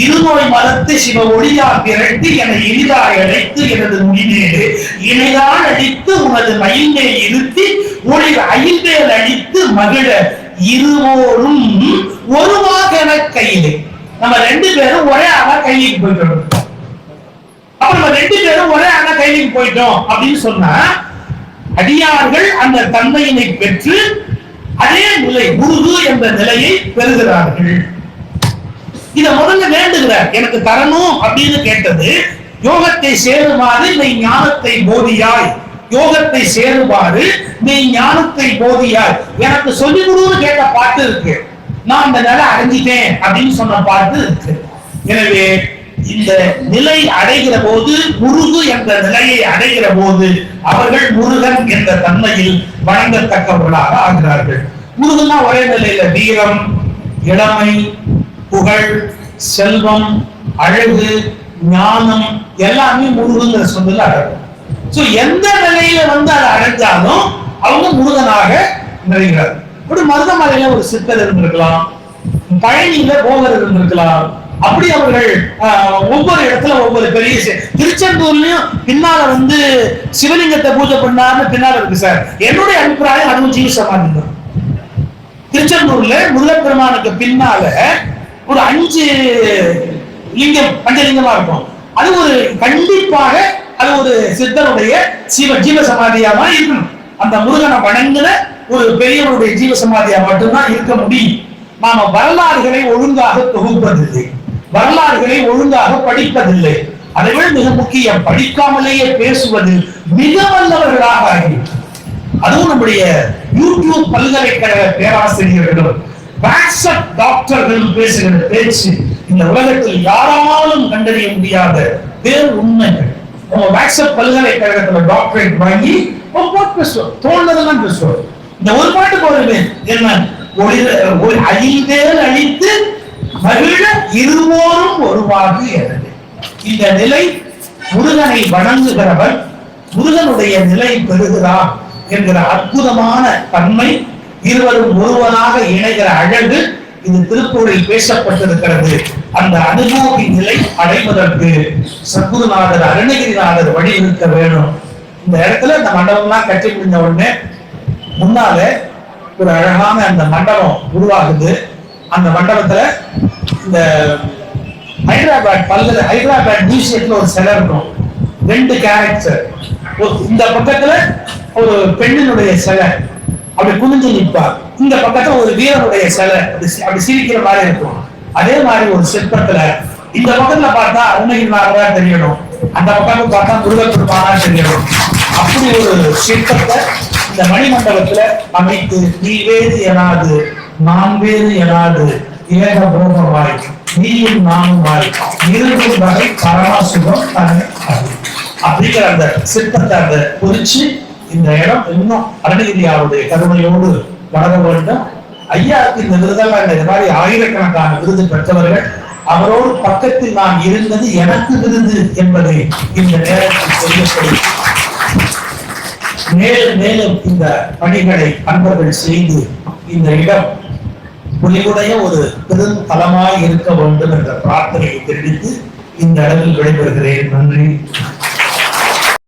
இருநோய் மலத்தை சிவ ஒளியால் திரட்டி என எளிதாய் அழைத்து எனது முடிநேடு இணையால் அடித்து உனது மயிலே இருத்தி ஒளிர் அயில்வேல் அடித்து மகிழ இருவோரும் ஒருவாக கையிலே. நம்ம ரெண்டு பேரும் ஒரே ஆளா கையிக்கு போயிட்டோம். அப்ப நம்ம ரெண்டு பேரும் ஒரே ஆளா கையிக்கு போயிட்டோம் அப்படின்னு சொன்னா அடியார்கள் அந்த தன்மையினை பெற்று அதே நிலை முருகு என்ற நிலையை பெறுகிறார்கள். இத முதல்ல வேண்டுகிறார், எனக்கு தரணும் அப்படின்னு கேட்டது. யோகத்தை சேருமாறு நீ ஞானத்தை போதியாய், யோகத்தை சேருமாறு நீ ஞானத்தை போதியாய், எனக்கு சொல்லி கொடுன்னு கேட்ட பாட்டு இருக்கு. நான் அந்த நிலை அடைஞ்சிட்டேன் அப்படின்னு சொன்ன பாட்டு இருக்கு. எனவே இந்த நிலை அடைகிற போது, முருகு என்ற நிலையை அடைகிற போது அவர்கள் முருகன் என்ற தன்மையில் வணங்கத்தக்கவர்களாக ஆகிறார்கள். முருகன்னா ஒரே நிலையில வீரம், இளமை, புகழ், செல்வம், அழகு, ஞானம் எல்லாமே முருகங்கிற சொல்லல அடங்கும். சோ எந்த நிலையில வந்து அதை அடைஞ்சாலும் அவங்க முருகனாக நிறைகிறார். ஒரு மருதமலையில ஒரு சித்தர் இருந்திருக்கலாம், பழனியில போகர் இருந்திருக்கலாம். அப்படி அவர்கள் ஒவ்வொரு இடத்துல ஒவ்வொரு பெரிய திருச்செந்தூர்லயும் பின்னால வந்து சிவலிங்கத்தை பூஜை பண்ணாருன்னு பின்னால இருக்கு சார். என்னுடைய அபிப்பிராயம் அதுவும் ஜீவ சமாதி தான். திருச்செந்தூர்ல முருகப்பெருமானுக்கு பின்னால ஒரு 5 லிங்கம், பஞ்சலிங்கமா இருக்கும். அது ஒரு கண்டிப்பாக அது ஒரு சித்தருடைய ஜீவ சமாதியா தான் இருக்கணும். அந்த முருகனை வணங்குற ஒரு பெரியவருடைய ஜீவ சமாதியா மட்டும்தான் இருக்க முடியும். நாம வரலாறுகளை ஒழுங்காக தொகுப்பதில்லை, வரலாறுகளை ஒழுங்காக படிப்பதில்லை. அதை விட மிக முக்கியம், படிக்காமலேயே பேசுவதில் மிக வல்லவர்களாக ஆகிவிட்டோம். அதுவும் நம்முடைய யூடியூப் பல்கலைக்கழக பேராசிரியர்களும் வாட்ஸ்அப் டாக்டர்களும் பேசுகிற பேச்சு இந்த உலகத்தில் யாராலும் கண்டறிய முடியாத பேர் உண்மைகள். வாட்ஸ்அப் பல்கலைக்கழகத்துல டாக்டரேட் வாங்கி பேசுவோம், தோன்றதெல்லாம் பேசுவோம். இந்த ஒரு பாட்டுக்கு ஒரு என்ன, அழிந்தேல் அழித்து மகிழ இருவோரும் ஒருவாகு எனது. இந்த நிலை முருகனை வணங்குகிறவர் முருகனுடைய நிலை பெறுகிறார் என்கிற அற்புதமான தன்மை, இருவரும் ஒருவனாக இணைகிற அழகு இது திருக்குறளில் பேசப்பட்டிருக்கிறது. அந்த அனுபூதி நிலை அடைவதற்கு சத்குருநாதர் அருணகிரிநாதர் வழியிருக்க வேணும். இந்த இடத்துல இந்த மண்டபம்லாம் கட்டி முடிஞ்ச உடனே முன்னால ஒரு அழகான அந்த மண்டபம் உருவாகுது. அந்த மண்டபத்துல இந்த ஹைதராபாத் மியூசியத்துல ஒரு சிலை இருக்கும், 2 கேரக்டர். இந்த பக்கத்துல ஒரு பெண்ணினுடைய சிலை அப்படி குனிஞ்சு நிற்பார், இந்த பக்கத்துல ஒரு வீரனுடைய சிலை அப்படி சிரிக்கிற மாதிரி இருக்கும். அதே மாதிரி ஒரு சிற்பத்துல இந்த பக்கத்துல பார்த்தா அருணகிரிநாதரா தெரியணும், அந்த பக்கத்துல பார்த்தா முருகப்பெருமானா தெரியணும். அப்படி ஒரு சிற்பத்தை இந்த மணிமண்டபத்துல அமைத்து, நீ வேறு எனாது நான் வேறு எனாது ஏக போகமாய் நீயும் நானுமாய் இருந்தும் வகை பரமாசுகம் அப்படிங்கிற அந்த சிற்பத்தை அந்த குறிச்சு இந்த இடம் இன்னும் அருணகிரியாருடைய கருணையோடு வளர வேண்டும். ஐயாவுக்கு இந்த விருதெல்லாம் இந்த மாதிரி ஆயிரக்கணக்கான விருது பெற்றவர்கள், அவரோடு பக்கத்தில் நான் இருந்தது எனக்கு விருது என்பதை இந்த நேரத்தில் சொல்லப்படும். மேலும் மேலும் இந்த பணிகளை அன்பர்கள் செய்து இந்த இடம் புலிவுடைய ஒரு பெரும் தலமாய் இருக்க வேண்டும் என்ற பிரார்த்தனையை தெரிவித்து இந்த அளவில் விடைபெறுகிறேன். நன்றி.